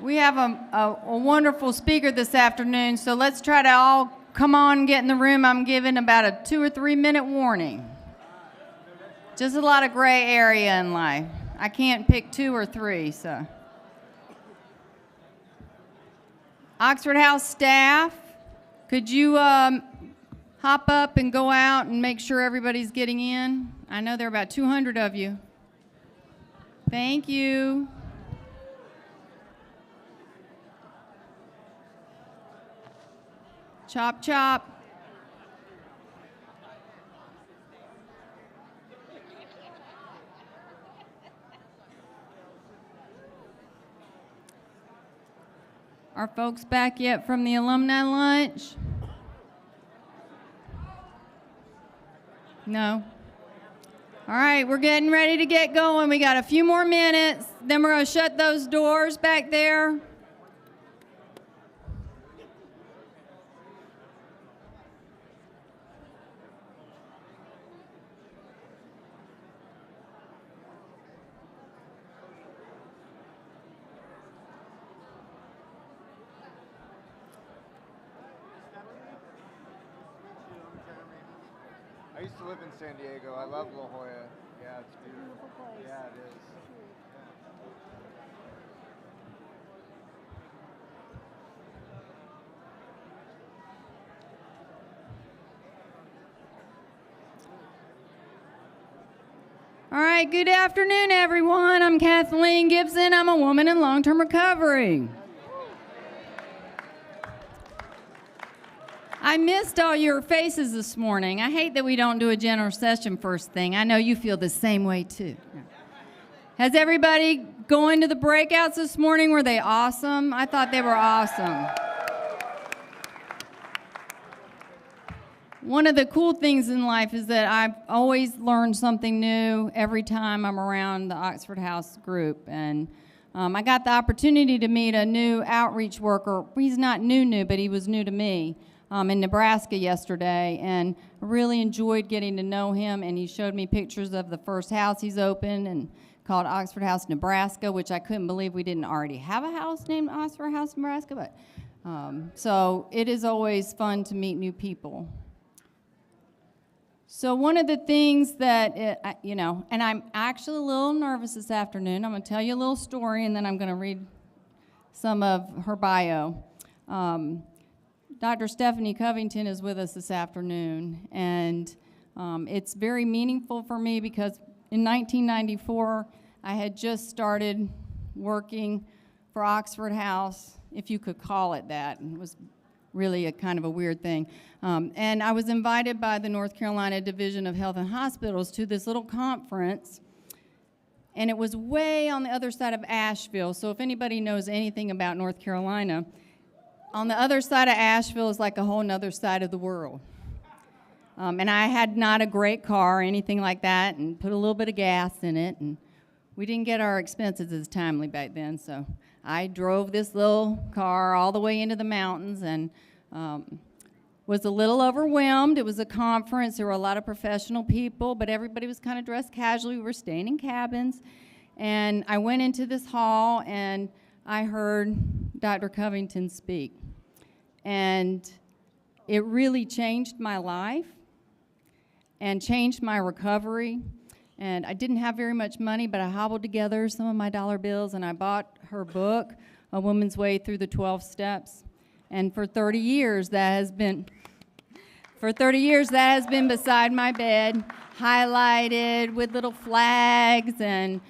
We have a wonderful speaker this afternoon, so let's try to all come on and get in the room. I'm giving about a 2 or 3 minute warning. Just a lot of gray area in life. I can't pick 2 or 3, so. Oxford House staff, could you hop up and go out and make sure everybody's getting in? I know there are about 200 of you. Thank you. Chop, chop. Are folks back yet from the alumni lunch? No? All right, we're getting ready to get going. We got a few more minutes, then we're going to shut those doors back there. I used to live in San Diego. I love La Jolla. Yeah, it's beautiful. Yeah, it is. All right, good afternoon, everyone. I'm Kathleen Gibson. I'm a woman in long-term recovery. I missed all your faces this morning. I hate that we don't do a general session first thing. I know you feel the same way, too. Has everybody going to the breakouts this morning? Were they awesome? I thought they were awesome. One of the cool things in life is that I've always learned something new every time I'm around the Oxford House group. And I got the opportunity to meet a new outreach worker. He's not new, but he was new to me. In Nebraska yesterday, and I really enjoyed getting to know him, and he showed me pictures of the first house he's opened and called Oxford House Nebraska, which I couldn't believe we didn't already have a house named Oxford House Nebraska, but so it is always fun to meet new people. So one of the things that, and I'm actually a little nervous this afternoon. I'm going to tell you a little story, and then I'm going to read some of her bio. Dr. Stephanie Covington is with us this afternoon, and it's very meaningful for me because in 1994, I had just started working for Oxford House, if you could call it that. It was really a kind of a weird thing. And I was invited by the North Carolina Division of Health and Hospitals to this little conference, and it was way on the other side of Asheville. So if anybody knows anything about North Carolina, on the other side of Asheville is like a whole nother side of the world. And I had not a great car or anything like that, and put a little bit of gas in it, and we didn't get our expenses as timely back then, so I drove this little car all the way into the mountains and was a little overwhelmed. It was a conference. There were a lot of professional people, but everybody was kind of dressed casually. We were staying in cabins, and I went into this hall, and I heard Dr. Covington speak. And it really changed my life and changed my recovery. And I didn't have very much money, but I hobbled together some of my dollar bills, and I bought her book, A Woman's Way Through the 12 Steps. And for 30 years, that has been beside my bed, highlighted with little flags, and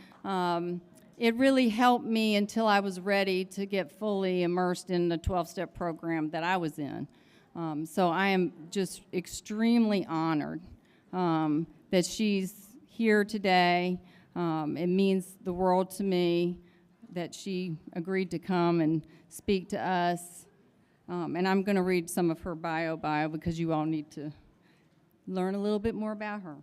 it really helped me until I was ready to get fully immersed in the 12-step program that I was in. So I am just extremely honored that she's here today. It means the world to me that she agreed to come and speak to us. And I'm going to read some of her bio because you all need to learn a little bit more about her.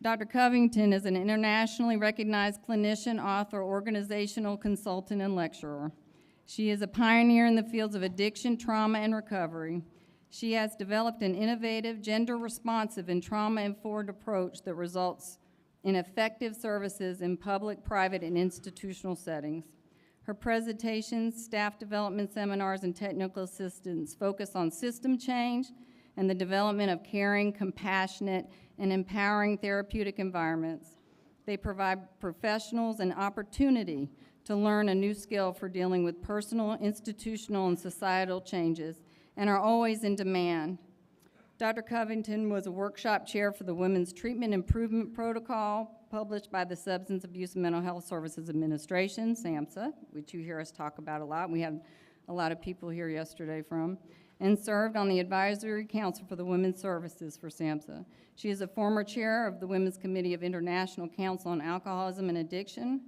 Dr. Covington is an internationally recognized clinician, author, organizational consultant, and lecturer. She is a pioneer in the fields of addiction, trauma, and recovery. She has developed an innovative, gender-responsive, and trauma-informed approach that results in effective services in public, private, and institutional settings. Her presentations, staff development seminars, and technical assistance focus on system change and the development of caring, compassionate, and empowering therapeutic environments. They provide professionals an opportunity to learn a new skill for dealing with personal, institutional, and societal changes, and are always in demand. Dr. Covington was a workshop chair for the Women's Treatment Improvement Protocol, published by the Substance Abuse and Mental Health Services Administration, SAMHSA, which you hear us talk about a lot. We had a lot of people here yesterday from, and served on the Advisory Council for the Women's Services for SAMHSA. She is a former chair of the Women's Committee of International Council on Alcoholism and Addiction.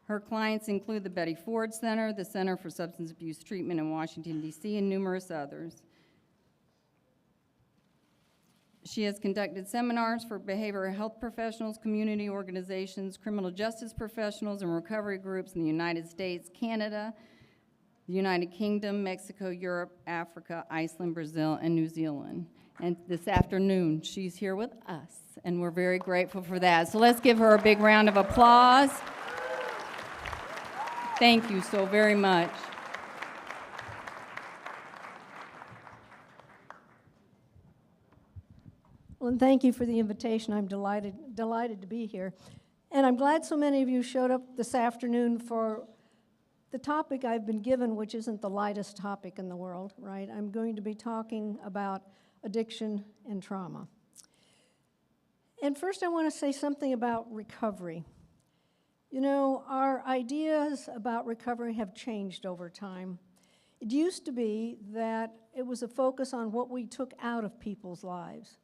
Her clients include the Betty Ford Center, the Center for Substance Abuse Treatment in Washington, D.C., and numerous others. She has conducted seminars for behavioral health professionals, community organizations, criminal justice professionals, and recovery groups in the United States, Canada, the United Kingdom, Mexico, Europe, Africa, Iceland, Brazil, and New Zealand. And this afternoon, she's here with us, and we're very grateful for that. So let's give her a big round of applause. Thank you so very much. Well, and thank you for the invitation. I'm delighted to be here. And I'm glad so many of you showed up this afternoon for the topic I've been given, which isn't the lightest topic in the world, right? I'm going to be talking about addiction and trauma. And first I want to say something about recovery. You know, our ideas about recovery have changed over time. It used to be that it was a focus on what we took out of people's lives,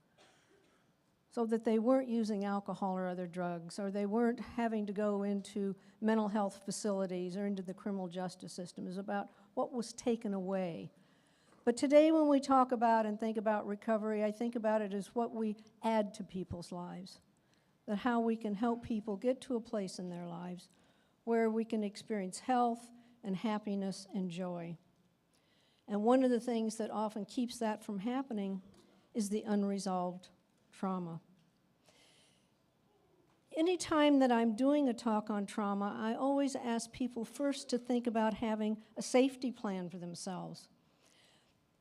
so that they weren't using alcohol or other drugs, or they weren't having to go into mental health facilities or into the criminal justice system. It was about what was taken away. But today when we talk about and think about recovery, I think about it as what we add to people's lives, that how we can help people get to a place in their lives where we can experience health and happiness and joy. And one of the things that often keeps that from happening is the unresolved trauma. Anytime that I'm doing a talk on trauma, I always ask people first to think about having a safety plan for themselves.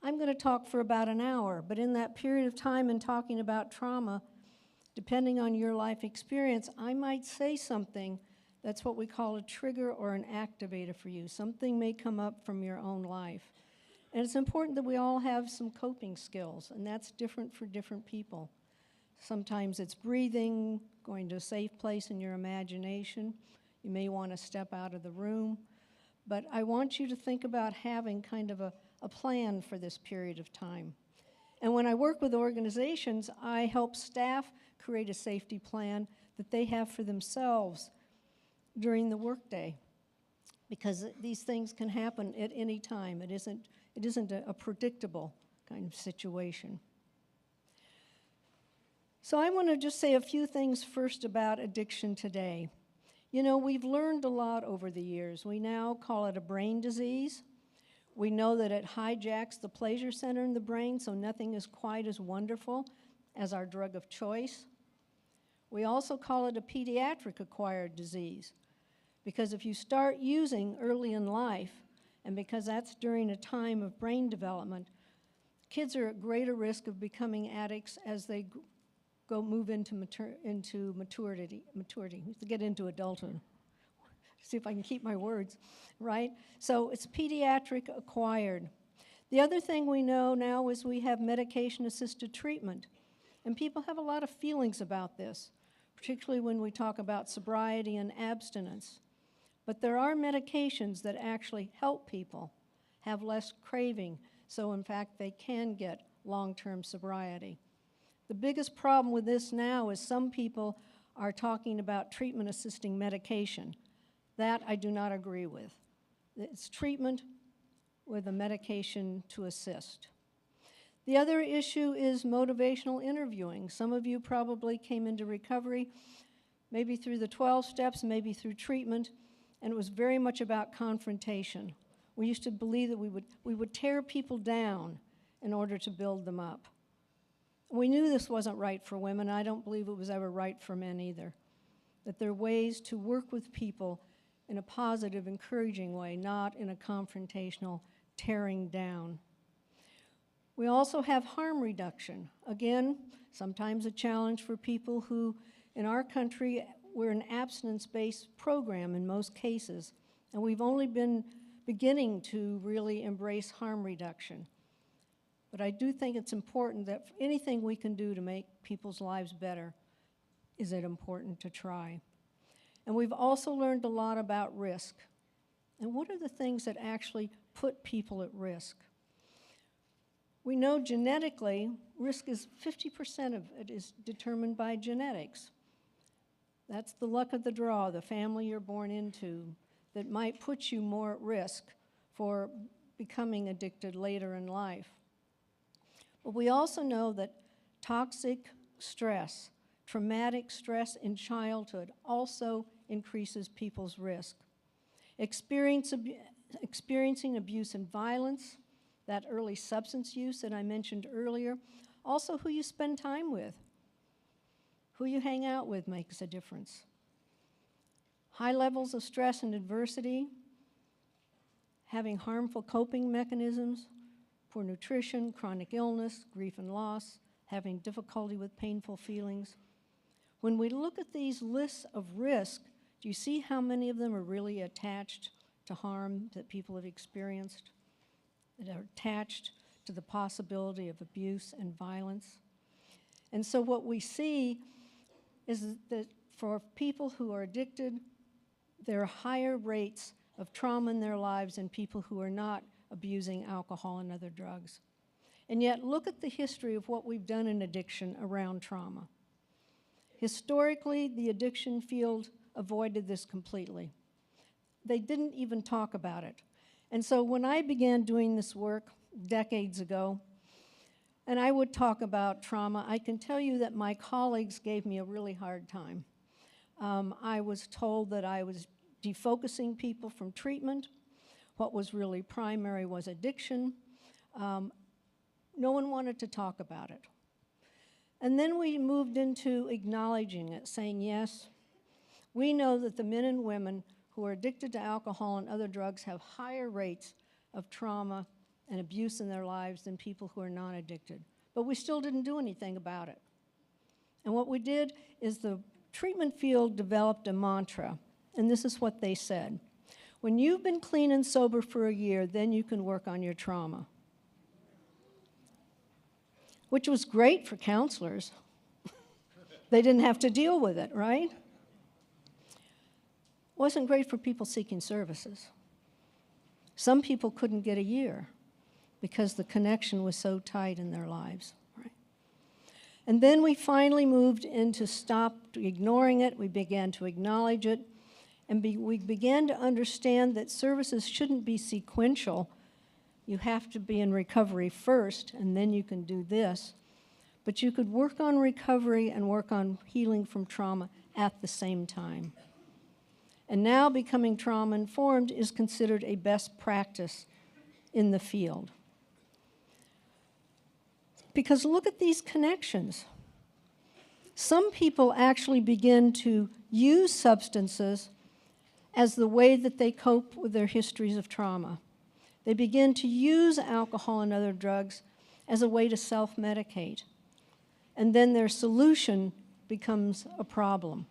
I'm going to talk for about an hour, but in that period of time in talking about trauma, depending on your life experience, I might say something that's what we call a trigger or an activator for you. Something may come up from your own life. And it's important that we all have some coping skills, and that's different for different people. Sometimes it's breathing, going to a safe place in your imagination. You may want to step out of the room. But I want you to think about having kind of a plan for this period of time. And when I work with organizations, I help staff create a safety plan that they have for themselves during the workday, because these things can happen at any time. It isn't a predictable kind of situation. So I want to just say a few things first about addiction today. You know, we've learned a lot over the years. We now call it a brain disease. We know that it hijacks the pleasure center in the brain, so nothing is quite as wonderful as our drug of choice. We also call it a pediatric acquired disease, because if you start using early in life, and because that's during a time of brain development, kids are at greater risk of becoming addicts as they move into maturity, to get into adulthood. See if I can keep my words, right? So it's pediatric acquired. The other thing we know now is we have medication-assisted treatment. And people have a lot of feelings about this, particularly when we talk about sobriety and abstinence. But there are medications that actually help people have less craving, so in fact they can get long-term sobriety. The biggest problem with this now is some people are talking about treatment-assisting medication. That I do not agree with. It's treatment with a medication to assist. The other issue is motivational interviewing. Some of you probably came into recovery, maybe through the 12 steps, maybe through treatment, and it was very much about confrontation. We used to believe that we would tear people down in order to build them up. We knew this wasn't right for women. I don't believe it was ever right for men either. That there are ways to work with people in a positive, encouraging way, not in a confrontational, tearing down. We also have harm reduction. Again, sometimes a challenge for people who, in our country, we're an abstinence-based program in most cases, and we've only been beginning to really embrace harm reduction. But I do think it's important that anything we can do to make people's lives better is it important to try. And we've also learned a lot about risk. And what are the things that actually put people at risk? We know genetically, risk is 50% of it is determined by genetics. That's the luck of the draw, the family you're born into, that might put you more at risk for becoming addicted later in life. But we also know that toxic stress, traumatic stress in childhood also increases people's risk. Experiencing abuse and violence, that early substance use that I mentioned earlier, also who you spend time with, who you hang out with makes a difference. High levels of stress and adversity, having harmful coping mechanisms, poor nutrition, chronic illness, grief and loss, having difficulty with painful feelings. When we look at these lists of risk, do you see how many of them are really attached to harm that people have experienced, that are attached to the possibility of abuse and violence? And so what we see is that for people who are addicted, there are higher rates of trauma in their lives than people who are not abusing alcohol and other drugs. And yet, look at the history of what we've done in addiction around trauma. Historically, the addiction field avoided this completely. They didn't even talk about it. And so when I began doing this work decades ago, and I would talk about trauma, I can tell you that my colleagues gave me a really hard time. I was told that I was defocusing people from treatment. What was really primary was addiction. No one wanted to talk about it. And then we moved into acknowledging it, saying, yes, we know that the men and women who are addicted to alcohol and other drugs have higher rates of trauma and abuse in their lives than people who are non-addicted. But we still didn't do anything about it. And what we did is the treatment field developed a mantra, and this is what they said. When you've been clean and sober for a year, then you can work on your trauma. Which was great for counselors. They didn't have to deal with it, right? Wasn't great for people seeking services. Some people couldn't get a year because the connection was so tight in their lives, right? And then we finally moved into stop ignoring it. We began to acknowledge it. And we began to understand that services shouldn't be sequential. You have to be in recovery first, and then you can do this. But you could work on recovery and work on healing from trauma at the same time. And now becoming trauma-informed is considered a best practice in the field. Because look at these connections. Some people actually begin to use substances as the way that they cope with their histories of trauma. They begin to use alcohol and other drugs as a way to self-medicate. And then their solution becomes a problem.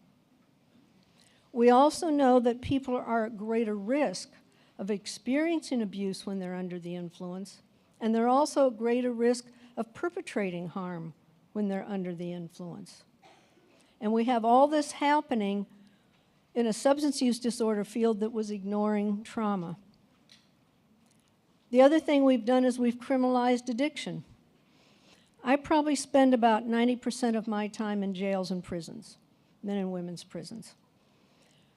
We also know that people are at greater risk of experiencing abuse when they're under the influence, and they're also at greater risk of perpetrating harm when they're under the influence. And we have all this happening in a substance use disorder field that was ignoring trauma. The other thing we've done is we've criminalized addiction. I probably spend about 90% of my time in jails and prisons, men and women's prisons.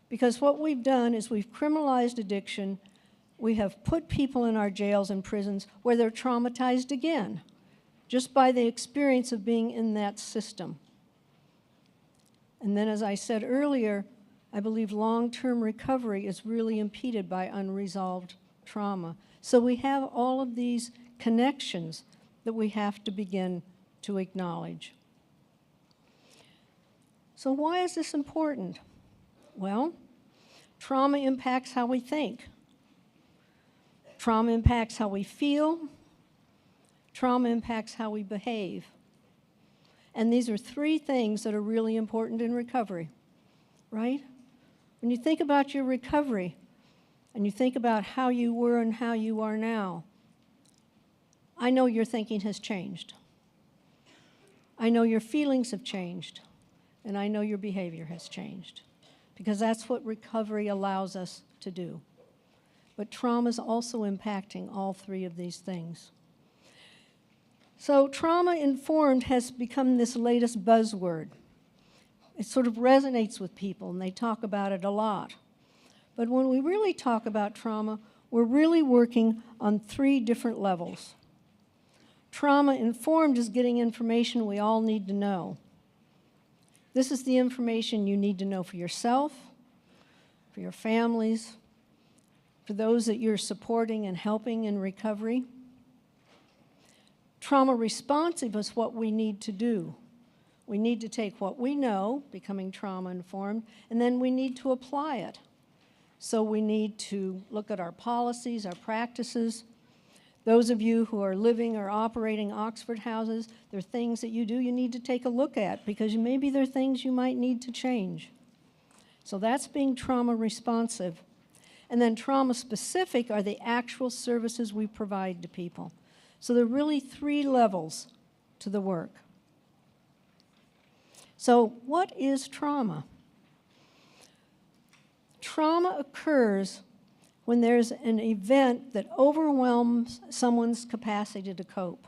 Because what we've done is we've criminalized addiction. We have put people in our jails and prisons where they're traumatized again, just by the experience of being in that system. And then, as I said earlier, I believe long-term recovery is really impeded by unresolved trauma. So we have all of these connections that we have to begin to acknowledge. So why is this important? Well, trauma impacts how we think. Trauma impacts how we feel. Trauma impacts how we behave. And these are three things that are really important in recovery, right? When you think about your recovery and you think about how you were and how you are now, I know your thinking has changed. I know your feelings have changed. And I know your behavior has changed, because that's what recovery allows us to do. But trauma is also impacting all three of these things. So trauma-informed has become this latest buzzword. It sort of resonates with people, and they talk about it a lot. But when we really talk about trauma, we're really working on three different levels. Trauma-informed is getting information we all need to know. This is the information you need to know for yourself, for your families, for those that you're supporting and helping in recovery. Trauma responsive is what we need to do. We need to take what we know, becoming trauma-informed, and then we need to apply it. So we need to look at our policies, our practices. Those of you who are living or operating Oxford houses, there are things that you do you need to take a look at, because maybe there are things you might need to change. So that's being trauma responsive. And then trauma specific are the actual services we provide to people. So there are really three levels to the work. So what is trauma? Trauma occurs when there's an event that overwhelms someone's capacity to cope.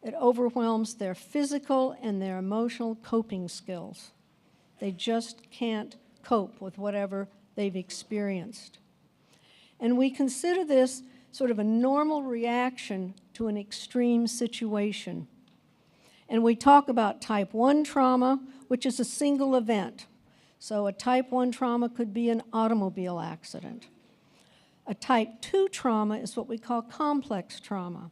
It overwhelms their physical and their emotional coping skills. They just can't cope with whatever they've experienced. And we consider this sort of a normal reaction to an extreme situation. And we talk about type 1 trauma, which is a single event. So a type 1 trauma could be an automobile accident. A type 2 trauma is what we call complex trauma.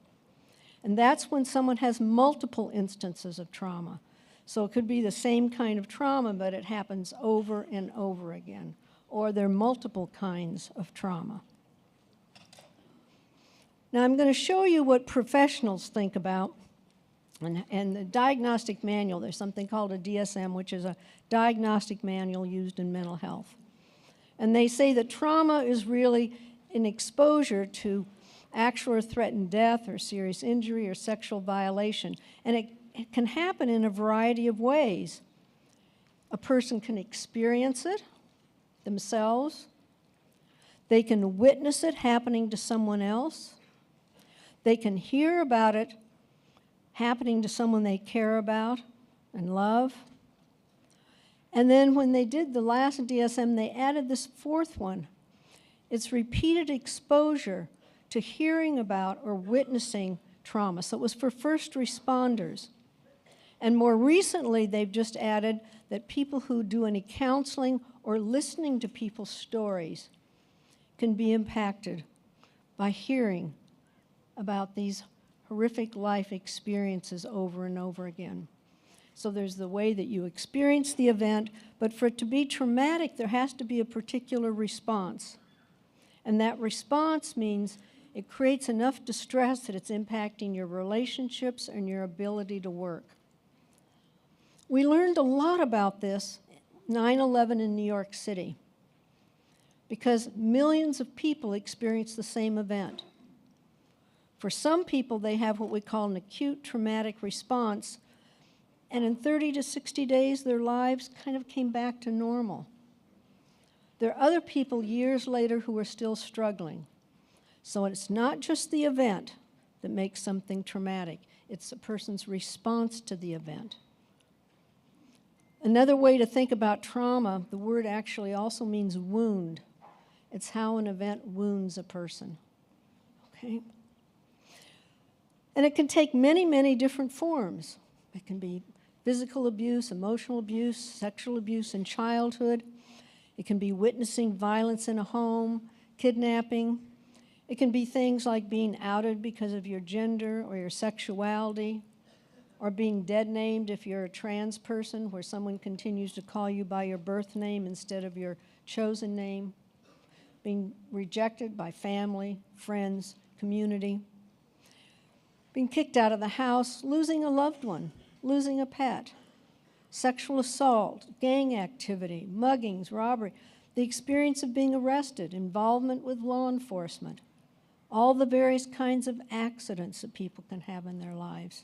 And that's when someone has multiple instances of trauma. So it could be the same kind of trauma, but it happens over and over again. Or there are multiple kinds of trauma. Now I'm going to show you what professionals think about. And the diagnostic manual, there's something called a DSM, which is a diagnostic manual used in mental health. And they say that trauma is really an exposure to actual or threatened death or serious injury or sexual violation. And it can happen in a variety of ways. A person can experience it themselves. They can witness it happening to someone else. They can hear about it happening to someone they care about and love. And then when they did the last DSM, they added this fourth one. It's repeated exposure to hearing about or witnessing trauma. So it was for first responders. And more recently, they've just added that people who do any counseling or listening to people's stories can be impacted by hearing about these horrific life experiences over and over again. So there's the way that you experience the event, but for it to be traumatic, there has to be a particular response. And that response means it creates enough distress that it's impacting your relationships and your ability to work. We learned a lot about this 9/11 in New York City, because millions of people experienced the same event. For some people, they have what we call an acute traumatic response, and in 30 to 60 days, their lives kind of came back to normal. There are other people years later who are still struggling. So it's not just the event that makes something traumatic, it's a person's response to the event. Another way to think about trauma, the word actually also means wound. It's how an event wounds a person, okay? And it can take many, many different forms. It can be physical abuse, emotional abuse, sexual abuse in childhood. It can be witnessing violence in a home, kidnapping. It can be things like being outed because of your gender or your sexuality, or being dead named if you're a trans person, where someone continues to call you by your birth name instead of your chosen name, being rejected by family, friends, community, being kicked out of the house, losing a loved one, losing a pet, sexual assault, gang activity, muggings, robbery, the experience of being arrested, involvement with law enforcement, all the various kinds of accidents that people can have in their lives.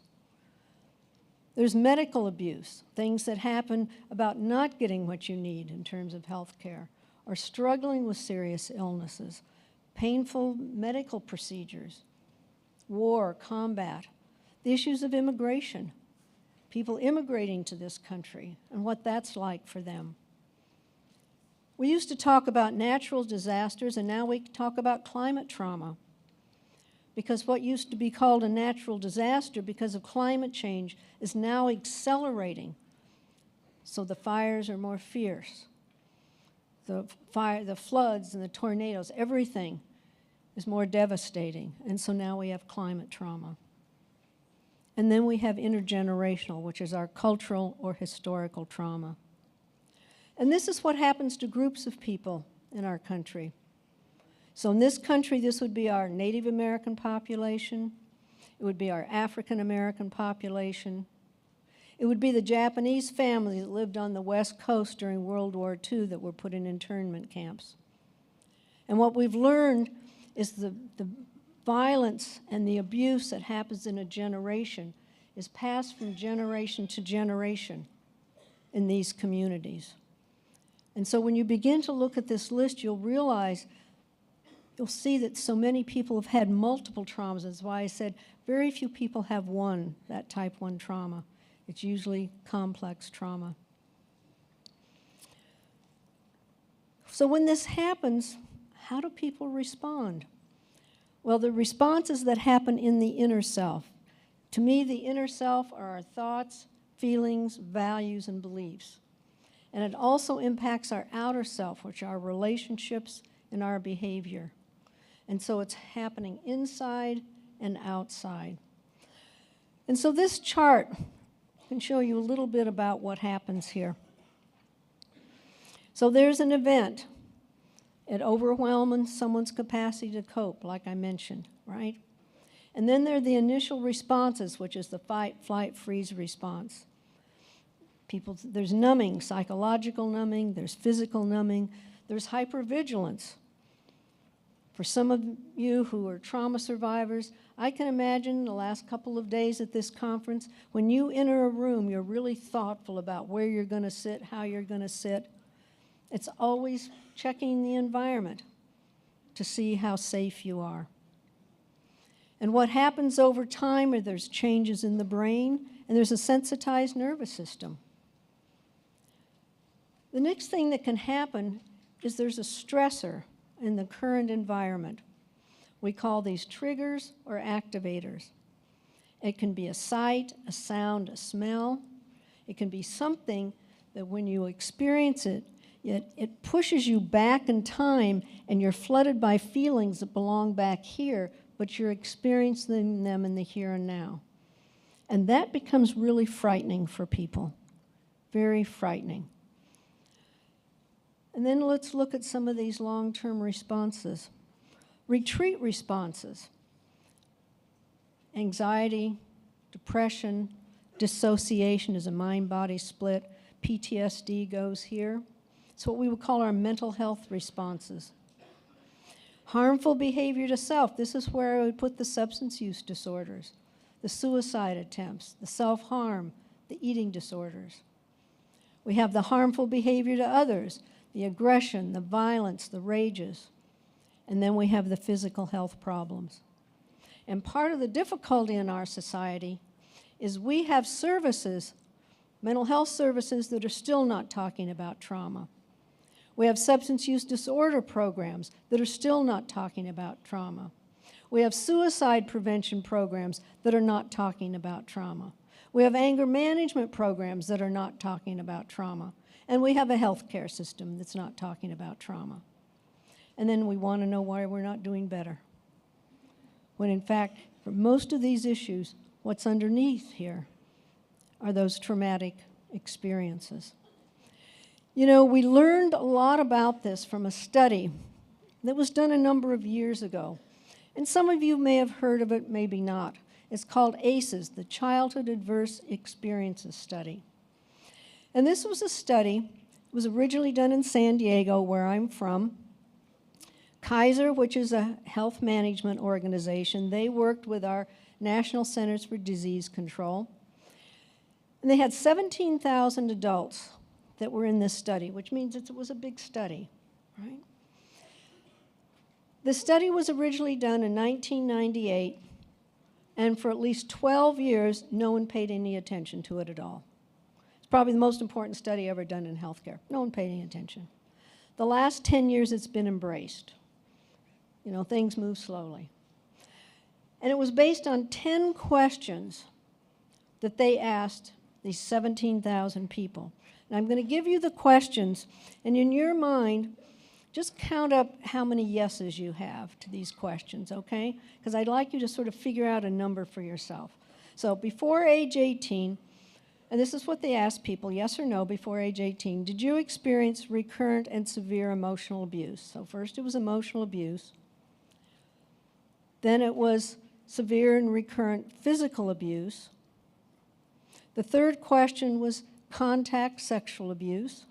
There's medical abuse, things that happen about not getting what you need in terms of health care, or struggling with serious illnesses, painful medical procedures, war, combat, the issues of immigration, people immigrating to this country and what that's like for them. We used to talk about natural disasters, and now we talk about climate trauma. Because what used to be called a natural disaster because of climate change is now accelerating. So the fires are more fierce. The floods and the tornadoes, everything is more devastating. And so now we have climate trauma. And then we have intergenerational, which is our cultural or historical trauma. And this is what happens to groups of people in our country. So in this country, this would be our Native American population. It would be our African American population. It would be the Japanese families that lived on the West Coast during World War II that were put in internment camps. And what we've learned is the violence and the abuse that happens in a generation is passed from generation to generation in these communities. And so when you begin to look at this list, you'll see that so many people have had multiple traumas. That's why I said very few people have that type 1 trauma. It's usually complex trauma. So when this happens, how do people respond? Well, the responses that happen in the inner self. To me, the inner self are our thoughts, feelings, values, and beliefs. And it also impacts our outer self, which are our relationships and our behavior. And so it's happening inside and outside. And so this chart can show you a little bit about what happens here. So there's an event. It overwhelms someone's capacity to cope, like I mentioned, right? And then there are the initial responses, which is the fight, flight, freeze response. There's numbing, psychological numbing, there's physical numbing, there's hypervigilance. For some of you who are trauma survivors, I can imagine the last couple of days at this conference, when you enter a room, you're really thoughtful about where you're going to sit, how you're going to sit. It's always checking the environment to see how safe you are. And what happens over time are there's changes in the brain, and there's a sensitized nervous system. The next thing that can happen is there's a stressor in the current environment. We call these triggers or activators. It can be a sight, a sound, a smell. It can be something that when you experience it, it pushes you back in time and you're flooded by feelings that belong back here, but you're experiencing them in the here and now. And that becomes really frightening for people, very frightening. And then let's look at some of these long-term responses. Retreat responses. Anxiety, depression, dissociation is a mind-body split. PTSD goes here. It's what we would call our mental health responses. Harmful behavior to self. This is where I would put the substance use disorders, the suicide attempts, the self-harm, the eating disorders. We have the harmful behavior to others, the aggression, the violence, the rages. And then we have the physical health problems. And part of the difficulty in our society is we have services, mental health services, that are still not talking about trauma. We have substance use disorder programs that are still not talking about trauma. We have suicide prevention programs that are not talking about trauma. We have anger management programs that are not talking about trauma. And we have a healthcare system that's not talking about trauma. And then we want to know why we're not doing better. When in fact, for most of these issues, what's underneath here are those traumatic experiences. You know, we learned a lot about this from a study that was done a number of years ago. And some of you may have heard of it, maybe not. It's called ACEs, the Childhood Adverse Experiences Study. And this was a study, it was originally done in San Diego, where I'm from. Kaiser, which is a health management organization, they worked with our National Centers for Disease Control. And they had 17,000 adults that were in this study, which means it was a big study, right? The study was originally done in 1998, and for at least 12 years, no one paid any attention to it at all. It's probably the most important study ever done in healthcare. No one paid any attention. The last 10 years, it's been embraced. You know, things move slowly. And it was based on 10 questions that they asked these 17,000 people. And I'm going to give you the questions, and in your mind, just count up how many yeses you have to these questions, okay? Because I'd like you to sort of figure out a number for yourself. So before age 18, and this is what they asked people, yes or no, before age 18, did you experience recurrent and severe emotional abuse? So first it was emotional abuse. Then it was severe and recurrent physical abuse. The third question was contact sexual abuse.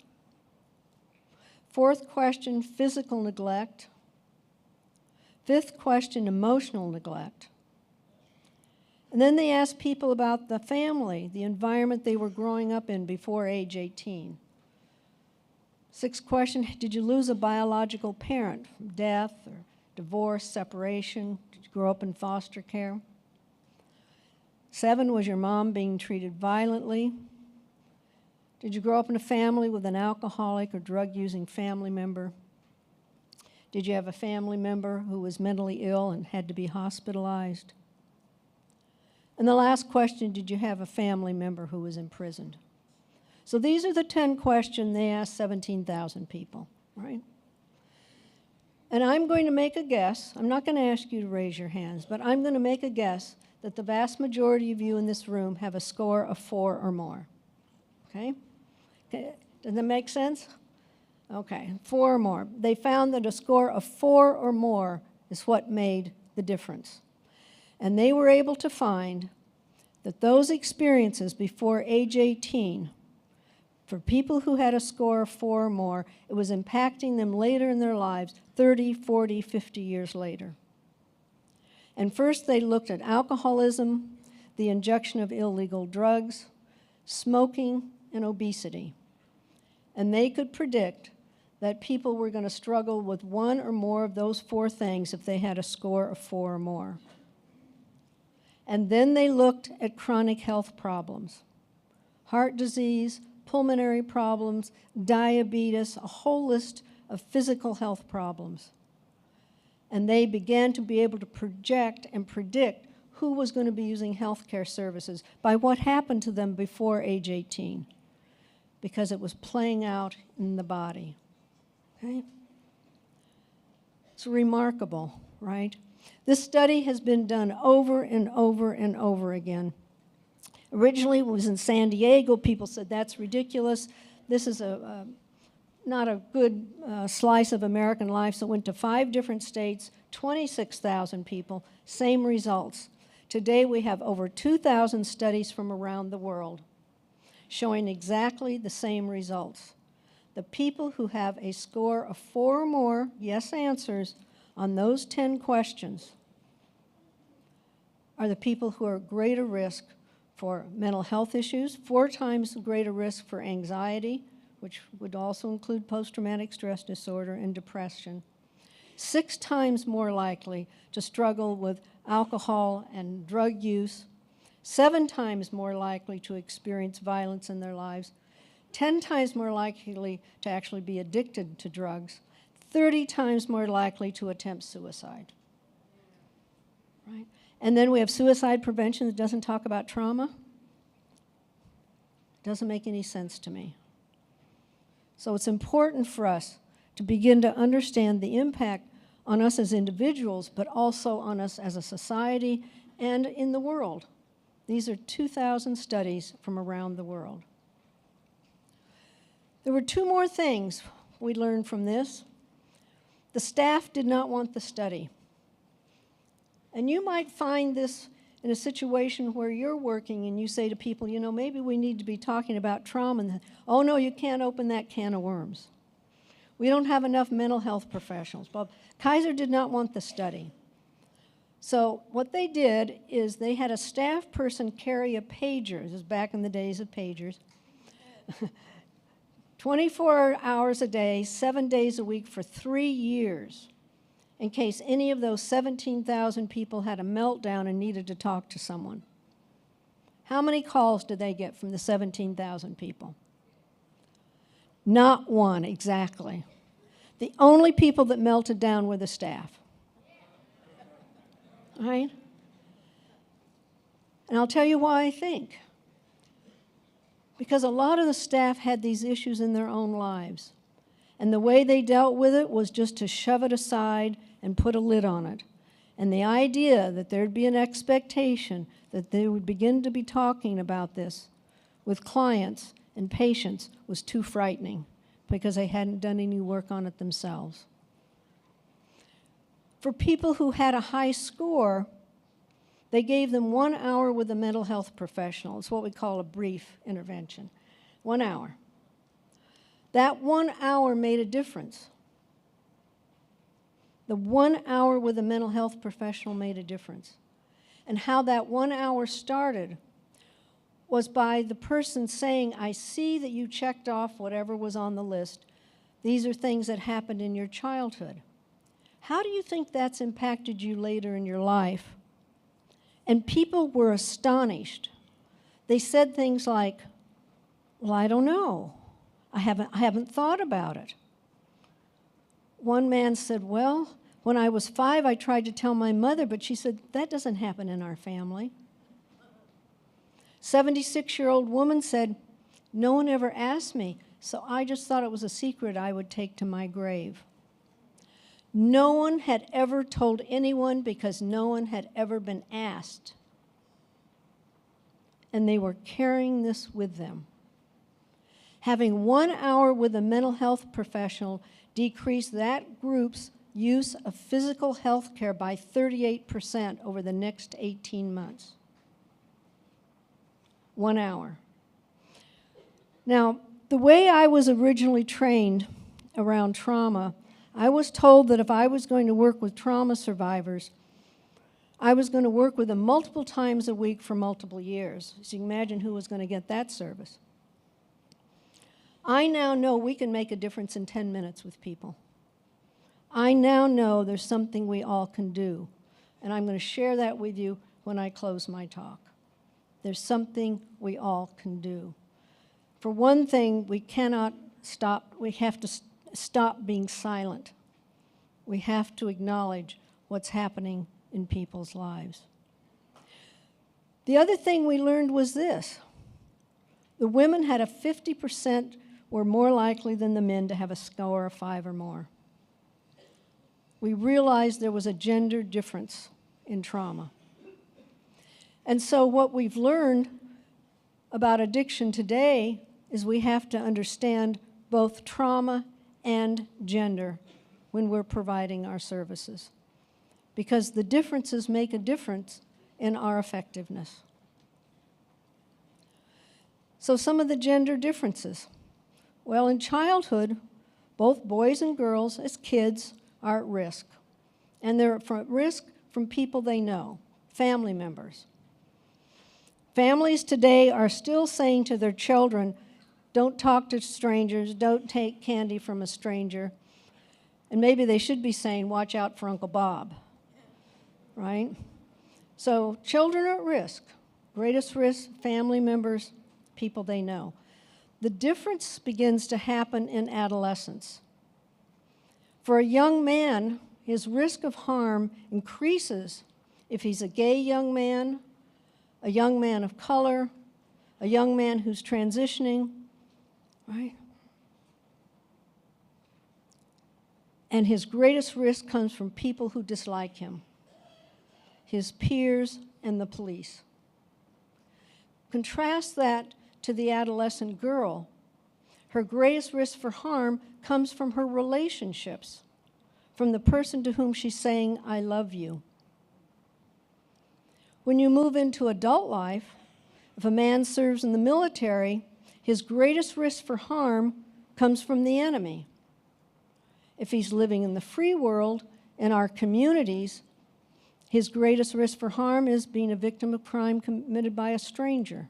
Fourth question, physical neglect. Fifth question, emotional neglect. And then they asked people about the family, the environment they were growing up in before age 18. Sixth question, did you lose a biological parent from death or divorce, separation? Did you grow up in foster care? 7, was your mom being treated violently? Did you grow up in a family with an alcoholic or drug-using family member? Did you have a family member who was mentally ill and had to be hospitalized? And the last question, did you have a family member who was imprisoned? So these are the 10 questions they asked 17,000 people, right? And I'm going to make a guess. I'm not going to ask you to raise your hands, but I'm going to make a guess that the vast majority of you in this room have a score of 4 or more, okay? Does that make sense? Okay, 4 or more. They found that a score of 4 or more is what made the difference. And they were able to find that those experiences before age 18, for people who had a score of 4 or more, it was impacting them later in their lives, 30, 40, 50 years later. And first they looked at alcoholism, the injection of illegal drugs, smoking, and obesity. And they could predict that people were going to struggle with 1 or more of those 4 things if they had a score of 4 or more. And then they looked at chronic health problems, heart disease, pulmonary problems, diabetes, a whole list of physical health problems. And they began to be able to project and predict who was going to be using healthcare services by what happened to them before age 18, because it was playing out in the body. Okay? It's remarkable, right? This study has been done over and over and over again. Originally, it was in San Diego. People said, that's ridiculous. This is not a good slice of American life. So it went to 5 different states, 26,000 people, same results. Today, we have over 2,000 studies from around the world showing exactly the same results. The people who have a score of 4 or more yes answers on those 10 questions are the people who are at greater risk for mental health issues, 4 times greater risk for anxiety, which would also include post-traumatic stress disorder and depression, 6 times more likely to struggle with alcohol and drug use, 7 times more likely to experience violence in their lives, 10 times more likely to actually be addicted to drugs, 30 times more likely to attempt suicide, right? And then we have suicide prevention that doesn't talk about trauma. Doesn't make any sense to me. So it's important for us to begin to understand the impact on us as individuals, but also on us as a society and in the world. These are 2,000 studies from around the world. There were two more things we learned from this. The staff did not want the study. And you might find this in a situation where you're working and you say to people, you know, maybe we need to be talking about trauma. And oh, no, you can't open that can of worms. We don't have enough mental health professionals. But Kaiser did not want the study. So what they did is they had a staff person carry a pager. This is back in the days of pagers. 24 hours a day, 7 days a week for 3 years, in case any of those 17,000 people had a meltdown and needed to talk to someone. How many calls did they get from the 17,000 people? Not one, exactly. The only people that melted down were the staff. Right? And I'll tell you why I think. Because a lot of the staff had these issues in their own lives. And the way they dealt with it was just to shove it aside and put a lid on it. And the idea that there'd be an expectation that they would begin to be talking about this with clients and patients was too frightening because they hadn't done any work on it themselves. For people who had a high score, they gave them 1 hour with a mental health professional. It's what we call a brief intervention. 1 hour. That 1 hour made a difference. The 1 hour with a mental health professional made a difference. And how that 1 hour started was by the person saying, I see that you checked off whatever was on the list. These are things that happened in your childhood. How do you think that's impacted you later in your life? And people were astonished. They said things like, well, I don't know. I haven't thought about it. One man said, well, when I was 5, I tried to tell my mother, but she said, that doesn't happen in our family. 76-year-old woman said, no one ever asked me, so I just thought it was a secret I would take to my grave. No one had ever told anyone because no one had ever been asked. And they were carrying this with them. Having 1 hour with a mental health professional decreased that group's use of physical health care by 38% over the next 18 months. 1 hour. Now, the way I was originally trained around trauma, I was told that if I was going to work with trauma survivors, I was going to work with them multiple times a week for multiple years. So you can imagine who was going to get that service. I now know we can make a difference in 10 minutes with people. I now know there's something we all can do. And I'm going to share that with you when I close my talk. There's something we all can do. For one thing, we cannot stop, we have to stop being silent. We have to acknowledge what's happening in people's lives. The other thing we learned was this. The women had a 50% were more likely than the men to have a score of 5 or more. We realized there was a gender difference in trauma. And so what we've learned about addiction today is we have to understand both trauma and gender when we're providing our services, because the differences make a difference in our effectiveness. So some of the gender differences. Well, in childhood, both boys and girls as kids are at risk. And they're at risk from people they know, family members. Families today are still saying to their children, don't talk to strangers, don't take candy from a stranger. And maybe they should be saying, watch out for Uncle Bob, right? So children are at risk. Greatest risk, family members, people they know. The difference begins to happen in adolescence. For a young man, his risk of harm increases if he's a gay young man of color, a young man who's transitioning, right? And his greatest risk comes from people who dislike him, his peers and the police. Contrast that to the adolescent girl. Her greatest risk for harm comes from her relationships, from the person to whom she's saying, I love you. When you move into adult life, if a man serves in the military, his greatest risk for harm comes from the enemy. If he's living in the free world, in our communities, his greatest risk for harm is being a victim of crime committed by a stranger.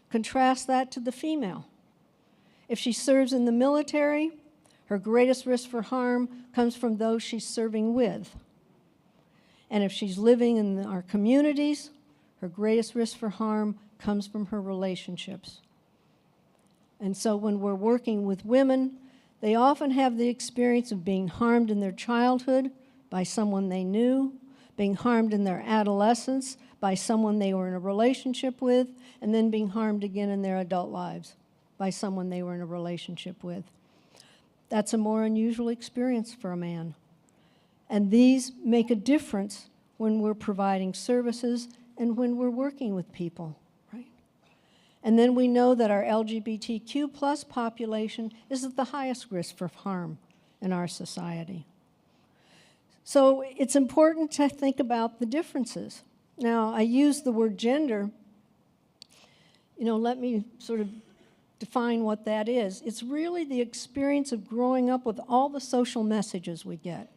Contrast that to the female. If she serves in the military, her greatest risk for harm comes from those she's serving with. And if she's living in our communities, her greatest risk for harm comes from her relationships. And so when we're working with women, they often have the experience of being harmed in their childhood by someone they knew, being harmed in their adolescence by someone they were in a relationship with, and then being harmed again in their adult lives by someone they were in a relationship with. That's a more unusual experience for a man. And these make a difference when we're providing services and when we're working with people, right? And then we know that our LGBTQ plus population is at the highest risk for harm in our society. So it's important to think about the differences. Now, I use the word gender. Let me sort of define what that is. It's really the experience of growing up with all the social messages we get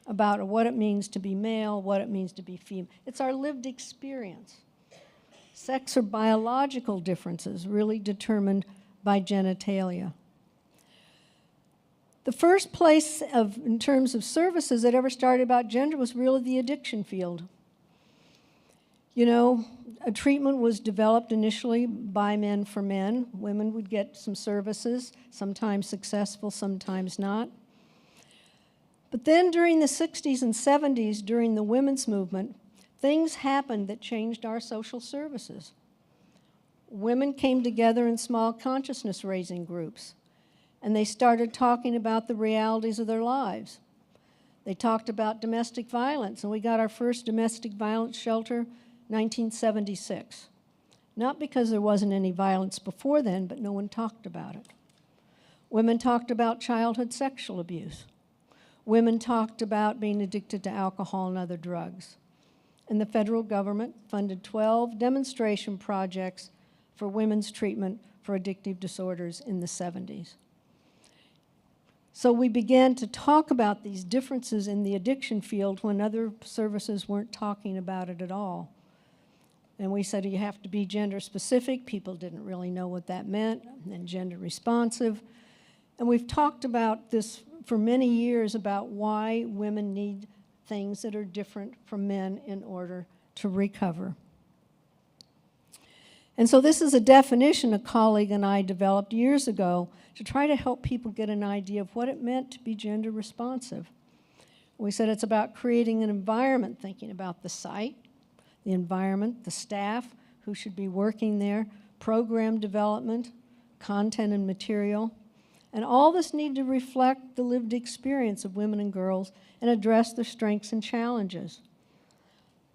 about what it means to be male, what it means to be female. It's our lived experience. Sex or biological differences really determined by genitalia. The first place in terms of services that ever started about gender was really the addiction field. A treatment was developed initially by men for men. Women would get some services, sometimes successful, sometimes not. But then during the 60s and 70s, during the women's movement, things happened that changed our social services. Women came together in small consciousness-raising groups, and they started talking about the realities of their lives. They talked about domestic violence, and we got our first domestic violence shelter 1976. Not because there wasn't any violence before then, but no one talked about it. Women talked about childhood sexual abuse. Women talked about being addicted to alcohol and other drugs. And the federal government funded 12 demonstration projects for women's treatment for addictive disorders in the 70s. So we began to talk about these differences in the addiction field when other services weren't talking about it at all. And we said you have to be gender specific. People didn't really know what that meant, and gender responsive. And we've talked about this for many years about why women need things that are different from men in order to recover. And so this is a definition a colleague and I developed years ago to try to help people get an idea of what it meant to be gender responsive. We said it's about creating an environment, thinking about the site, the environment, the staff, who should be working there, program development, content and material. And all this need to reflect the lived experience of women and girls and address their strengths and challenges.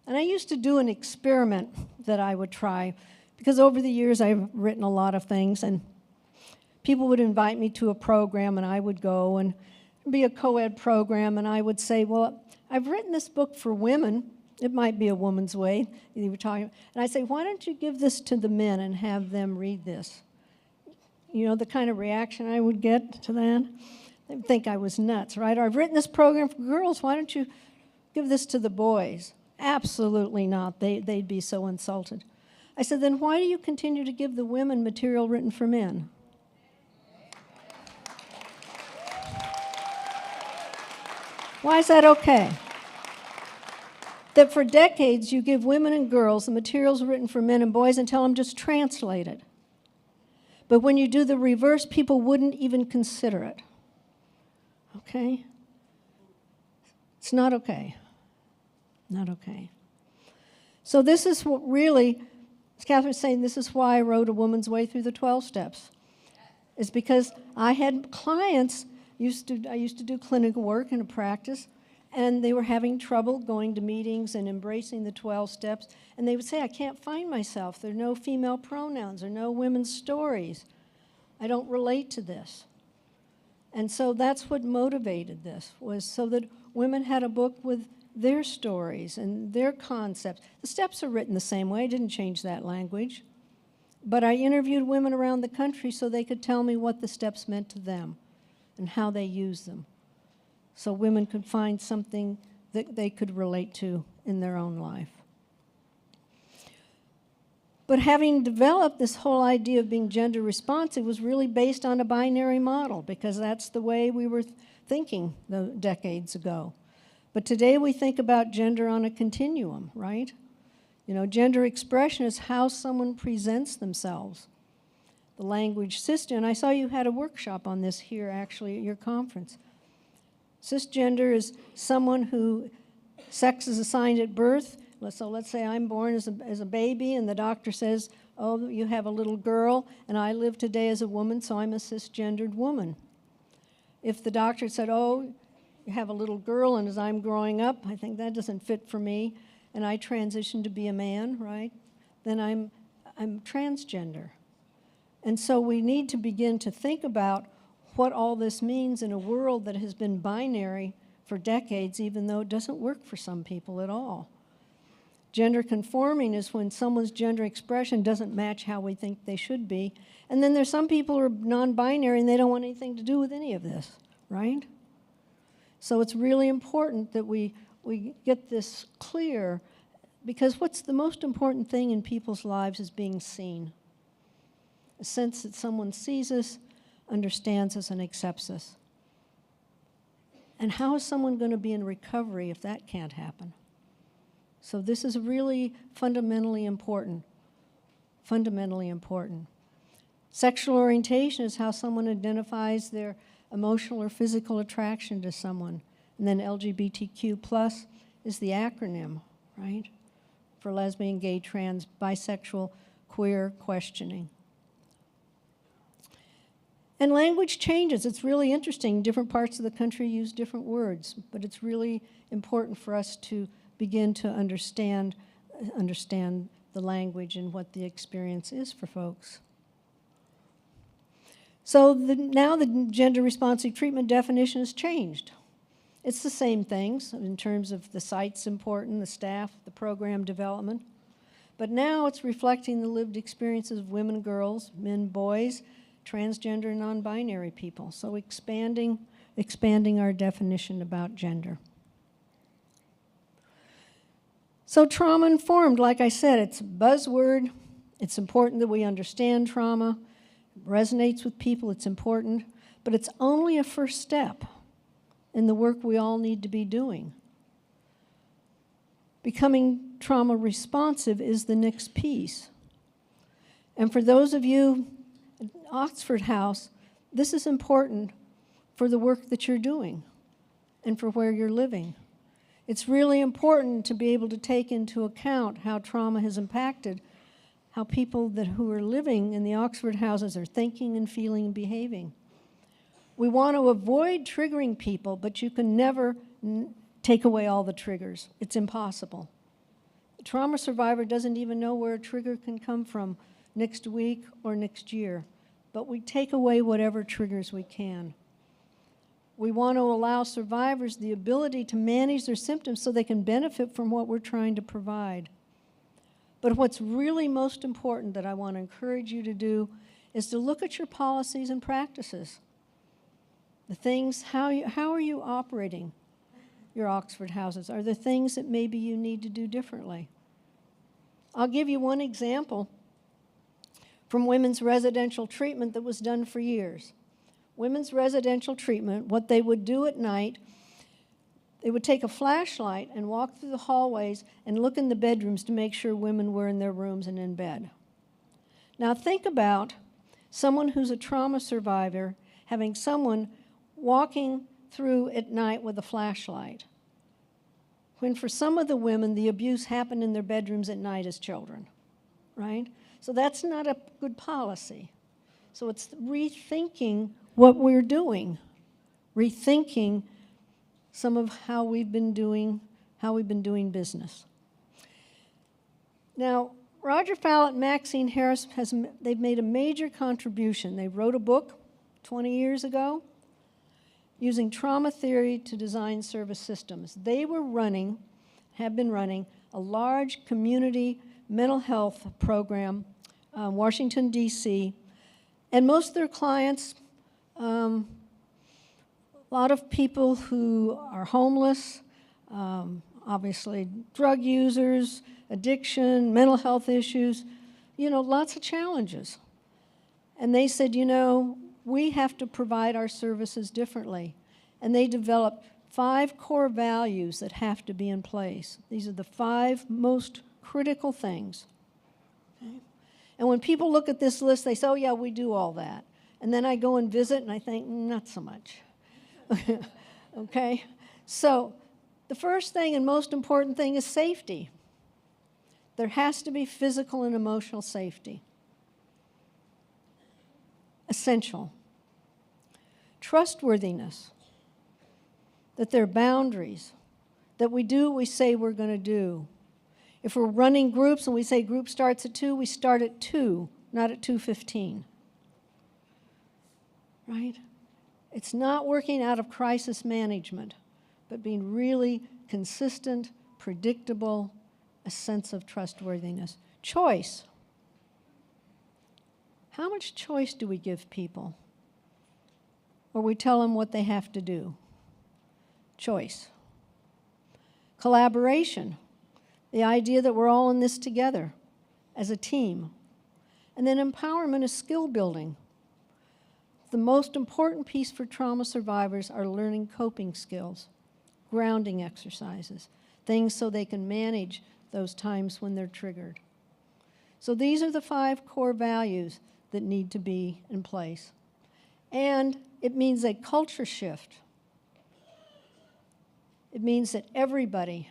And I used to do an experiment that I would try, because over the years I've written a lot of things, and people would invite me to a program, and I would go, and it'd be a co-ed program, and I would say, well, I've written this book for women. It might be a woman's way. You were talking, and I say, why don't you give this to the men and have them read this? The kind of reaction I would get to that? They'd think I was nuts, right? Or I've written this program for girls. Why don't you give this to the boys? Absolutely not. They'd be so insulted. I said, then why do you continue to give the women material written for men? Why is that okay? That for decades you give women and girls the materials written for men and boys and tell them just translate it. But when you do the reverse, people wouldn't even consider it. Okay? It's not okay. Not okay. So this is what really, as Catherine's saying, this is why I wrote A Woman's Way Through the 12 Steps. It's because I had clients, I used to do clinical work in a practice, And they were having trouble going to meetings and embracing the 12 steps. And they would say, I can't find myself. There are no female pronouns. There are no women's stories. I don't relate to this. And so that's what motivated this, was so that women had a book with their stories and their concepts. The steps are written the same way. I didn't change that language. But I interviewed women around the country so they could tell me what the steps meant to them and how they use them, so women could find something that they could relate to in their own life. But having developed this whole idea of being gender responsive was really based on a binary model, because that's the way we were thinking decades ago. But today we think about gender on a continuum, right? You know, gender expression is how someone presents themselves. The language cisgender, and I saw you had a workshop on this here actually at your conference. Cisgender is someone who sex is assigned at birth. So let's say I'm born as a baby and the doctor says, oh, you have a little girl, and I live today as a woman, so I'm a cisgendered woman. If the doctor said, oh, you have a little girl, and as I'm growing up, I think that doesn't fit for me, and I transition to be a man, right? Then I'm transgender. And so we need to begin to think about what all this means in a world that has been binary for decades, even though it doesn't work for some people at all. Gender conforming is when someone's gender expression doesn't match how we think they should be. And then there's some people who are non-binary and they don't want anything to do with any of this, right? So it's really important that we get this clear, because what's the most important thing in people's lives is being seen. A sense that someone sees us, understands us, and accepts us. And how is someone going to be in recovery if that can't happen? So this is really fundamentally important. Fundamentally important. Sexual orientation is how someone identifies their emotional or physical attraction to someone. And then LGBTQ+ is the acronym, right? For lesbian, gay, trans, bisexual, queer questioning. And language changes. It's really interesting. Different parts of the country use different words, but it's really important for us to begin to understand the language and what the experience is for folks. So now the gender responsive treatment definition has changed. It's the same things in terms of the site's important, the staff, the program development. But now it's reflecting the lived experiences of women, girls, men, boys, transgender, and non-binary people. So expanding our definition about gender. So trauma-informed, like I said, it's a buzzword. It's important that we understand trauma. It resonates with people, it's important. But it's only a first step in the work we all need to be doing. Becoming trauma responsive is the next piece. And for those of you at Oxford House, this is important for the work that you're doing and for where you're living. It's really important to be able to take into account how trauma has impacted how people who are living in the Oxford houses are thinking and feeling and behaving. We want to avoid triggering people, but you can never take away all the triggers. It's impossible. The trauma survivor doesn't even know where a trigger can come from next week or next year, but we take away whatever triggers we can. We want to allow survivors the ability to manage their symptoms so they can benefit from what we're trying to provide. But what's really most important that I want to encourage you to do is to look at your policies and practices. The things, how are you operating your Oxford houses? Are there things that maybe you need to do differently? I'll give you one example from women's residential treatment that was done for years. Women's residential treatment, what they would do at night, they would take a flashlight and walk through the hallways and look in the bedrooms to make sure women were in their rooms and in bed. Now think about someone who's a trauma survivor having someone walking through at night with a flashlight, when for some of the women the abuse happened in their bedrooms at night as children, right? So that's not a good policy. So it's rethinking what we're doing, rethinking some of how we've been doing business. Now, Roger Fallett and Maxine Harris, they've made a major contribution. They wrote a book 20 years ago using trauma theory to design service systems. They have been running a large community mental health program, Washington, D.C., and most of their clients, a lot of people who are homeless, obviously drug users, addiction, mental health issues, lots of challenges. And they said, we have to provide our services differently. And they developed 5 core values that have to be in place. These are the 5 most critical things. Okay? And when people look at this list, they say, oh yeah, we do all that. And then I go and visit and I think, not so much. Okay? So the first thing and most important thing is safety. There has to be physical and emotional safety. Essential. Trustworthiness. That there are boundaries. That we do what we say we're going to do. If we're running groups and we say group starts at 2, we start at 2, not at 2:15. Right? It's not working out of crisis management, but being really consistent, predictable, a sense of trustworthiness. Choice. How much choice do we give people? Or we tell them what they have to do? Choice. Collaboration. The idea that we're all in this together as a team. And then empowerment is skill building. The most important piece for trauma survivors are learning coping skills, grounding exercises, things so they can manage those times when they're triggered. So these are the 5 core values that need to be in place. And it means a culture shift. It means that everybody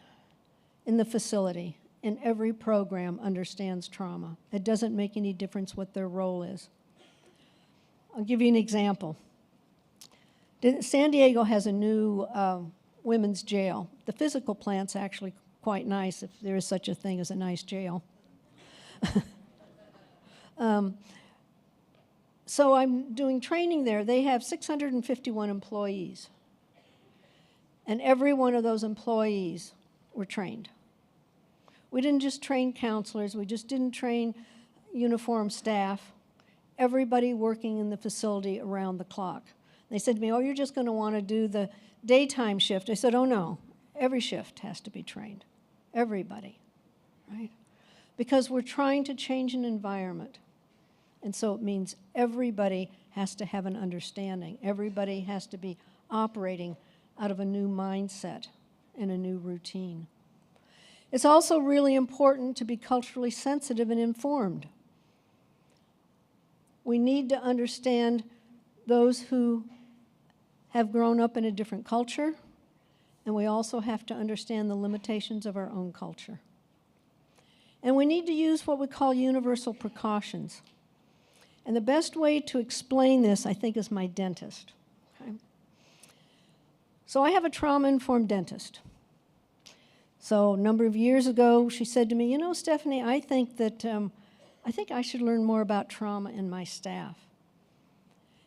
in the facility, in every program, understands trauma. It doesn't make any difference what their role is. I'll give you an example. San Diego has a new women's jail. The physical plant's actually quite nice, if there is such a thing as a nice jail. So I'm doing training there. They have 651 employees. And every one of those employees were trained. We didn't just train counselors. We just didn't train uniformed staff. Everybody working in the facility around the clock. They said to me, oh, you're just going to want to do the daytime shift. I said, oh, no. Every shift has to be trained. Everybody, right? Because we're trying to change an environment. And so it means everybody has to have an understanding. Everybody has to be operating out of a new mindset and a new routine. It's also really important to be culturally sensitive and informed. We need to understand those who have grown up in a different culture, and we also have to understand the limitations of our own culture. And we need to use what we call universal precautions. And the best way to explain this, I think, is my dentist. Okay? So I have a trauma-informed dentist. So a number of years ago, she said to me, you know, Stephanie, I think I should learn more about trauma in my staff.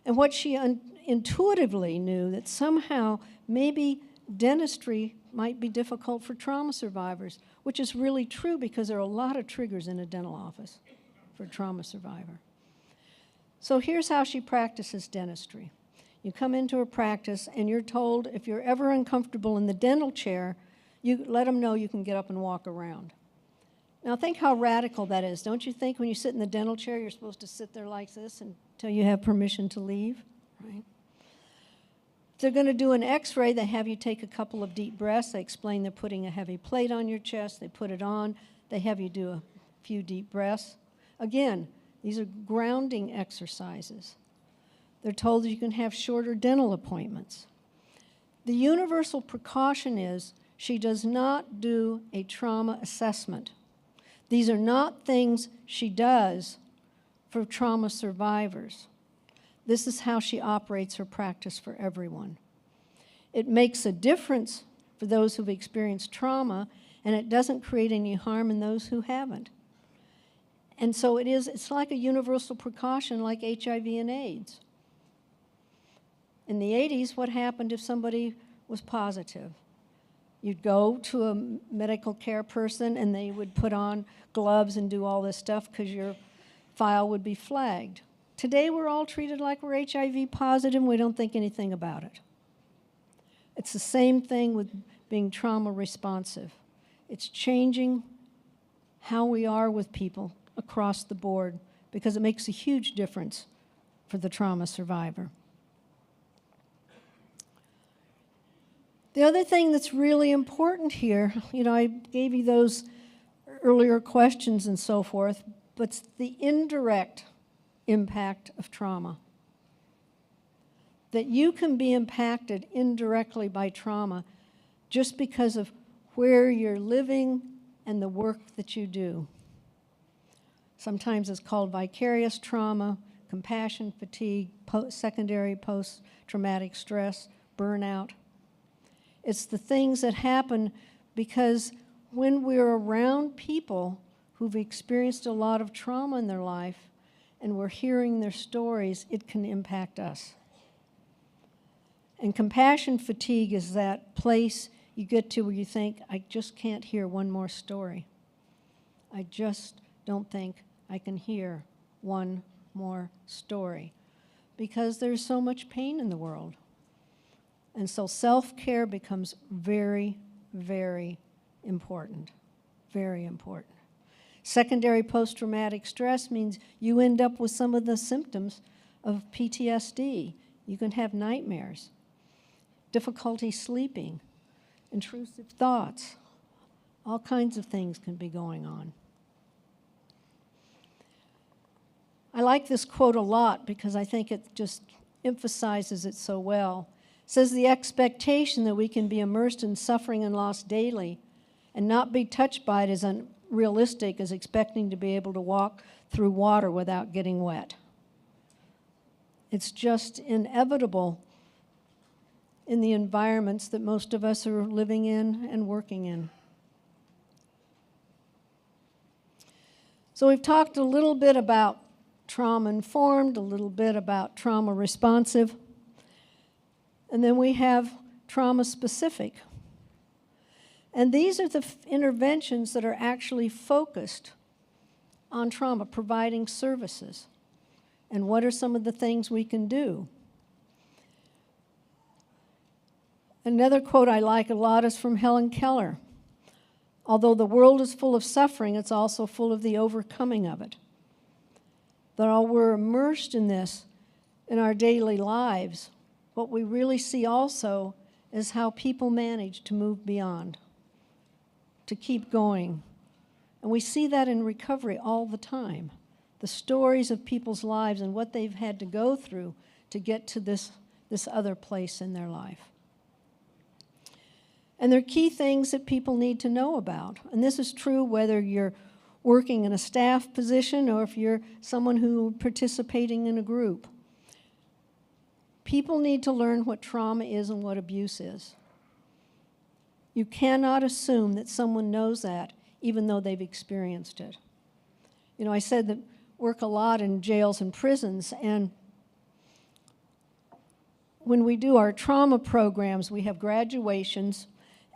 And what she intuitively knew that somehow maybe dentistry might be difficult for trauma survivors, which is really true because there are a lot of triggers in a dental office for a trauma survivor. So here's how she practices dentistry. You come into her practice and you're told if you're ever uncomfortable in the dental chair, you let them know you can get up and walk around. Now think how radical that is. Don't you think when you sit in the dental chair, you're supposed to sit there like this until you have permission to leave, right? If they're going to do an x-ray, they have you take a couple of deep breaths. They explain they're putting a heavy plate on your chest. They put it on. They have you do a few deep breaths. Again, these are grounding exercises. They're told that you can have shorter dental appointments. The universal precaution is she does not do a trauma assessment. These are not things she does for trauma survivors. This is how she operates her practice for everyone. It makes a difference for those who've experienced trauma, and it doesn't create any harm in those who haven't. And so it's like a universal precaution like HIV and AIDS. In the 80s, what happened if somebody was positive? You'd go to a medical care person and they would put on gloves and do all this stuff because your file would be flagged. Today, we're all treated like we're HIV positive and we don't think anything about it. It's the same thing with being trauma responsive. It's changing how we are with people across the board because it makes a huge difference for the trauma survivor. The other thing that's really important here, I gave you those earlier questions and so forth, but it's the indirect impact of trauma. That you can be impacted indirectly by trauma just because of where you're living and the work that you do. Sometimes it's called vicarious trauma, compassion fatigue, secondary post-traumatic stress, burnout. It's the things that happen because when we're around people who've experienced a lot of trauma in their life and we're hearing their stories, it can impact us. And compassion fatigue is that place you get to where you think, I just can't hear one more story. I just don't think I can hear one more story because there's so much pain in the world. And so self-care becomes very, very important, very important. Secondary post-traumatic stress means you end up with some of the symptoms of PTSD. You can have nightmares, difficulty sleeping, intrusive thoughts. All kinds of things can be going on. I like this quote a lot because I think it just emphasizes it so well. It says, the expectation that we can be immersed in suffering and loss daily and not be touched by it is unrealistic as expecting to be able to walk through water without getting wet. It's just inevitable in the environments that most of us are living in and working in. So we've talked a little bit about trauma-informed, a little bit about trauma-responsive, and then we have trauma-specific. And these are the interventions that are actually focused on trauma, providing services. And what are some of the things we can do? Another quote I like a lot is from Helen Keller. Although the world is full of suffering, it's also full of the overcoming of it. That while we're immersed in this in our daily lives, what we really see also is how people manage to move beyond, to keep going. And we see that in recovery all the time. The stories of people's lives and what they've had to go through to get to this other place in their life. And there are key things that people need to know about. And this is true whether you're working in a staff position or if you're someone who's participating in a group. People need to learn what trauma is and what abuse is. You cannot assume that someone knows that even though they've experienced it. I said that work a lot in jails and prisons, and when we do our trauma programs, we have graduations,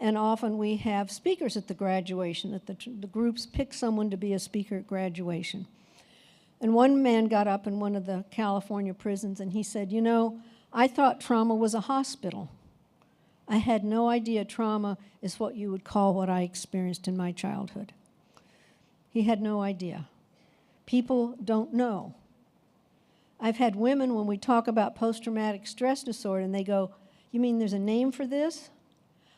and often we have speakers at the graduation, that the groups pick someone to be a speaker at graduation. And one man got up in one of the California prisons and he said, I thought trauma was a hospital. I had no idea trauma is what you would call what I experienced in my childhood. He had no idea. People don't know. I've had women, when we talk about post-traumatic stress disorder, and they go, you mean there's a name for this?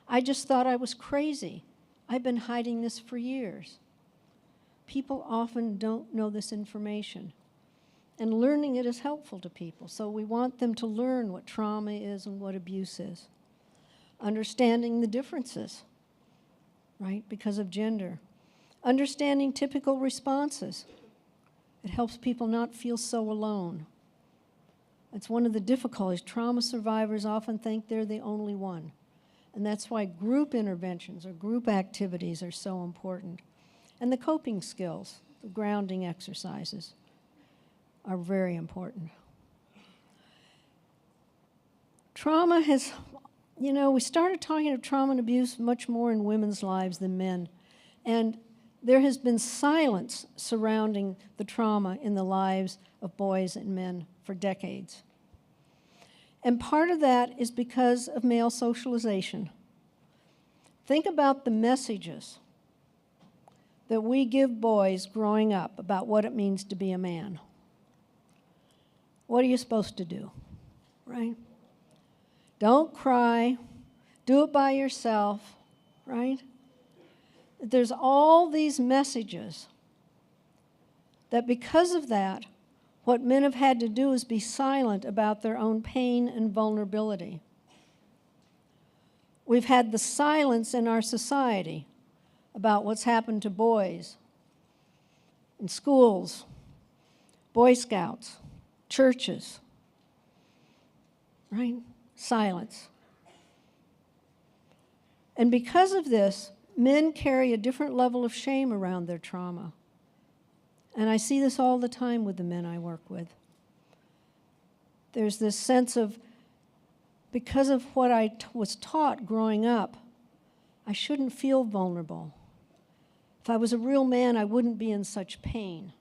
I just thought I was crazy. I've been hiding this for years. People often don't know this information. And learning it is helpful to people. So we want them to learn what trauma is and what abuse is. Understanding the differences, right, because of gender. Understanding typical responses. It helps people not feel so alone. It's one of the difficulties. Trauma survivors often think they're the only one. And that's why group interventions or group activities are so important. And the coping skills, the grounding exercises, are very important. Trauma has, we started talking of trauma and abuse much more in women's lives than men. And there has been silence surrounding the trauma in the lives of boys and men for decades. And part of that is because of male socialization. Think about the messages that we give boys growing up about what it means to be a man. What are you supposed to do, right? Don't cry. Do it by yourself, right? There's all these messages that because of that, what men have had to do is be silent about their own pain and vulnerability. We've had the silence in our society about what's happened to boys in schools, Boy Scouts, churches, right? Silence. And because of this, men carry a different level of shame around their trauma. And I see this all the time with the men I work with. There's this sense of, because of what I was taught growing up, I shouldn't feel vulnerable. If I was a real man, I wouldn't be in such pain.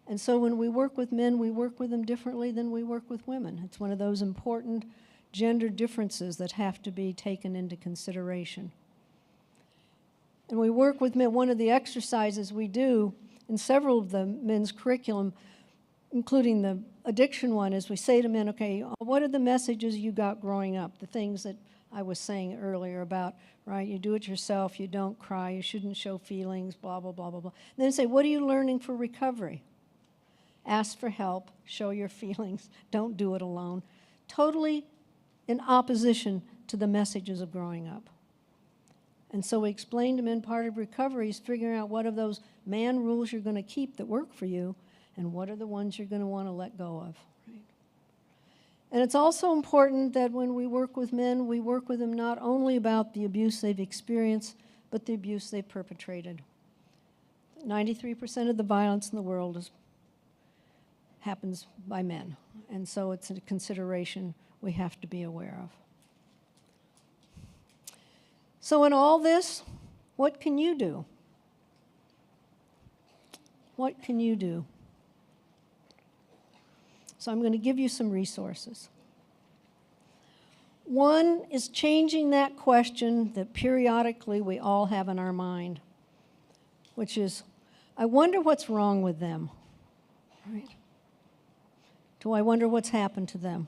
And so when we work with men, we work with them differently than we work with women. It's one of those important gender differences that have to be taken into consideration. And we work with men. One of the exercises we do in several of the men's curriculum, including the addiction one, is we say to men, okay, what are the messages you got growing up? The things that I was saying earlier about, right, you do it yourself, you don't cry, you shouldn't show feelings, blah, blah, blah, blah, blah. And then say, what are you learning for recovery? Ask for help, show your feelings, don't do it alone. Totally in opposition to the messages of growing up. And so we explained to men part of recovery is figuring out what of those man rules you're going to keep that work for you and what are the ones you're going to want to let go of. Right? And it's also important that when we work with men, we work with them not only about the abuse they've experienced, but the abuse they've perpetrated. 93% of the violence in the world happens by men. And so it's a consideration we have to be aware of. So in all this, what can you do? What can you do? So I'm going to give you some resources. One is changing that question that periodically we all have in our mind, which is, I wonder what's wrong with them, right? Do I wonder what's happened to them?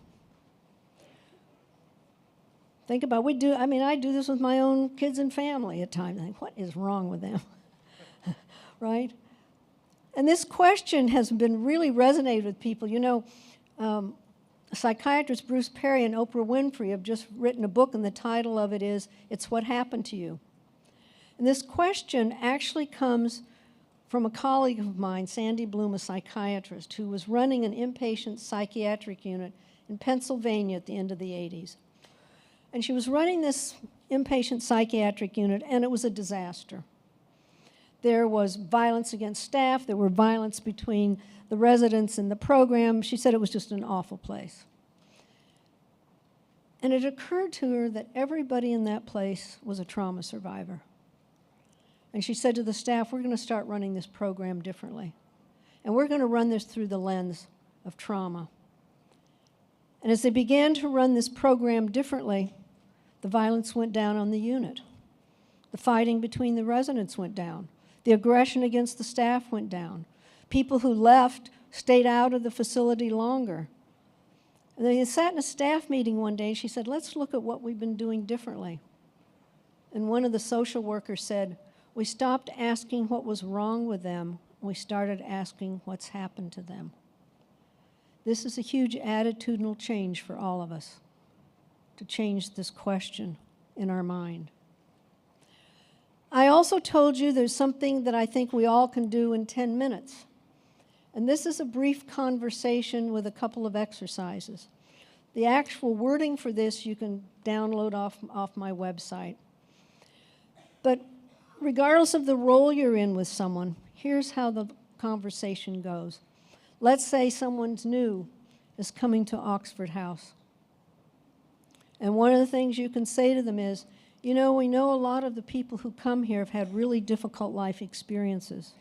Think about, I do this with my own kids and family at times. I think, what is wrong with them? Right? And this question has been really resonated with people. Psychiatrist Bruce Perry and Oprah Winfrey have just written a book, and the title of it is, It's What Happened to You. And this question actually comes from a colleague of mine, Sandy Bloom, a psychiatrist, who was running an inpatient psychiatric unit in Pennsylvania at the end of the 80s. And she was running this inpatient psychiatric unit, and it was a disaster. There was violence against staff. There were violence between the residents and the program. She said it was just an awful place. And it occurred to her that everybody in that place was a trauma survivor. And she said to the staff, we're going to start running this program differently. And we're going to run this through the lens of trauma. And as they began to run this program differently, the violence went down on the unit. The fighting between the residents went down. The aggression against the staff went down. People who left stayed out of the facility longer. And they sat in a staff meeting one day, and she said, let's look at what we've been doing differently. And one of the social workers said, we stopped asking what was wrong with them. We started asking what's happened to them. This is a huge attitudinal change for all of us, to change this question in our mind. I also told you there's something that I think we all can do in 10 minutes. And this is a brief conversation with a couple of exercises. The actual wording for this you can download off my website. But regardless of the role you're in with someone, here's how the conversation goes. Let's say someone's new is coming to Oxford House. And one of the things you can say to them is, you know, we know a lot of the people who come here have had really difficult life experiences.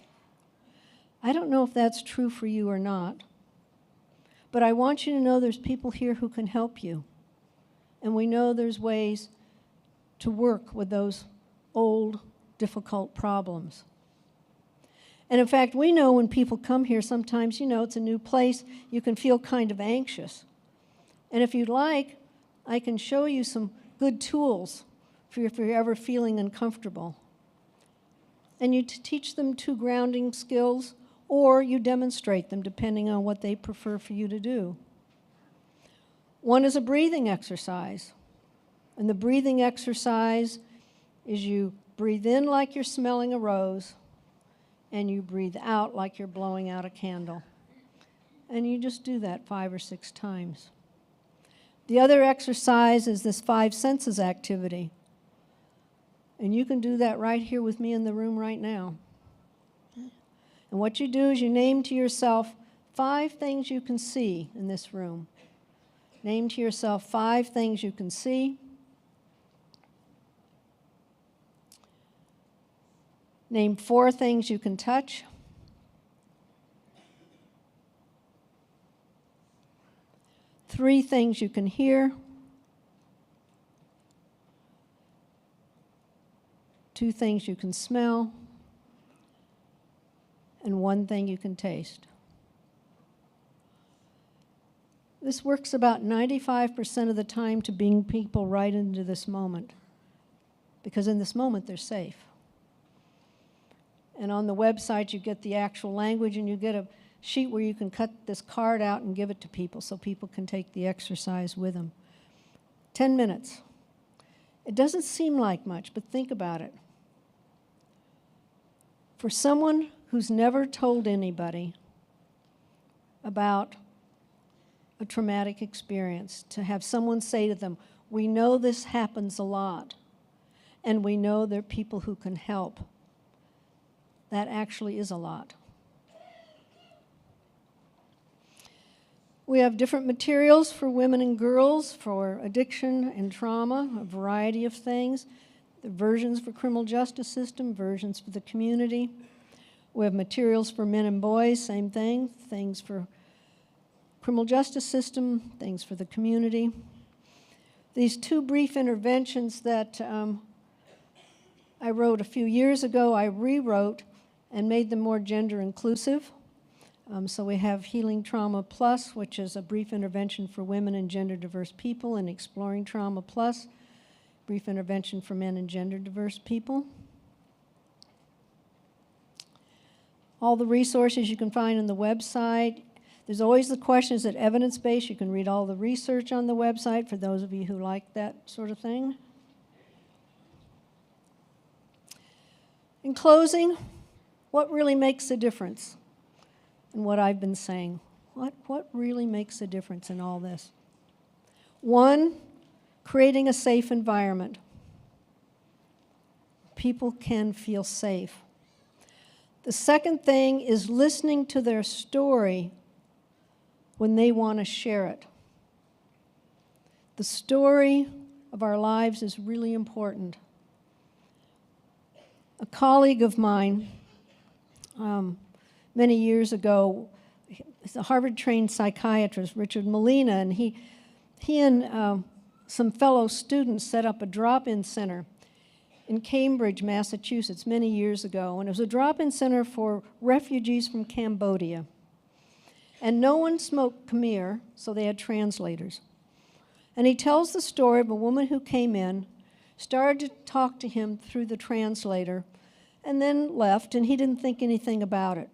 I don't know if that's true for you or not, but I want you to know there's people here who can help you. And we know there's ways to work with those old, difficult problems. And in fact, we know when people come here, sometimes, you know, it's a new place, you can feel kind of anxious. And if you'd like, I can show you some good tools for if you're ever feeling uncomfortable. And you teach them 2 grounding skills, or you demonstrate them depending on what they prefer for you to do. One is a breathing exercise. And the breathing exercise is you breathe in like you're smelling a rose, and you breathe out like you're blowing out a candle. And you just do that 5 or 6 times. The other exercise is this 5 senses activity. And you can do that right here with me in the room right now. And what you do is you name to yourself 5 things you can see in this room. Name to yourself 5 things you can see. Name 4 things you can touch. 3 things you can hear. 2 things you can smell. And 1 thing you can taste. This works about 95% of the time to bring people right into this moment, because in this moment they're safe. And on the website you get the actual language, and you get a sheet where you can cut this card out and give it to people so people can take the exercise with them. 10 minutes. It doesn't seem like much, but think about it. For someone who's never told anybody about a traumatic experience, to have someone say to them, we know this happens a lot, and we know there are people who can help. That actually is a lot. We have different materials for women and girls for addiction and trauma, a variety of things. The versions for criminal justice system, versions for the community. We have materials for men and boys, same thing, things for criminal justice system, things for the community. These 2 brief interventions that I wrote a few years ago, I rewrote and made them more gender inclusive. So we have Healing Trauma Plus, which is a brief intervention for women and gender diverse people, and Exploring Trauma Plus, brief intervention for men and gender diverse people. All the resources you can find on the website. There's always the question, is it evidence-based? You can read all the research on the website for those of you who like that sort of thing. In closing, what really makes a difference in what I've been saying? What really makes a difference in all this? 1, creating a safe environment. People can feel safe. The second thing is listening to their story when they want to share it. The story of our lives is really important. A colleague of mine, many years ago, he's a Harvard-trained psychiatrist, Richard Molina, and he and some fellow students set up a drop-in center in Cambridge, Massachusetts, many years ago, and it was a drop-in center for refugees from Cambodia. And no one smoked Khmer, so they had translators. And he tells the story of a woman who came in, started to talk to him through the translator, and then left, and he didn't think anything about it.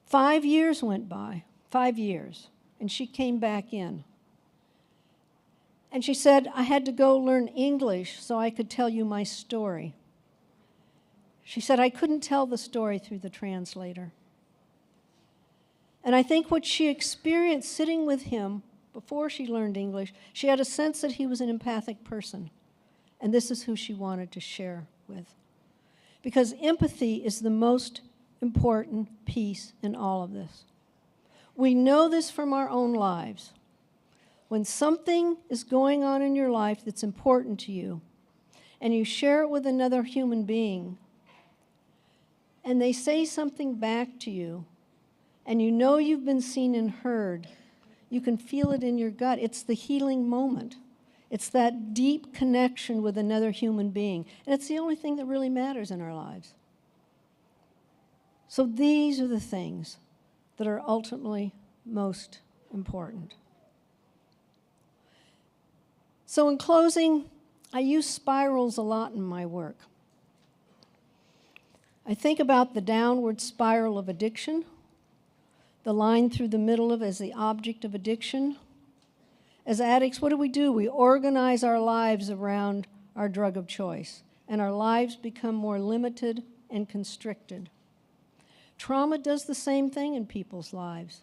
5 years went by, 5 years, and she came back in. And she said, I had to go learn English so I could tell you my story. She said, I couldn't tell the story through the translator. And I think what she experienced sitting with him before she learned English, she had a sense that he was an empathic person. And this is who she wanted to share with. Because empathy is the most important piece in all of this. We know this from our own lives. When something is going on in your life that's important to you, and you share it with another human being, and they say something back to you, and you know you've been seen and heard, you can feel it in your gut. It's the healing moment. It's that deep connection with another human being. And it's the only thing that really matters in our lives. So these are the things that are ultimately most important. So in closing, I use spirals a lot in my work. I think about the downward spiral of addiction, the line through the middle of as the object of addiction. As addicts, what do? We organize our lives around our drug of choice, and our lives become more limited and constricted. Trauma does the same thing in people's lives.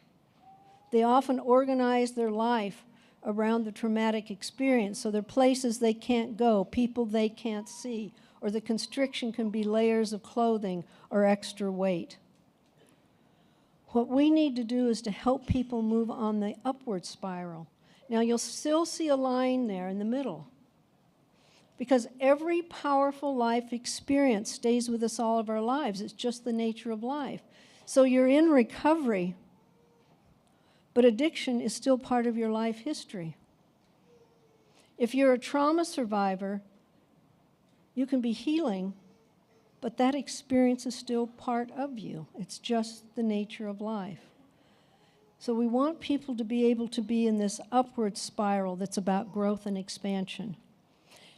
They often organize their life around the traumatic experience, so there are places they can't go, people they can't see, or the constriction can be layers of clothing or extra weight. What we need to do is to help people move on the upward spiral. Now, you'll still see a line there in the middle, because every powerful life experience stays with us all of our lives. It's just the nature of life. So you're in recovery, but addiction is still part of your life history. If you're a trauma survivor, you can be healing, but that experience is still part of you. It's just the nature of life. So we want people to be able to be in this upward spiral that's about growth and expansion.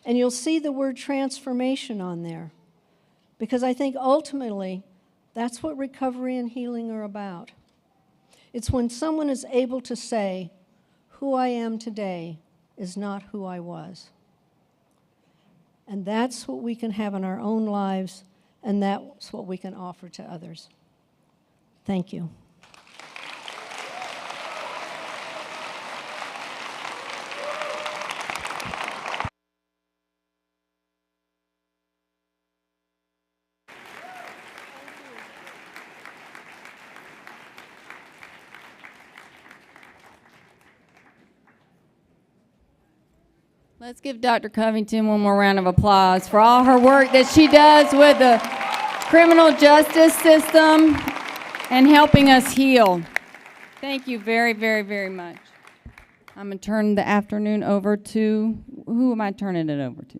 And you'll see the word transformation on there, because I think ultimately that's what recovery and healing are about. It's when someone is able to say, who I am today is not who I was. And that's what we can have in our own lives, and that's what we can offer to others. Thank you. Let's give Dr. Covington one more round of applause for all her work that she does with the criminal justice system and helping us heal. Thank you very, very, very much. I'm going to turn the afternoon over to, who am I turning it over to?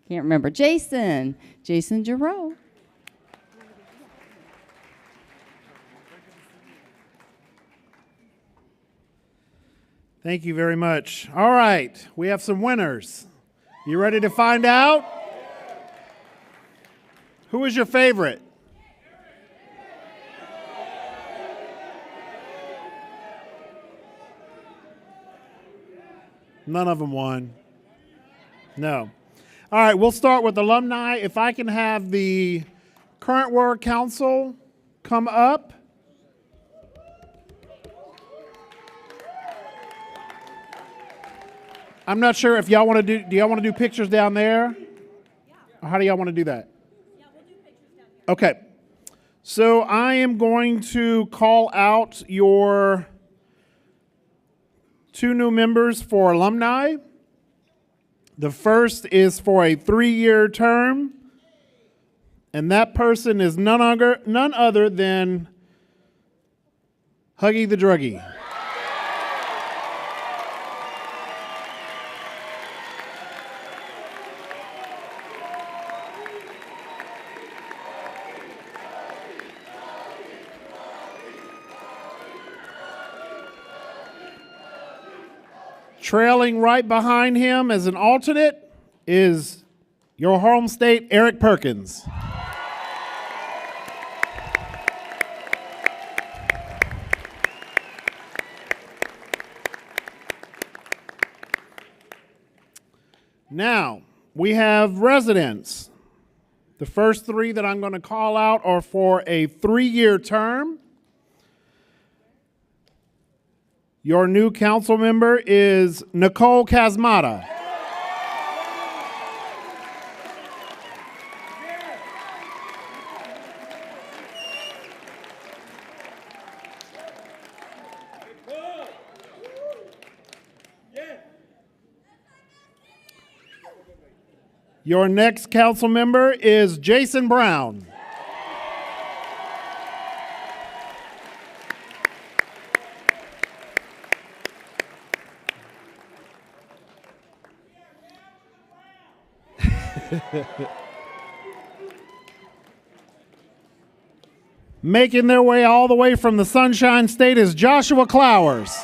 Can't remember. Jason Giroux. Thank you very much. All right, we have some winners. You ready to find out? Who is your favorite? None of them won. No. All right, we'll start with alumni. If I can have the current ward council come up. I'm not sure if y'all want to do y'all want to do pictures down there? Or how do y'all want to do that? Yeah, we'll do pictures down here. Okay. So I am going to call out your 2 new members for alumni. The first is for a 3-year term, and that person is none other than Huggy the Druggie. Trailing right behind him as an alternate is your home state, Eric Perkins. Now, we have residents. The first 3 that I'm going to call out are for a 3-year term. Your new council member is Nicole Kazmata. Your next council member is Jason Brown. Making their way all the way from the Sunshine State is Joshua Clowers.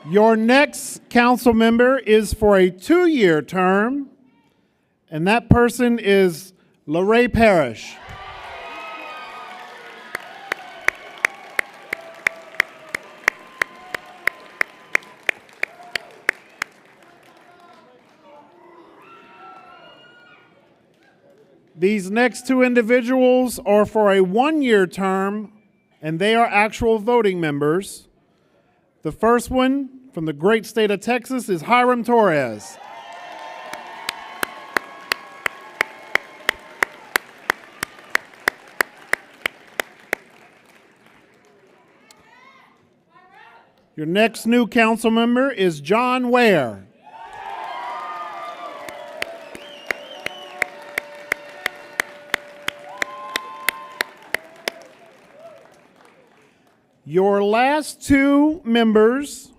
Your next council member is for a 2-year term, and that person is LaRae Parrish. These next 2 individuals are for a 1-year term, and they are actual voting members. The first one from the great state of Texas is Hiram Torres. Your next new council member is John Ware. Your last 2 members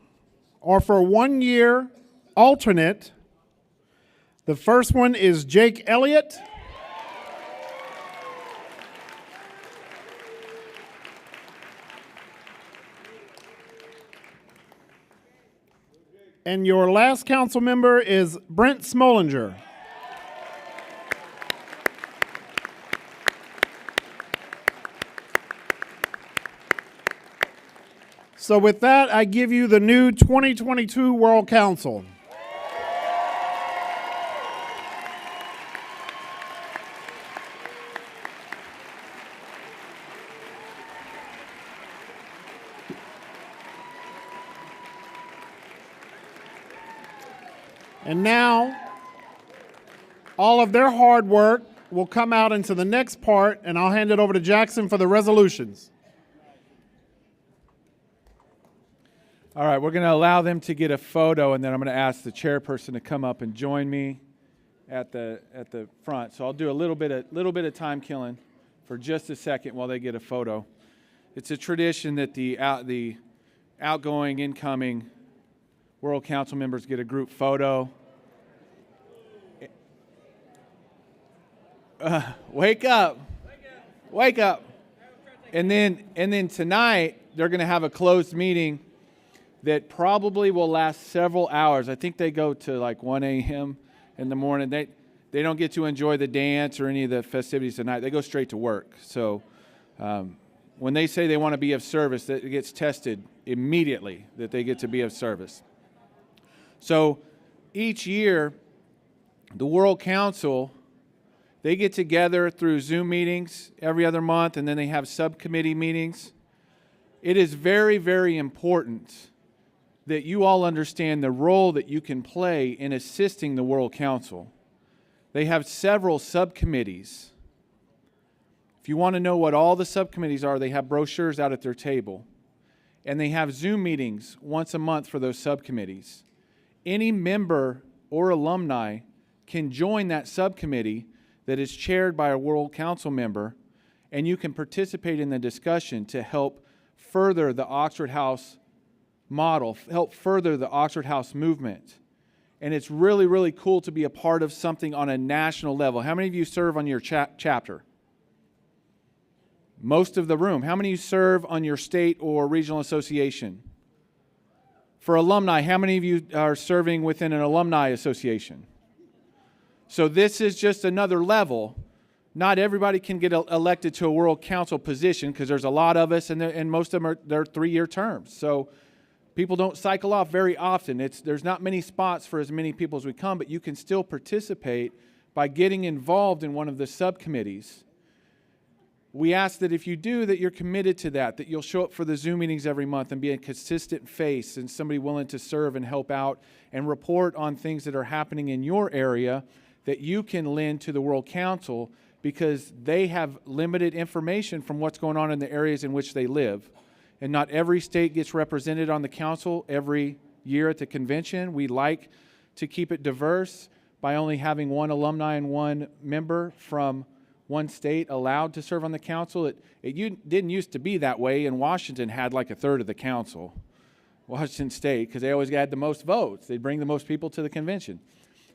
are for 1-year alternate. The first one is Jake Elliott. And your last council member is Brent Smollinger. So with that, I give you the new 2022 World Council. And now, all of their hard work will come out into the next part, and I'll hand it over to Jackson for the resolutions. All right, we're going to allow them to get a photo, and then I'm going to ask the chairperson to come up and join me at the front. So I'll do a little bit of time killing for just a second while they get a photo. It's a tradition that the outgoing, incoming World Council members get a group photo. Wake up! Wake up! And then tonight they're going to have a closed meeting that probably will last several hours. I think they go to like 1 a.m. in the morning. They don't get to enjoy the dance or any of the festivities tonight. They go straight to work. So when they say they want to be of service, that it gets tested immediately that they get to be of service. So each year, the World Council, they get together through Zoom meetings every other month, and then they have subcommittee meetings. It is very, very important that you all understand the role that you can play in assisting the World Council. They have several subcommittees. If you want to know what all the subcommittees are, they have brochures out at their table. And they have Zoom meetings once a month for those subcommittees. Any member or alumni can join that subcommittee that is chaired by a World Council member, and you can participate in the discussion to help further the Oxford House model, help further the Oxford House movement. And it's really, really cool to be a part of something on a national level. How many of you serve on your chapter? Most of the room. How many of you serve on your state or regional association? For alumni, how many of you are serving within an alumni association? So this is just another level not everybody can get elected to a world council position because there's a lot of us, and most of them they're 3-year terms. So people don't cycle off very often. There's not many spots for as many people as we come, but you can still participate by getting involved in one of the subcommittees. We ask that if you do, that you're committed to that you'll show up for the Zoom meetings every month and be a consistent face and somebody willing to serve and help out and report on things that are happening in your area that you can lend to the World Council, because they have limited information from what's going on in the areas in which they live. And not every state gets represented on the council every year at the convention. We like to keep it diverse by only having one alumni and one member from one state allowed to serve on the council. It didn't used to be that way, and Washington had like a third of the council, Washington State, because they always had the most votes. They'd bring the most people to the convention.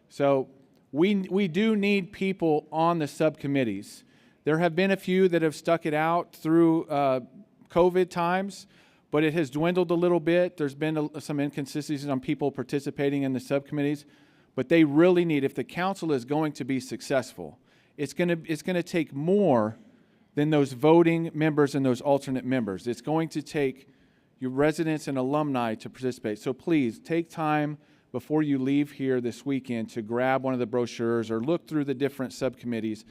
So we do need people on the subcommittees. There have been a few that have stuck it out through COVID times, but it has dwindled a little bit. There's been some inconsistencies on people participating in the subcommittees, but they really need, if the council is going to be successful, it's going to take more than those voting members and those alternate members. It's going to take your residents and alumni to participate. So please take time before you leave here this weekend to grab one of the brochures or look through the different subcommittees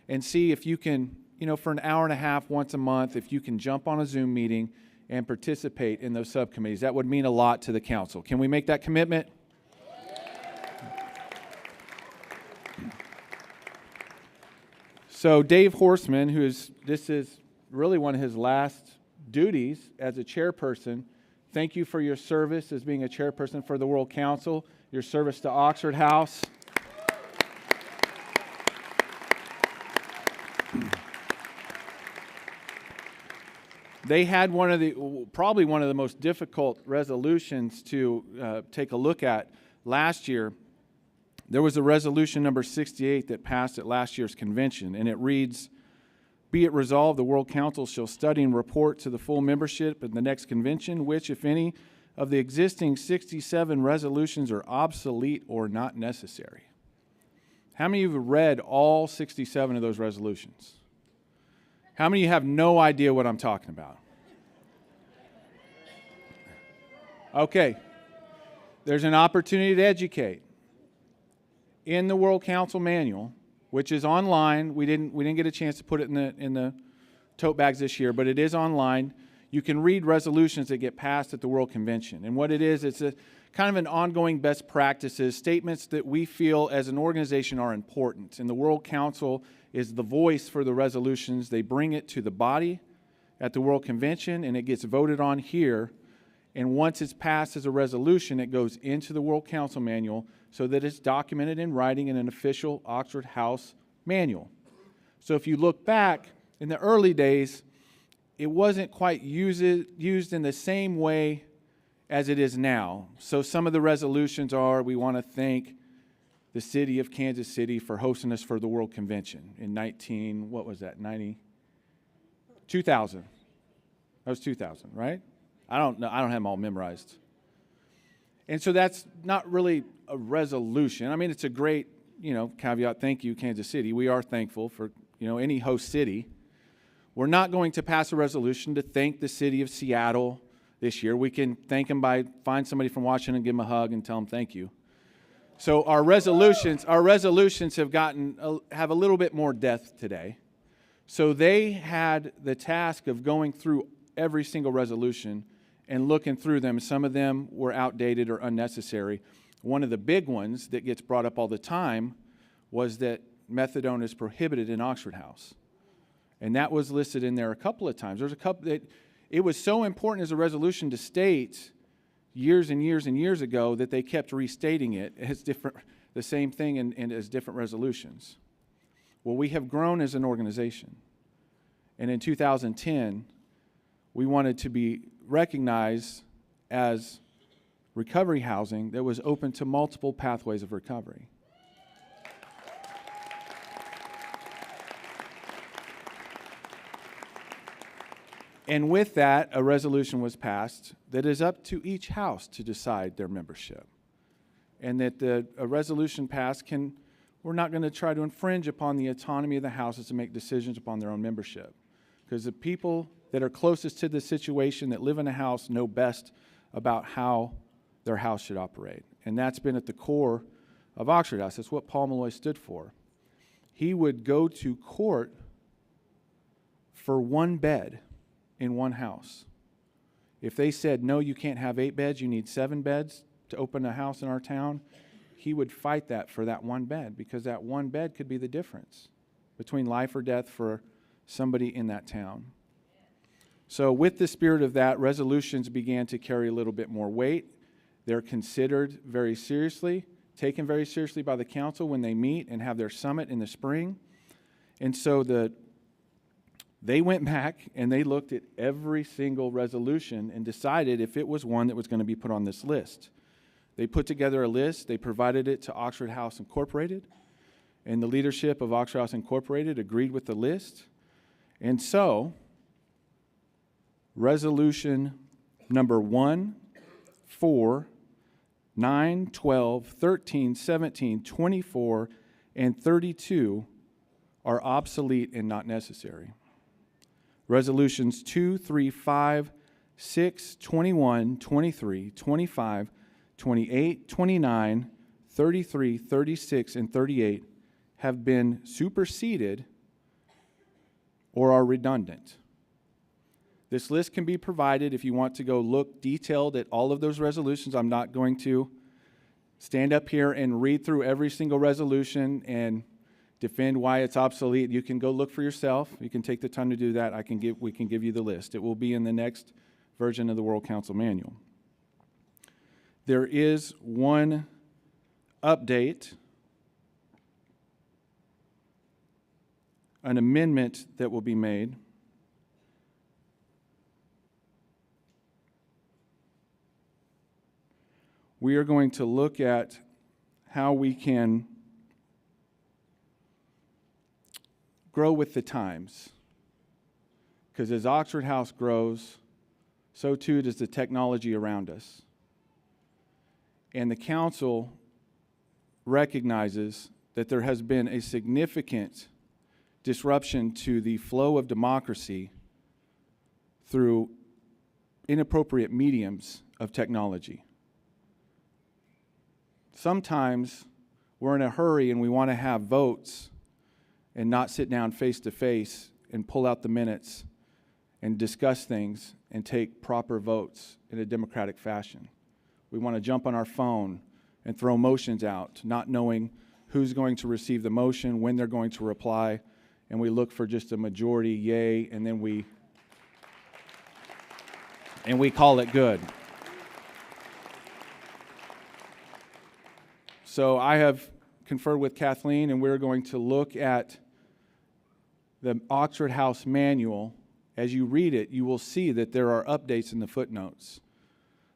and see if you can, for an hour and a half once a month, if you can jump on a Zoom meeting and participate in those subcommittees. That would mean a lot to the council. Can we make that commitment? So Dave Horseman, this is really one of his last duties as a chairperson. Thank you for your service as being a chairperson for the World Council, your service to Oxford House. They had probably one of the most difficult resolutions to take a look at last year. There was a resolution number 68 that passed at last year's convention, and it reads, "Be it resolved, the World Council shall study and report to the full membership at the next convention, which, if any, of the existing 67 resolutions are obsolete or not necessary." How many of you have read all 67 of those resolutions? How many of you have no idea what I'm talking about? Okay. There's an opportunity to educate. In the World Council Manual, which is online, we didn't get a chance to put it in the tote bags this year, but it is online. You can read resolutions that get passed at the World Convention. And what it is, it's a kind of an ongoing best practices, statements that we feel as an organization are important. And the World Council is the voice for the resolutions. They bring it to the body at the World Convention, and it gets voted on here. And once it's passed as a resolution, it goes into the World Council Manual so that it's documented in writing in an official Oxford House manual. So if you look back, in the early days, it wasn't quite used in the same way as it is now. So some of the resolutions are, we want to thank the city of Kansas City for hosting us for the World Convention in 2000. That was 2000, right? I don't know. I don't have them all memorized. And so that's not really a resolution. I mean, it's a great, caveat. Thank you, Kansas City. We are thankful for, any host city. We're not going to pass a resolution to thank the city of Seattle this year. We can thank them by find somebody from Washington, give them a hug, and tell them thank you. So our resolutions have have a little bit more depth today. So they had the task of going through every single resolution and looking through them. Some of them were outdated or unnecessary. One of the big ones that gets brought up all the time was that methadone is prohibited in Oxford House. And that was listed in there a couple of times. There's a couple that it was so important as a resolution to state years and years and years ago that they kept restating it as different, the same thing and as different resolutions. Well, we have grown as an organization. And in 2010, we wanted to be recognized as recovery housing that was open to multiple pathways of recovery. And with that, a resolution was passed that is up to each house to decide their membership. And that a resolution passed we're not going to try to infringe upon the autonomy of the houses to make decisions upon their own membership. Because the people that are closest to the situation, that live in a house, know best about how their house should operate. And that's been at the core of Oxford House. That's what Paul Malloy stood for. He would go to court for one bed in one house. If they said, no, you can't have 8 beds, you need 7 beds to open a house in our town, he would fight that for that one bed, because that one bed could be the difference between life or death for somebody in that town. So with the spirit of that, resolutions began to carry a little bit more weight. They're considered very seriously, taken very seriously by the council when they meet and have their summit in the spring. And so they went back and they looked at every single resolution and decided if it was one that was going to be put on this list. They put together a list, they provided it to Oxford House Incorporated, and the leadership of Oxford House Incorporated agreed with the list. And so, resolution number 1, 4, 9, 12, 13, 17, 24, and 32 are obsolete and not necessary. Resolutions 2, 3, 5, 6, 21, 23, 25, 28, 29, 33, 36, and 38 have been superseded or are redundant. This list can be provided if you want to go look detailed at all of those resolutions. I'm not going to stand up here and read through every single resolution and defend why it's obsolete. You can go look for yourself. You can take the time to do that. We can give you the list. It will be in the next version of the World Council Manual. There is one update, an amendment that will be made. We are going to look at how we can grow with the times. Because as Oxford House grows, so too does the technology around us. And the council recognizes that there has been a significant disruption to the flow of democracy through inappropriate mediums of technology. Sometimes we're in a hurry and we want to have votes and not sit down face to face and pull out the minutes and discuss things and take proper votes in a democratic fashion. We want to jump on our phone and throw motions out, not knowing who's going to receive the motion, when they're going to reply, and we look for just a majority yay, and then we call it good. So I have conferred with Kathleen, and we're going to look at the Oxford House Manual. As you read it, you will see that there are updates in the footnotes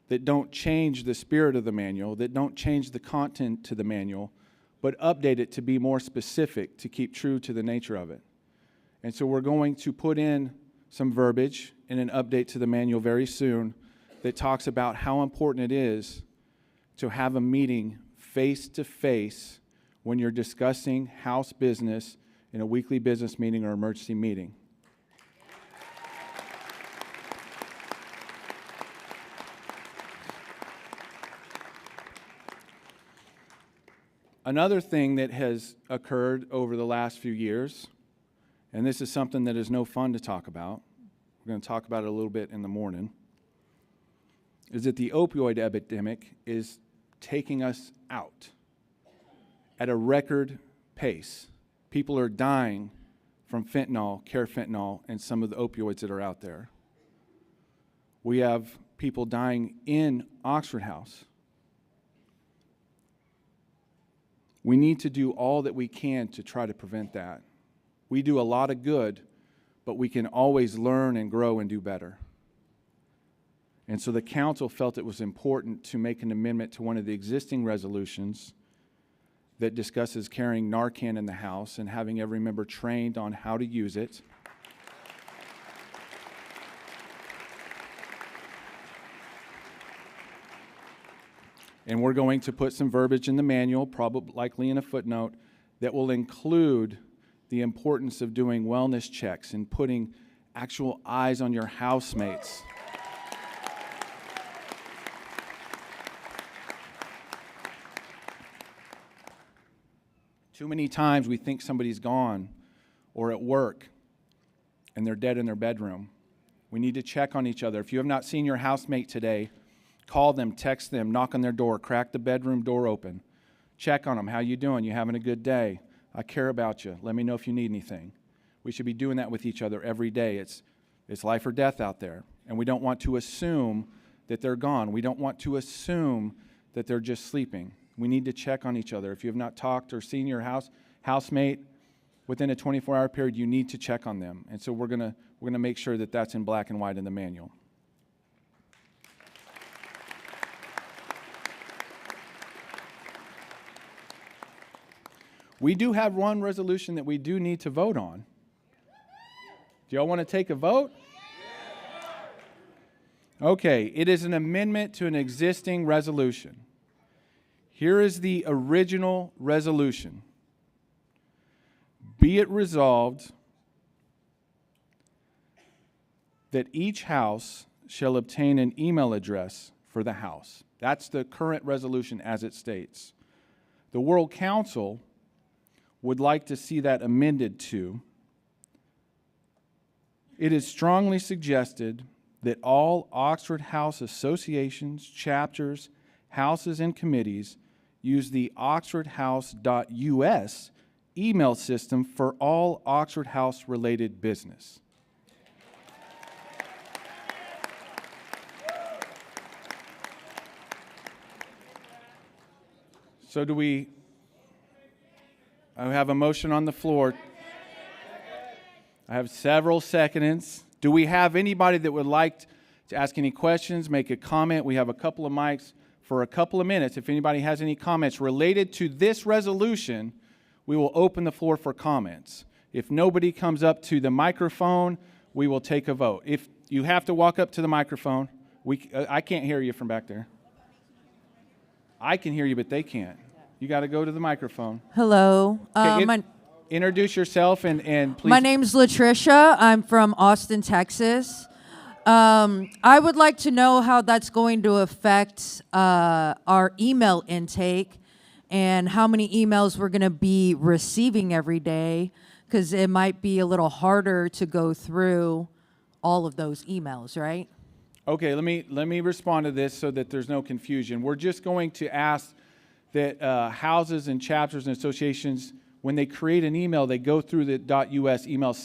that don't change the spirit of the manual, that don't change the content to the manual, but update it to be more specific, to keep true to the nature of it. And so we're going to put in some verbiage in an update to the manual very soon that talks about how important it is to have a meeting face-to-face when you're discussing house business in a weekly business meeting or emergency meeting. Another thing that has occurred over the last few years, and this is something that is no fun to talk about, we're going to talk about it a little bit in the morning, is that the opioid epidemic is taking us out at a record pace. People are dying from fentanyl, carfentanil, and some of the opioids that are out there. We have people dying in Oxford House. We need to do all that we can to try to prevent that. We do a lot of good, but we can always learn and grow and do better. And so the council felt it was important to make an amendment to one of the existing resolutions that discusses carrying Narcan in the house and having every member trained on how to use it. And we're going to put some verbiage in the manual, probably likely in a footnote, that will include the importance of doing wellness checks and putting actual eyes on your housemates. Too many times we think somebody's gone or at work and they're dead in their bedroom. We need to check on each other. If you have not seen your housemate today, call them, text them, knock on their door, crack the bedroom door open. Check on them. How you doing? You having a good day? I care about you. Let me know if you need anything. We should be doing that with each other every day. It's life or death out there. And we don't want to assume that they're gone. We don't want to assume that they're just sleeping. We need to check on each other. If you have not talked or seen your housemate within a 24-hour period, you need to check on them. And so we're gonna make sure that that's in black and white in the manual. We do have one resolution that we do need to vote on. Do y'all want to take a vote? Okay, it is an amendment to an existing resolution. Here is the original resolution. Be it resolved that each house shall obtain an email address for the house. That's the current resolution as it states. The World Council would like to see that amended to, it is strongly suggested that all Oxford House associations, chapters, houses, and committees use the oxfordhouse.us email system for all Oxford House-related business. So I have a motion on the floor. I have several seconds. Do we have anybody that would like to ask any questions, make a comment? We have a couple of mics for a couple of minutes. If anybody has any comments related to this resolution, we will open the floor for comments. If nobody comes up to the microphone, we will take a vote. If you have to walk up to the microphone, I can't hear you from back there. I can hear you, but they can't. You got to go to the microphone. Hello. Okay, introduce yourself and please. My name's Latricia. I'm from Austin, Texas. I would like to know how that's going to affect our email intake and how many emails we're going to be receiving every day, because it might be a little harder to go through all of those emails, right? Okay, let me respond to this so that there's no confusion. We're just going to ask that houses and chapters and associations, when they create an email, they go through the .us email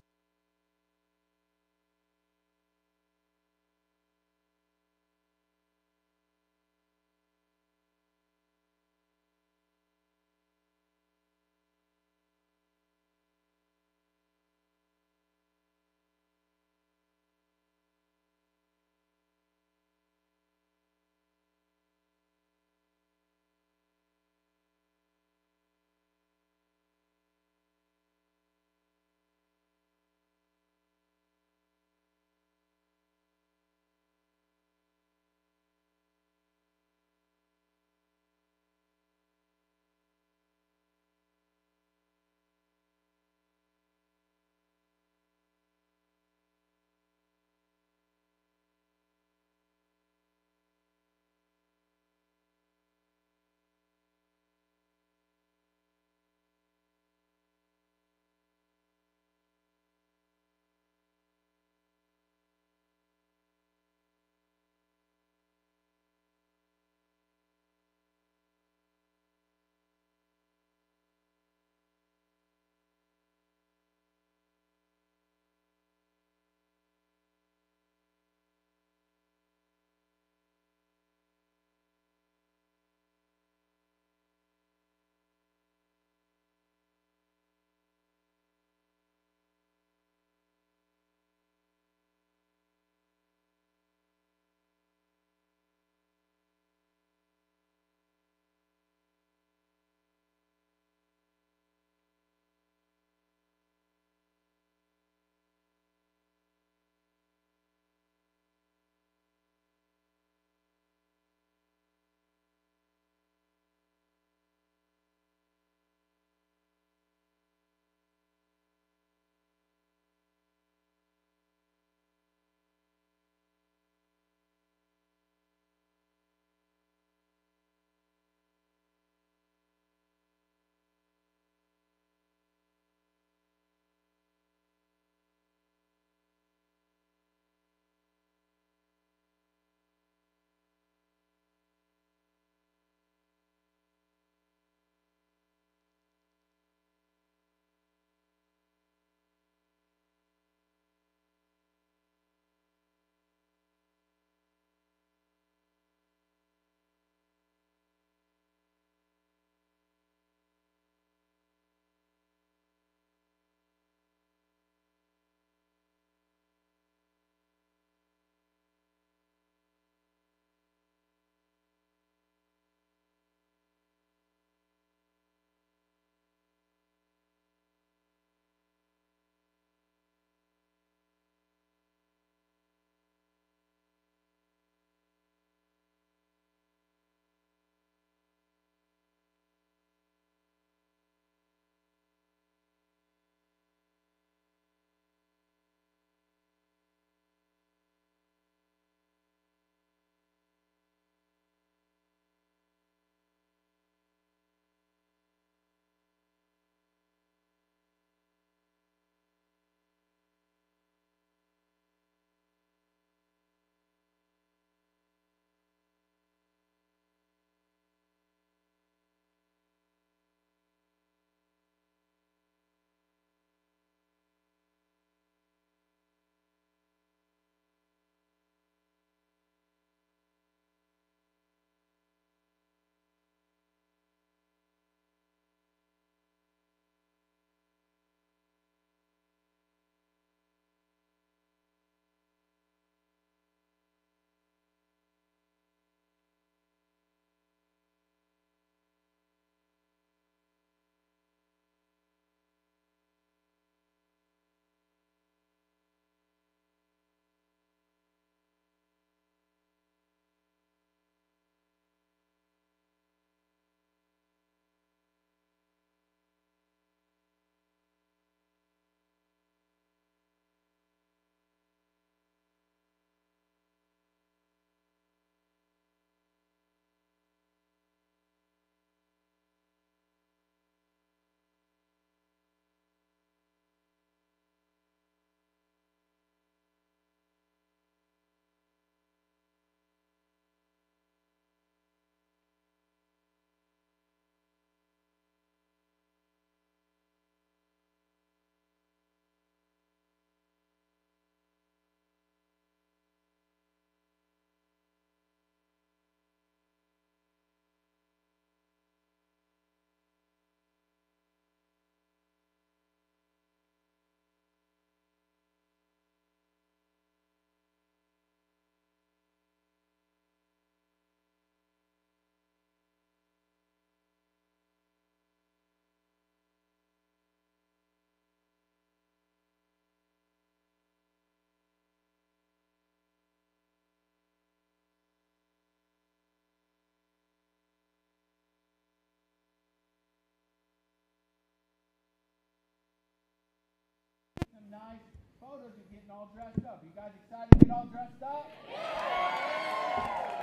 getting all dressed up. You guys excited to get all dressed up?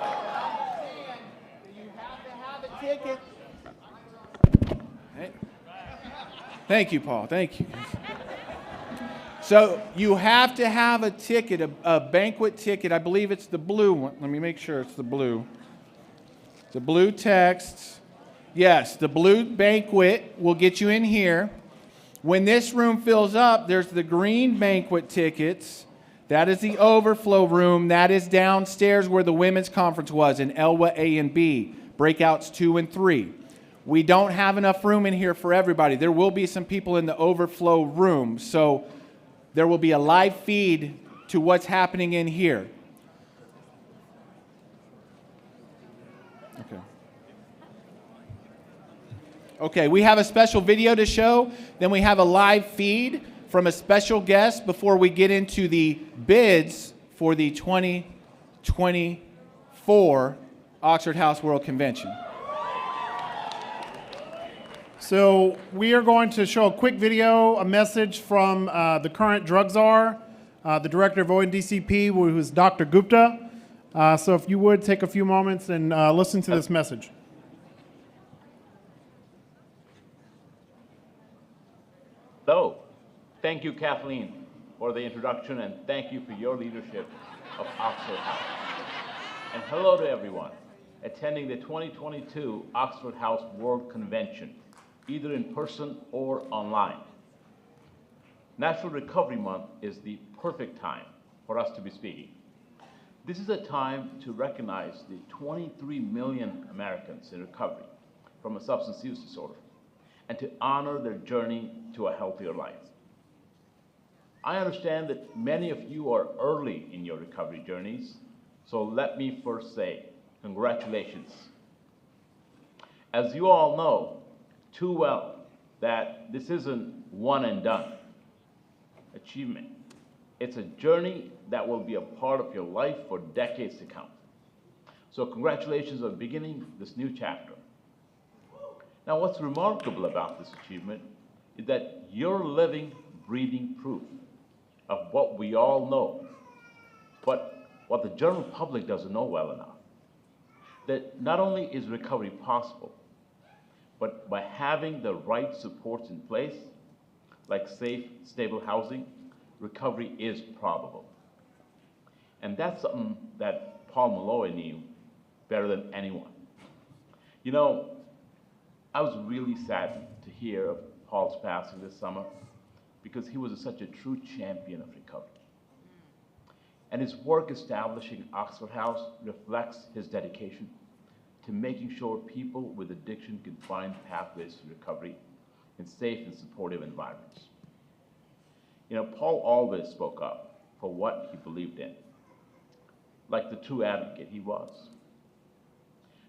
Understand that you have to have a ticket. Hey. Thank you, Paul. Thank you. So you have to have a ticket, a banquet ticket. I believe it's the blue one. Let me make sure it's the blue. The blue text. Yes, the blue banquet will get you in here. When this room fills up, there's the green banquet tickets. That is the overflow room. That is downstairs where the women's conference was in Elwa A and B, breakouts 2 and 3. We don't have enough room in here for everybody. There will be some people in the overflow room. So there will be a live feed to what's happening in here. Okay, we have a special video to show. Then we have a live feed from a special guest before we get into the bids for the 2024 Oxford House World Convention. So we are going to show a quick video, a message from the current drug czar, the director of ONDCP, who is Dr. Gupta. So if you would take a few moments and listen to this message. So, thank you, Kathleen, for the introduction, and thank you for your leadership of Oxford House. And hello to everyone attending the 2022 Oxford House World Convention, either in person or online. National Recovery Month is the perfect time for us to be speaking. This is a time to recognize the 23 million Americans in recovery from a substance use disorder, and to honor their journey to a healthier life. I understand that many of you are early in your recovery journeys, so let me first say, congratulations. As you all know too well, that this isn't one and done achievement. It's a journey that will be a part of your life for decades to come. So congratulations on beginning this new chapter. Now, what's remarkable about this achievement is that you're living, breathing proof of what we all know, but what the general public doesn't know well enough. That not only is recovery possible, but by having the right supports in place, like safe, stable housing, recovery is probable. And that's something that Paul Malloy knew better than anyone. You know, I was really saddened to hear of Paul's passing this summer because he was such a true champion of recovery. And his work establishing Oxford House reflects his dedication to making sure people with addiction can find pathways to recovery in safe and supportive environments. You know, Paul always spoke up for what he believed in, like the true advocate he was.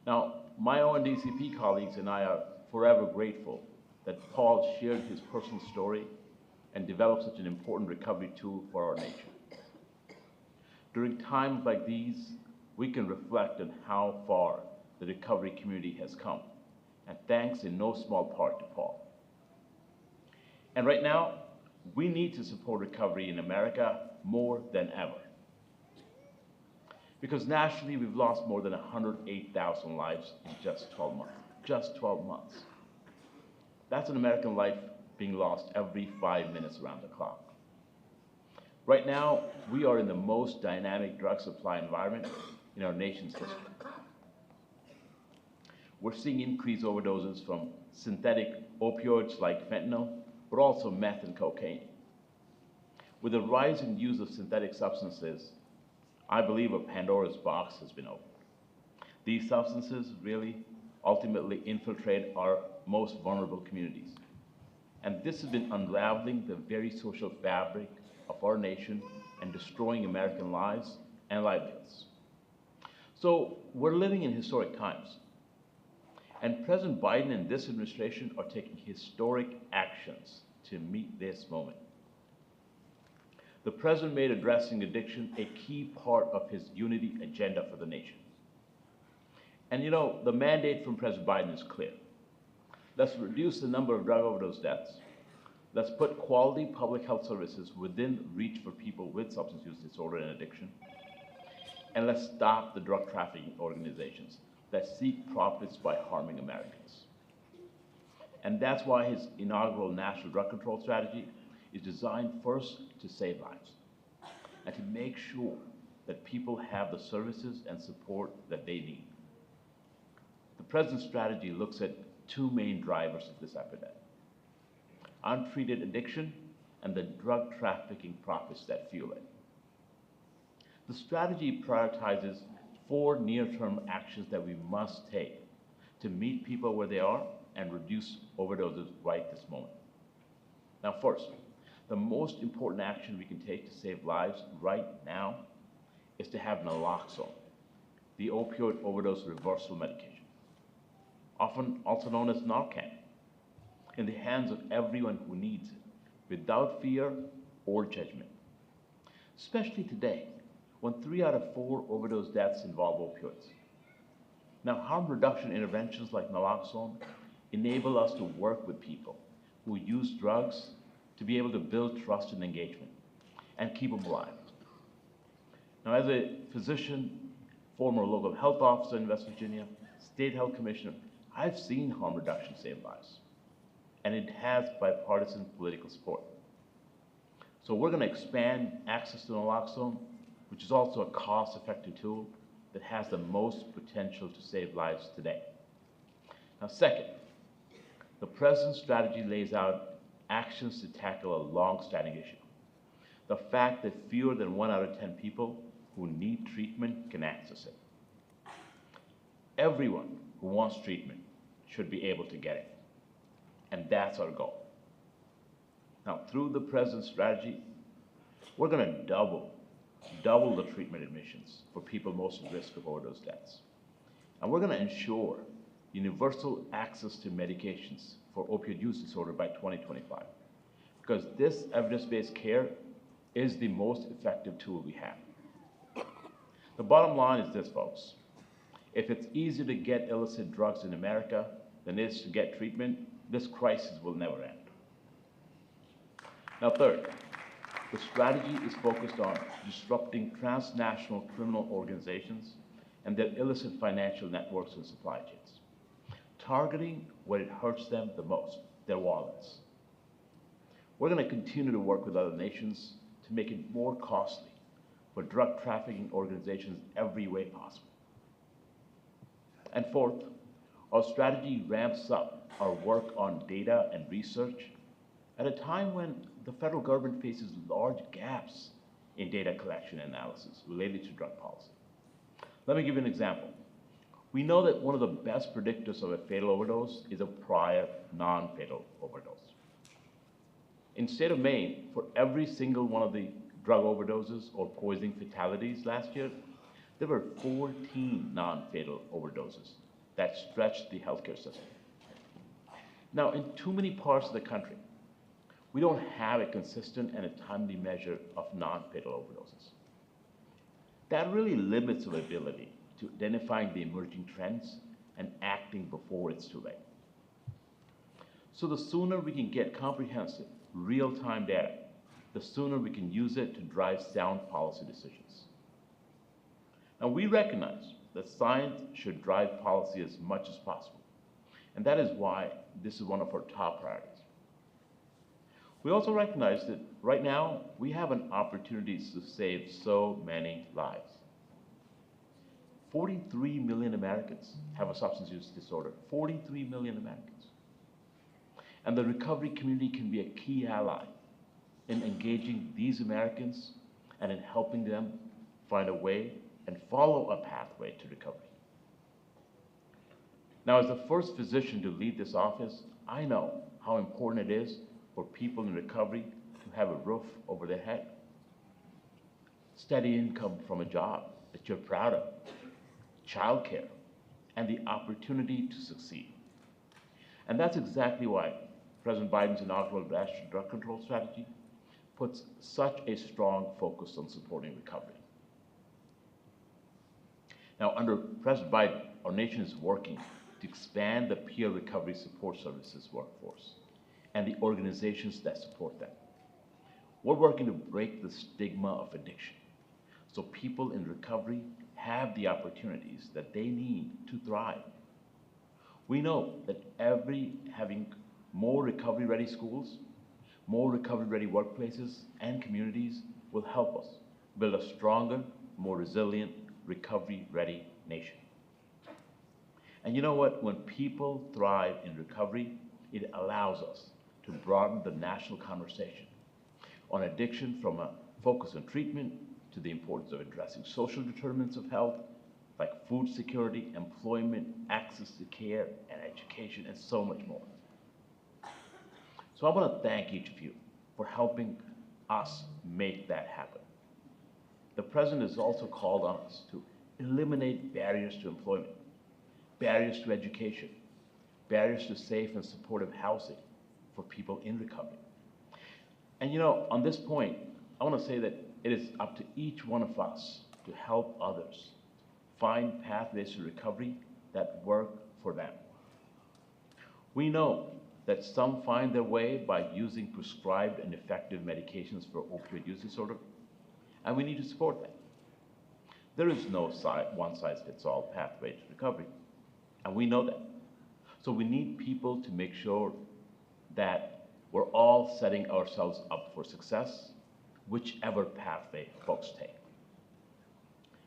Now, my ONDCP colleagues and I are forever grateful that Paul shared his personal story and developed such an important recovery tool for our nation. During times like these, we can reflect on how far the recovery community has come, and thanks in no small part to Paul. And right now, we need to support recovery in America more than ever. Because nationally, we've lost more than 108,000 lives in just 12 months. Just 12 months. That's an American life being lost every 5 minutes around the clock. Right now, we are in the most dynamic drug supply environment in our nation's history. We're seeing increased overdoses from synthetic opioids like fentanyl, but also meth and cocaine. With the rising use of synthetic substances, I believe a Pandora's box has been opened. These substances really ultimately infiltrate our most vulnerable communities. And this has been unraveling the very social fabric of our nation and destroying American lives and livelihoods. So we're living in historic times. And President Biden and this administration are taking historic actions to meet this moment. The president made addressing addiction a key part of his unity agenda for the nation. And you know, the mandate from President Biden is clear. Let's reduce the number of drug overdose deaths. Let's put quality public health services within reach for people with substance use disorder and addiction. And let's stop the drug trafficking organizations that seek profits by harming Americans. And that's why his inaugural national drug control strategy is designed first to save lives and to make sure that people have the services and support that they need. The president's strategy looks at two main drivers of this epidemic: untreated addiction and the drug trafficking profits that fuel it. The strategy prioritizes 4 near-term actions that we must take to meet people where they are and reduce overdoses right this moment. Now, first, the most important action we can take to save lives right now is to have naloxone, the opioid overdose reversal medication, often also known as Narcan, in the hands of everyone who needs it, without fear or judgment. Especially today, when 3 out of 4 overdose deaths involve opioids. Now, harm reduction interventions like naloxone enable us to work with people who use drugs to be able to build trust and engagement and keep them alive. Now, as a physician, former local health officer in West Virginia, state health commissioner, I've seen harm reduction save lives, and it has bipartisan political support. So we're going to expand access to naloxone, which is also a cost-effective tool that has the most potential to save lives today. Now, second, the president's strategy lays out actions to tackle a long-standing issue: the fact that fewer than 1 out of 10 people who need treatment can access it. Everyone who wants treatment should be able to get it, and that's our goal. Now, through the president's strategy, we're going to double the treatment admissions for people most at risk of overdose deaths. And we're going to ensure universal access to medications for opioid use disorder by 2025, because this evidence-based care is the most effective tool we have. The bottom line is this, folks. If it's easier to get illicit drugs in America than it is to get treatment, this crisis will never end. Now, third, the strategy is focused on disrupting transnational criminal organizations and their illicit financial networks and supply chains, targeting where it hurts them the most, their wallets. We're going to continue to work with other nations to make it more costly for drug trafficking organizations every way possible. And fourth, our strategy ramps up our work on data and research at a time when the federal government faces large gaps in data collection and analysis related to drug policy. Let me give you an example. We know that one of the best predictors of a fatal overdose is a prior non-fatal overdose. In the state of Maine, for every single one of the drug overdoses or poisoning fatalities last year, there were 14 non-fatal overdoses that stretched the healthcare system. Now, in too many parts of the country, we don't have a consistent and a timely measure of non-fatal overdoses. That really limits our ability to identifying the emerging trends and acting before it's too late. So the sooner we can get comprehensive, real-time data, the sooner we can use it to drive sound policy decisions. Now, we recognize that science should drive policy as much as possible, and that is why this is one of our top priorities. We also recognize that right now we have an opportunity to save so many lives. 43 million Americans have a substance use disorder. 43 million Americans. And the recovery community can be a key ally in engaging these Americans and in helping them find a way and follow a pathway to recovery. Now, as the first physician to lead this office, I know how important it is for people in recovery to have a roof over their head, steady income from a job that you're proud of, childcare, and the opportunity to succeed. And that's exactly why President Biden's inaugural national drug control strategy puts such a strong focus on supporting recovery. Now, under President Biden, our nation is working to expand the peer recovery support services workforce and the organizations that support them. We're working to break the stigma of addiction so people in recovery have the opportunities that they need to thrive. We know that having more recovery-ready schools, more recovery-ready workplaces and communities will help us build a stronger, more resilient, recovery-ready nation. And you know what? When people thrive in recovery, it allows us to broaden the national conversation on addiction, from a focus on treatment to the importance of addressing social determinants of health, like food security, employment, access to care and education, and so much more. So I want to thank each of you for helping us make that happen. The President has also called on us to eliminate barriers to employment, barriers to education, barriers to safe and supportive housing for people in recovery. And you know, on this point, I want to say that it is up to each one of us to help others find pathways to recovery that work for them. We know that some find their way by using prescribed and effective medications for opioid use disorder, and we need to support them. There is no one-size-fits-all pathway to recovery, and we know that. So we need people to make sure that we're all setting ourselves up for success, whichever pathway folks take.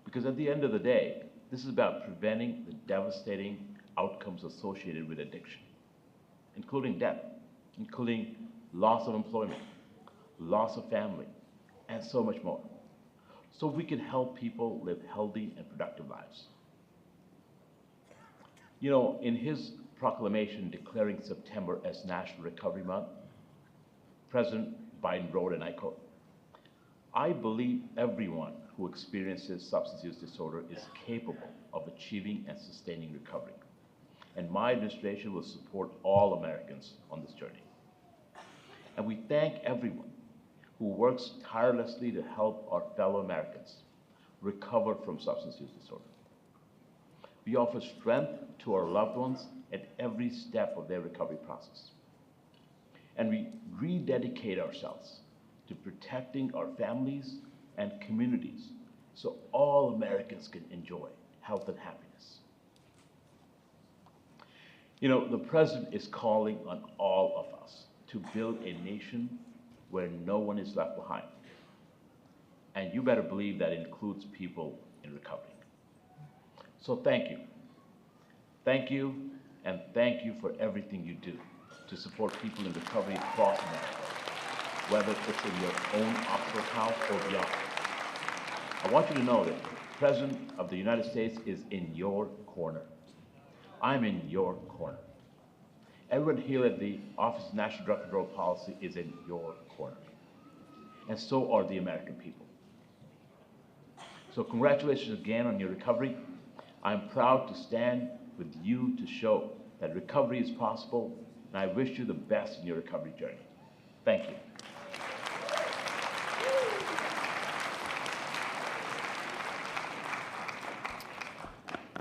Because at the end of the day, this is about preventing the devastating outcomes associated with addiction, including death, including loss of employment, loss of family, and so much more. So we can help people live healthy and productive lives. You know, in his proclamation declaring September as National Recovery Month, President Biden wrote, and I quote, "I believe everyone who experiences substance use disorder is capable of achieving and sustaining recovery, and my administration will support all Americans on this journey." And we thank everyone who works tirelessly to help our fellow Americans recover from substance use disorder. We offer strength to our loved ones at every step of their recovery process. And we rededicate ourselves to protecting our families and communities so all Americans can enjoy health and happiness. You know, the President is calling on all of us to build a nation where no one is left behind. And you better believe that includes people in recovery. So thank you. Thank you, and thank you for everything you do to support people in recovery across America, whether it's in your own Oxford house or beyond. I want you to know that the President of the United States is in your corner. I'm in your corner. Everyone here at the Office of National Drug Control Policy is in your corner. And so are the American people. So congratulations again on your recovery. I'm proud to stand with you to show that recovery is possible, and I wish you the best in your recovery journey. Thank you.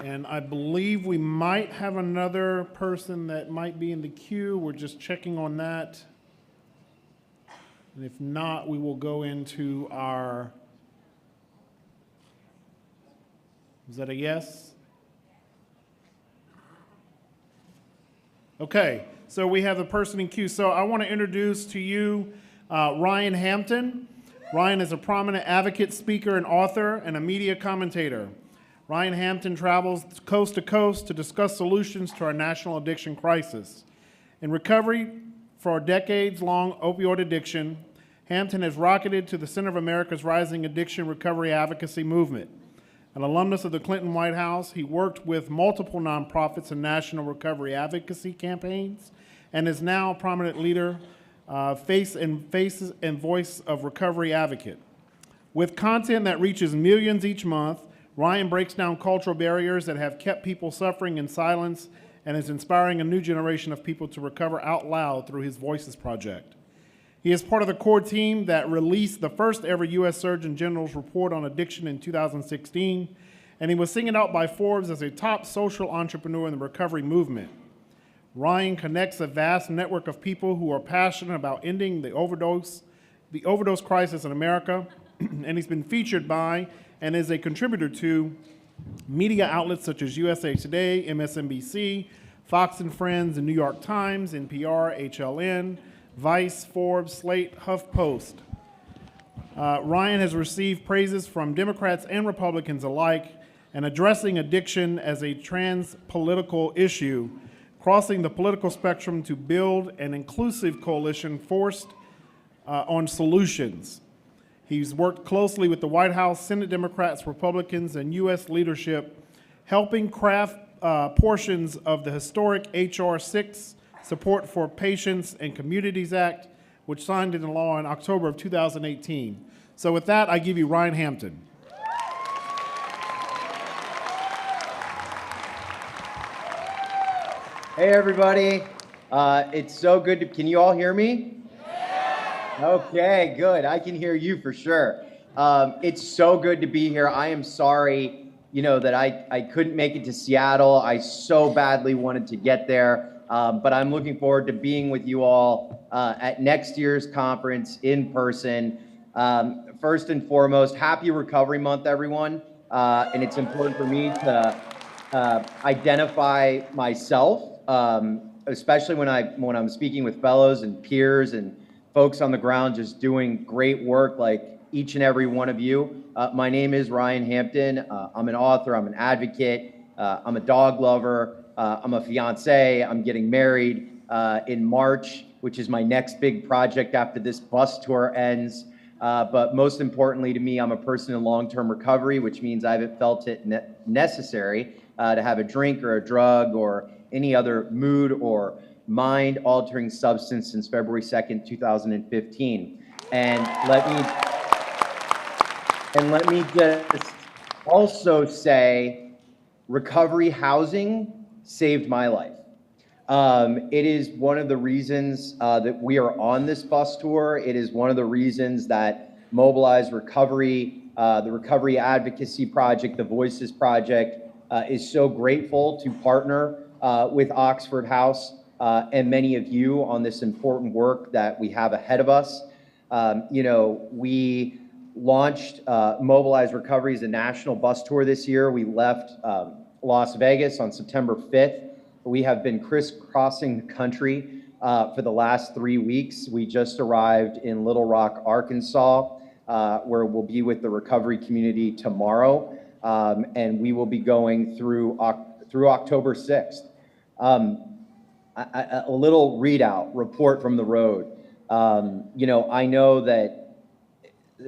And I believe we might have another person that might be in the queue. We're just checking on that. And if not, we will go into our, is that a yes? Okay, so we have the person in queue. So I want to introduce to you Ryan Hampton. Ryan is a prominent advocate, speaker, and author, and a media commentator. Ryan Hampton travels coast to coast to discuss solutions to our national addiction crisis. In recovery for a decades-long opioid addiction, Hampton has rocketed to the center of America's rising addiction recovery advocacy movement. An alumnus of the Clinton White House, he worked with multiple nonprofits and national recovery advocacy campaigns, and is now a prominent leader, face and voice of recovery advocate. With content that reaches millions each month, Ryan breaks down cultural barriers that have kept people suffering in silence and is inspiring a new generation of people to recover out loud through his Voices Project. He is part of the core team that released the first ever U.S. Surgeon General's report on addiction in 2016, and he was singled out by Forbes as a top social entrepreneur in the recovery movement. Ryan connects a vast network of people who are passionate about ending the overdose crisis in America, and he's been featured by and is a contributor to media outlets such as USA Today, MSNBC, Fox and Friends, the New York Times, NPR, HLN, Vice, Forbes, Slate, HuffPost. Ryan has received praises from Democrats and Republicans alike, and addressing addiction as a trans-political issue, crossing the political spectrum to build an inclusive coalition forced on solutions. He's worked closely with the White House, Senate Democrats, Republicans, and U.S. leadership, helping craft portions of the historic H.R. 6 Support for Patients and Communities Act, which signed into law in October of 2018. So with that, I give you Ryan Hampton. Hey everybody, it's so good to, can you all hear me? Okay, good, I can hear you for sure. It's so good to be here. I am sorry, that I couldn't make it to Seattle. I so badly wanted to get there, but I'm looking forward to being with you all at next year's conference in person. First and foremost, happy Recovery Month, everyone. And it's important for me to identify myself, especially when I'm speaking with fellows and peers and folks on the ground just doing great work like each and every one of you. My name is Ryan Hampton. I'm an author, I'm an advocate, I'm a dog lover, I'm a fiance, I'm getting married in March, which is my next big project after this bus tour ends. But most importantly to me, I'm a person in long-term recovery, which means I haven't felt it necessary to have a drink or a drug or any other mood or mind-altering substance since February 2nd, 2015. And let me just also say, recovery housing saved my life. It is one of the reasons that we are on this bus tour. It is one of the reasons that Mobilize Recovery, the Recovery Advocacy Project, the Voices Project, is so grateful to partner with Oxford House and many of you on this important work that we have ahead of us. We launched Mobilize Recovery as a national bus tour this year. We left Las Vegas on September 5th. We have been crisscrossing the country for the last 3 weeks. We just arrived in Little Rock, Arkansas, where we'll be with the recovery community tomorrow, and we will be going through October 6th. A little report from the road. I know that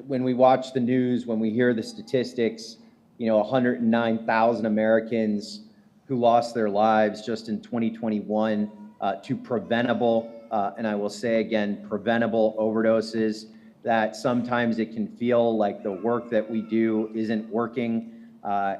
when we watch the news, when we hear the statistics, 109,000 Americans who lost their lives just in 2021 to preventable, and I will say again, preventable overdoses, that sometimes it can feel like the work that we do isn't working.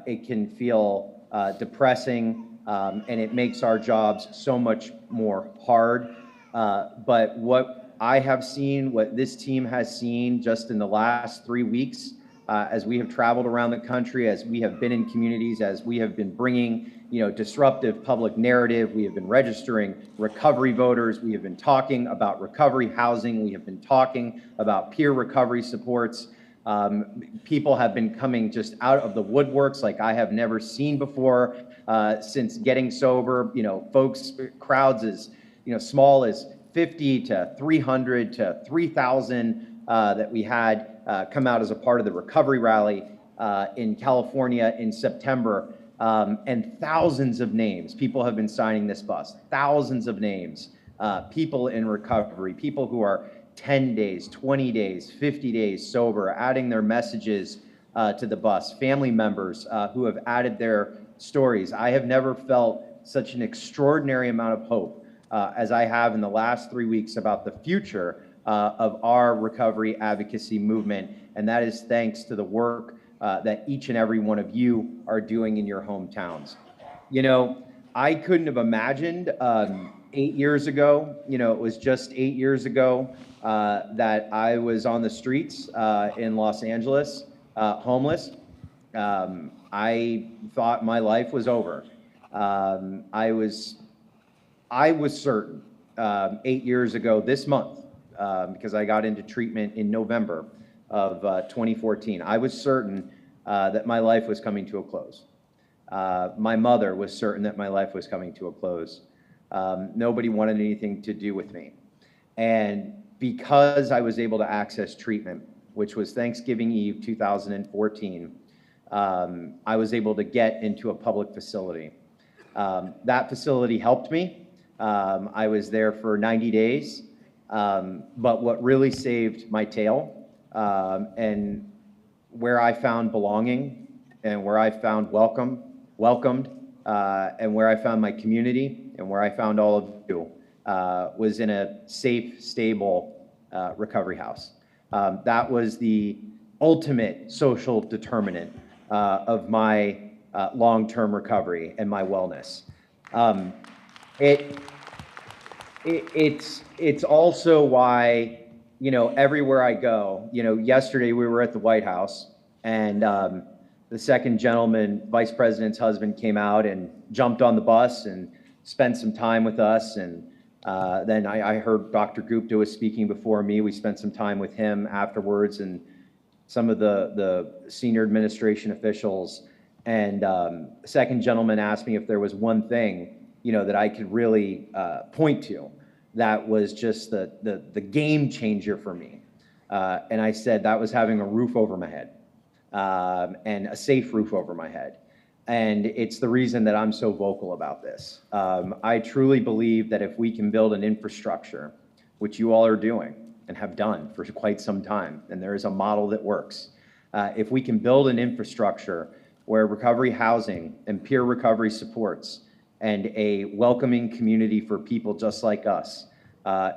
It can feel depressing, and it makes our jobs so much more hard. But what I have seen, what this team has seen just in the last 3 weeks, as we have traveled around the country, as we have been in communities, as we have been bringing, disruptive public narrative, we have been registering recovery voters, we have been talking about recovery housing, we have been talking about peer recovery supports. People have been coming just out of the woodworks like I have never seen before since getting sober. Folks, crowds as small as 50 to 300 to 3,000 that we had come out as a part of the recovery rally in California in September, and thousands of names. People have been signing this bus, thousands of names, people in recovery, people who are 10 days, 20 days, 50 days sober, adding their messages to the bus, family members who have added their stories. I have never felt such an extraordinary amount of hope as I have in the last 3 weeks about the future of our recovery advocacy movement, and that is thanks to the work that each and every one of you are doing in your hometowns. I couldn't have imagined 8 years ago, it was just 8 years ago that I was on the streets in Los Angeles, homeless. I thought my life was over. I I was certain 8 years ago this month, because I got into treatment in November of 2014, I was certain that my life was coming to a close. My mother was certain that my life was coming to a close. Nobody wanted anything to do with me. And because I was able to access treatment, which was Thanksgiving Eve 2014, I was able to get into a public facility. That facility helped me. I was there for 90 days. But what really saved my tail, and where I found belonging, and where I found welcomed, and where I found my community, and where I found all of you, was in a safe, stable recovery house. That was the ultimate social determinant of my long-term recovery and my wellness. It's also why, you know, everywhere I go, you know, yesterday we were at the White House, and the second gentleman, vice president's husband, came out and jumped on the bus and spent some time with us. And then I heard Dr. Gupta was speaking before me. We spent some time with him afterwards, and some of the senior administration officials. And the second gentleman asked me if there was one thing, you know, that I could really point to that was just the game changer for me. And I said that was having a roof over my head, and a safe roof over my head. And it's the reason that I'm so vocal about this. I truly believe that if we can build an infrastructure, which you all are doing and have done for quite some time, and there is a model that works, if we can build an infrastructure where recovery housing and peer recovery supports and a welcoming community for people just like us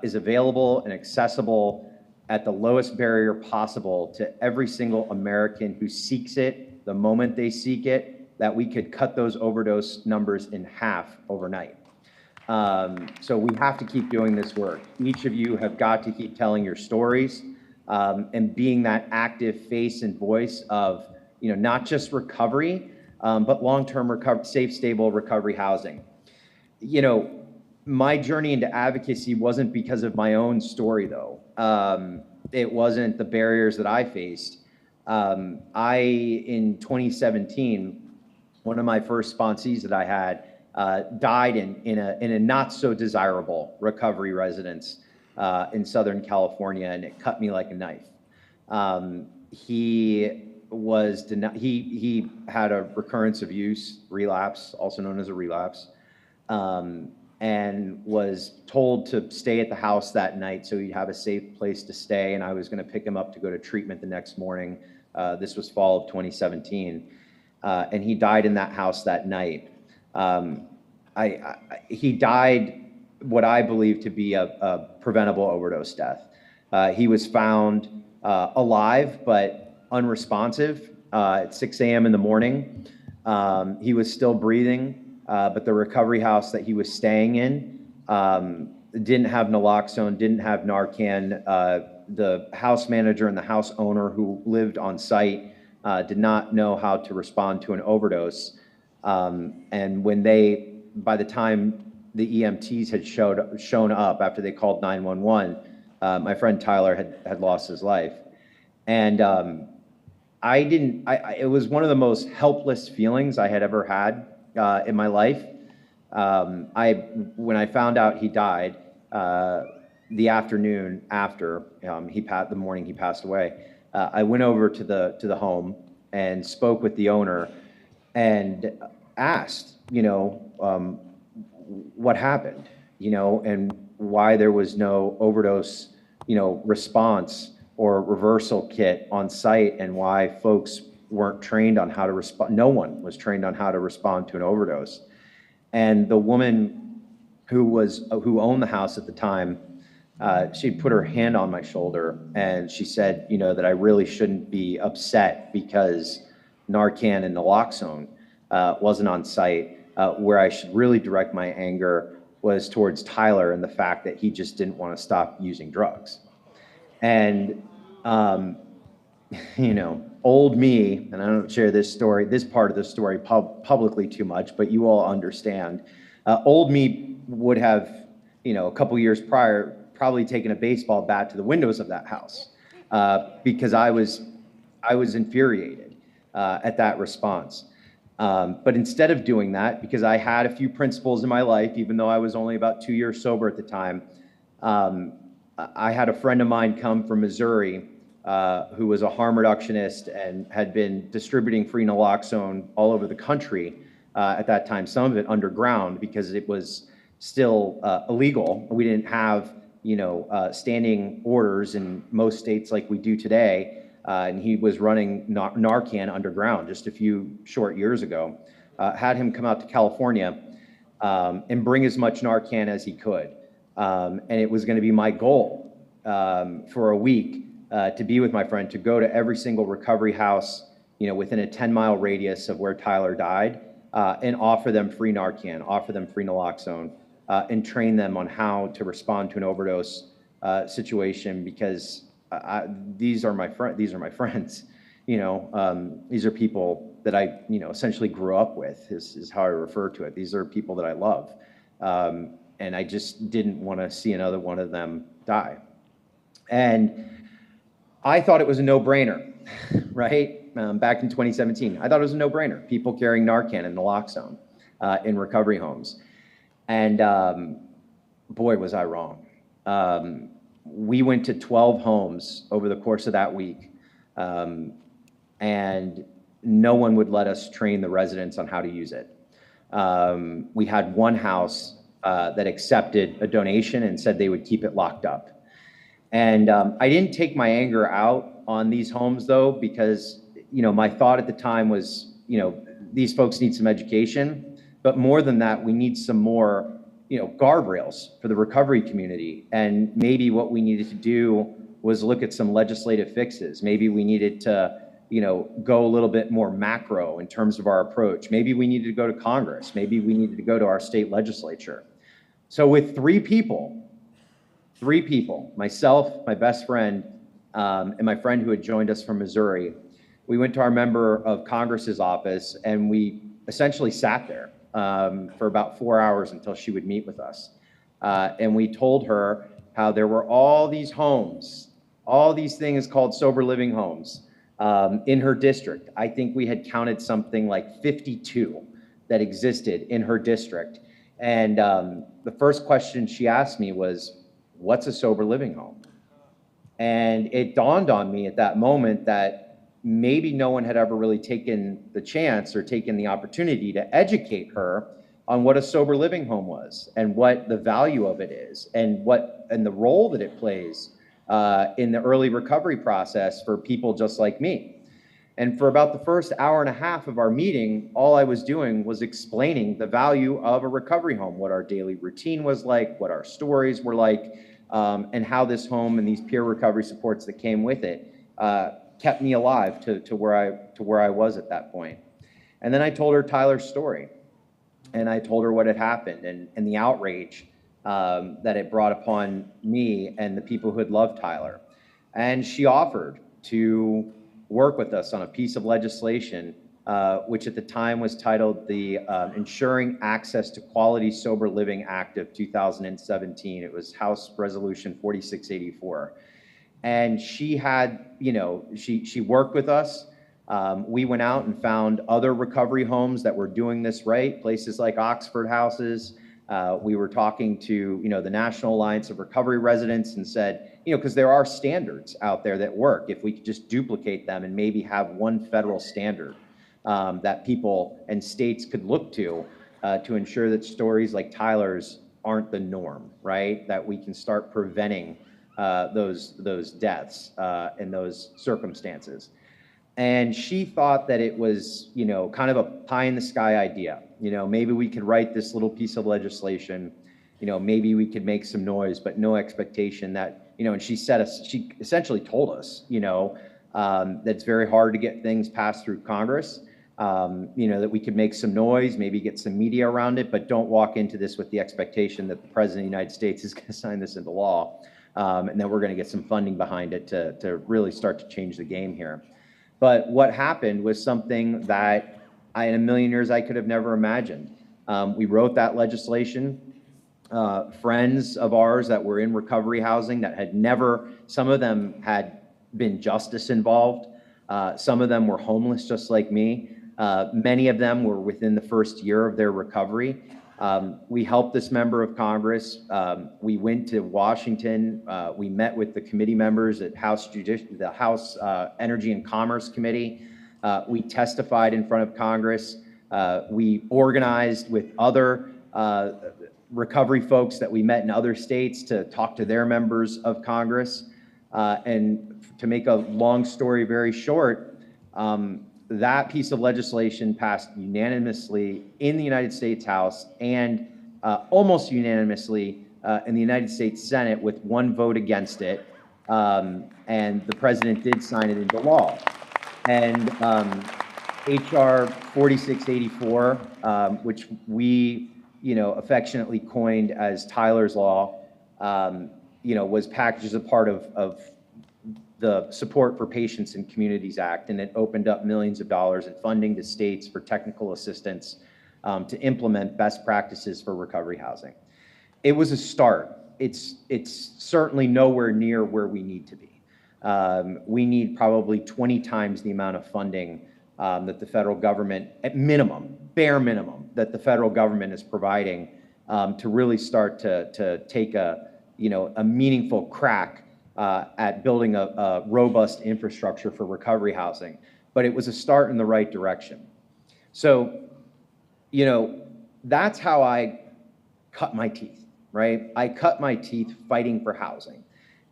is available and accessible at the lowest barrier possible to every single American who seeks it the moment they seek it, that we could cut those overdose numbers in half overnight. So we have to keep doing this work. Each of you have got to keep telling your stories and being that active face and voice of, you know, not just recovery, but long-term safe, stable recovery housing. You know, my journey into advocacy wasn't because of my own story, though. It wasn't the barriers that I faced. In 2017, one of my first sponsees that I had died in a not so desirable recovery residence in Southern California, and it cut me like a knife. He had a recurrence of use, relapse, also known as a relapse, and was told to stay at the house that night so he'd have a safe place to stay, and I was going to pick him up to go to treatment the next morning. This was fall of 2017, and he died in that house that night. He died what I believe to be a preventable overdose death. He was found alive but unresponsive at 6 a.m. in the morning. He was still breathing. But the recovery house that he was staying in didn't have naloxone, didn't have Narcan. The house manager and the house owner who lived on site did not know how to respond to an overdose. And by the time the EMTs had shown up after they called 911, my friend Tyler had lost his life. And it was one of the most helpless feelings I had ever had in my life. When I found out he died, the afternoon after the morning he passed away, I went over to the home and spoke with the owner and asked, you know, what happened, you know, and why there was no overdose, you know, response or reversal kit on site, and why folks weren't trained on how to respond. No one was trained on how to respond to an overdose. And the woman who owned the house at the time, she put her hand on my shoulder and she said, you know, that I really shouldn't be upset because Narcan and naloxone wasn't on site. Where I should really direct my anger was towards Tyler and the fact that he just didn't want to stop using drugs. And you know, old me, and I don't share this part of the story publicly too much, but you all understand. Old me would have, a couple years prior, probably taken a baseball bat to the windows of that house because I was infuriated at that response. But instead of doing that, because I had a few principles in my life, even though I was only about 2 years sober at the time, I had a friend of mine come from Missouri who was a harm reductionist and had been distributing free naloxone all over the country at that time, some of it underground because it was still illegal. We didn't have, standing orders in most states like we do today. And he was running Narcan underground just a few short years ago. Had him come out to California and bring as much Narcan as he could. And it was going to be my goal for a week to be with my friend, to go to every single recovery house, within a 10-mile radius of where Tyler died, and offer them free Narcan, offer them free naloxone, and train them on how to respond to an overdose situation, because these are my friends. These are people that I, essentially grew up with, is how I refer to it. These are people that I love. And I just didn't want to see another one of them die. And I thought it was a no-brainer, right? Back in 2017, I thought it was a no-brainer. People carrying Narcan and naloxone in recovery homes. And boy, was I wrong. We went to 12 homes over the course of that week, and no one would let us train the residents on how to use it. We had one house that accepted a donation and said they would keep it locked up. And I didn't take my anger out on these homes, though, because my thought at the time was, these folks need some education, but more than that, we need some more guardrails for the recovery community. And maybe what we needed to do was look at some legislative fixes. Maybe we needed to, go a little bit more macro in terms of our approach. Maybe we needed to go to Congress. Maybe we needed to go to our state legislature. So with three people, myself, my best friend, and my friend who had joined us from Missouri, we went to our member of Congress's office, and we essentially sat there for about 4 hours until she would meet with us. And we told her how there were all these homes, all these things called sober living homes in her district. I think we had counted something like 52 that existed in her district. And the first question she asked me was, what's a sober living home? And it dawned on me at that moment that maybe no one had ever really taken the chance or taken the opportunity to educate her on what a sober living home was and what the value of it is and the role that it plays in the early recovery process for people just like me. And for about the first hour and a half of our meeting, all I was doing was explaining the value of a recovery home, what our daily routine was like, what our stories were like, and how this home and these peer recovery supports that came with it kept me alive to where I was at that point. And then I told her Tyler's story, and I told her what had happened and the outrage that it brought upon me and the people who had loved Tyler. And she offered to work with us on a piece of legislation, which at the time was titled the Ensuring Access to Quality Sober Living Act of 2017. It was House Resolution 4684. And she had, she worked with us. We went out and found other recovery homes that were doing this right, places like Oxford houses. We were talking to, the National Alliance of Recovery Residents and said, because there are standards out there that work. If we could just duplicate them and maybe have one federal standard that people and states could look to ensure that stories like Tyler's aren't the norm, right? That we can start preventing those deaths and those circumstances. And she thought that it was, kind of a pie in the sky idea. Maybe we could write this little piece of legislation, maybe we could make some noise, but no expectation that, and she essentially told us, that it's very hard to get things passed through Congress, that we could make some noise, maybe get some media around it, but don't walk into this with the expectation that the President of the United States is going to sign this into law, and then we're going to get some funding behind it to really start to change the game here. But what happened was something that in a million years I could have never imagined. We wrote that legislation. friends of ours that were in recovery housing that had never, some of them had been justice involved. Some of them were homeless just like me. Many of them were within the first year of their recovery. We helped this member of Congress. We went to Washington. We met with the committee members at the House Energy and Commerce Committee. We testified in front of Congress. We organized with other recovery folks that we met in other states to talk to their members of Congress. And to make a long story very short, that piece of legislation passed unanimously in the United States House and almost unanimously in the United States Senate with one vote against it. And the president did sign it into law. And HR 4684, which we affectionately coined as Tyler's Law, was packaged as a part of the Support for Patients and Communities Act, and it opened up millions of dollars in funding to states for technical assistance to implement best practices for recovery housing. It was a start. It's certainly nowhere near where we need to be. We need probably 20 times the amount of funding that the federal government, at minimum, bare minimum, that the federal government is providing to really start to take a meaningful crack at building a robust infrastructure for recovery housing. But it was a start in the right direction. So, that's how I cut my teeth, right? I cut my teeth fighting for housing.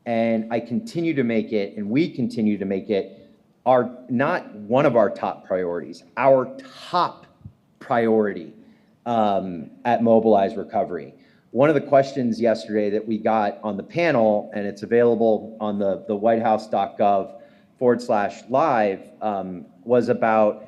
And I continue to make it, and we continue to make it, not one of our top priorities, our top priority at Mobilize Recovery. One of the questions yesterday that we got on the panel, and it's available on the whitehouse.gov/live, was about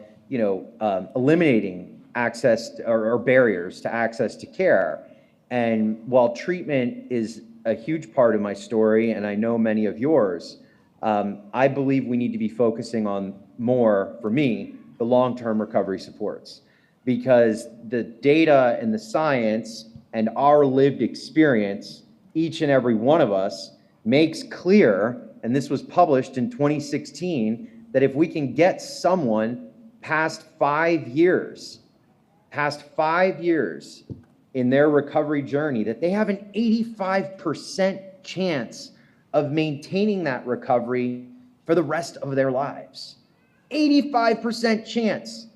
eliminating access or barriers to access to care. And while treatment is a huge part of my story, and I know many of yours, I believe we need to be focusing on more, for me, the long-term recovery supports. Because the data and the science and our lived experience, each and every one of us, makes clear, and this was published in 2016, that if we can get someone past 5 years in their recovery journey, that they have an 85% chance of maintaining that recovery for the rest of their lives. 85% chance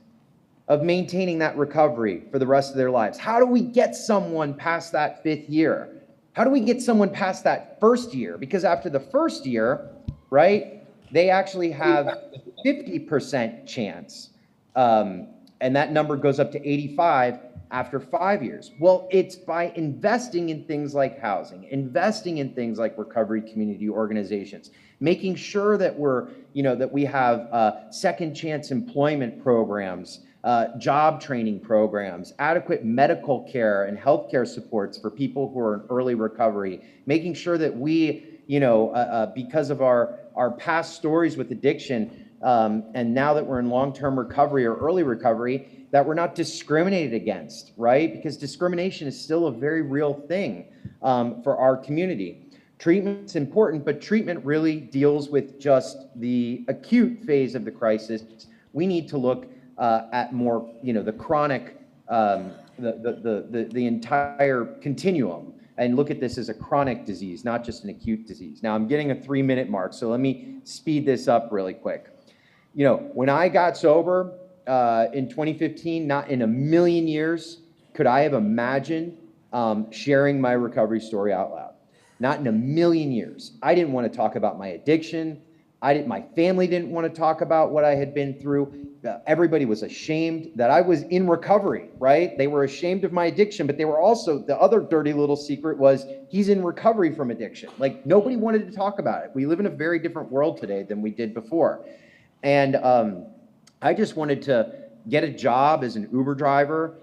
of maintaining that recovery for the rest of their lives. How do we get someone past that 5th year? How do we get someone past that 1st year? Because after the 1st year, right, they actually have 50% chance. And that number goes up to 85 after 5 years. Well, it's by investing in things like housing, investing in things like recovery community organizations, making sure that that we have second chance employment programs, job training programs, adequate medical care and healthcare supports for people who are in early recovery, making sure that we, because of our past stories with addiction, and now that we're in long-term recovery or early recovery, that we're not discriminated against, right? Because discrimination is still a very real thing for our community. Treatment's important, but treatment really deals with just the acute phase of the crisis. We need to look at more, the chronic, the entire continuum, and look at this as a chronic disease, not just an acute disease. Now, I'm getting a 3-minute mark, so let me speed this up really quick. When I got sober in 2015, not in a million years could I have imagined sharing my recovery story out loud. Not in a million years. I didn't want to talk about my addiction. My family didn't want to talk about what I had been through. Everybody was ashamed that I was in recovery, right? They were ashamed of my addiction, but they were also, the other dirty little secret was, he's in recovery from addiction. Like, nobody wanted to talk about it. We live in a very different world today than we did before. And I just wanted to get a job as an Uber driver,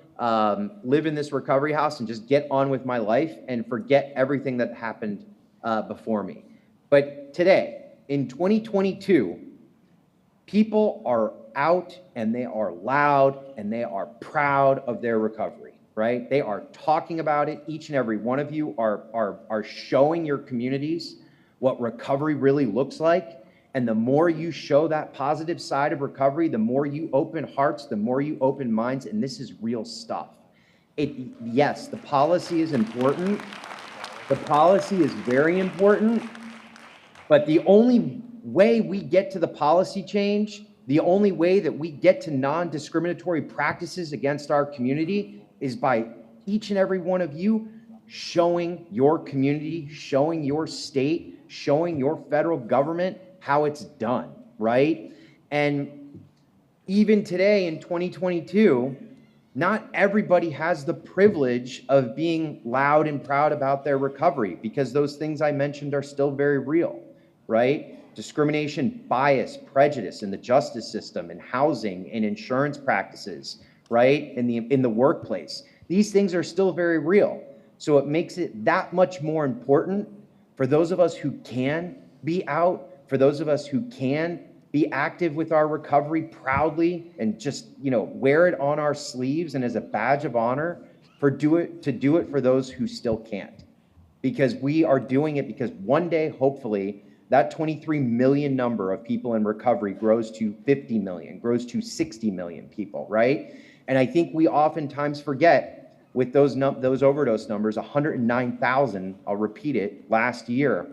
live in this recovery house, and just get on with my life and forget everything that happened before me. But today, in 2022, people are out and they are loud and they are proud of their recovery. right? They are talking about it. Each and every one of you are showing your communities what recovery really looks like. And the more you show that positive side of recovery, the more you open hearts, the more you open minds, and this is real stuff. Yes, the policy is important. The policy is very important, but the only way we get to the policy change, the only way that we get to non-discriminatory practices against our community is by each and every one of you showing your community, showing your state, showing your federal government how it's done, right? And even today in 2022, not everybody has the privilege of being loud and proud about their recovery, because those things I mentioned are still very real, right? Discrimination, bias, prejudice in the justice system, in housing, in insurance practices, right? In the workplace. These things are still very real. So it makes it that much more important for those of us who can be out, for those of us who can be active with our recovery proudly and just, wear it on our sleeves and as a badge of honor, to do it for those who still can't. Because we are doing it because one day, hopefully, that 23 million number of people in recovery grows to 50 million, grows to 60 million people, right? And I think we oftentimes forget with those overdose numbers, 109,000, I'll repeat it, last year,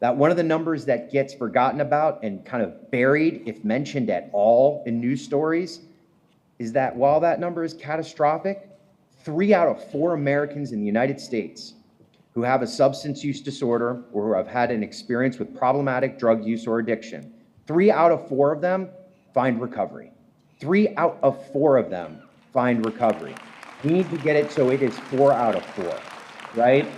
that one of the numbers that gets forgotten about and kind of buried, if mentioned at all in news stories, is that while that number is catastrophic, 3 out of 4 Americans in the United States who have a substance use disorder or who have had an experience with problematic drug use or addiction, 3 out of 4 of them find recovery. 3 out of 4 of them find recovery. We need to get it so it is 4 out of 4, right?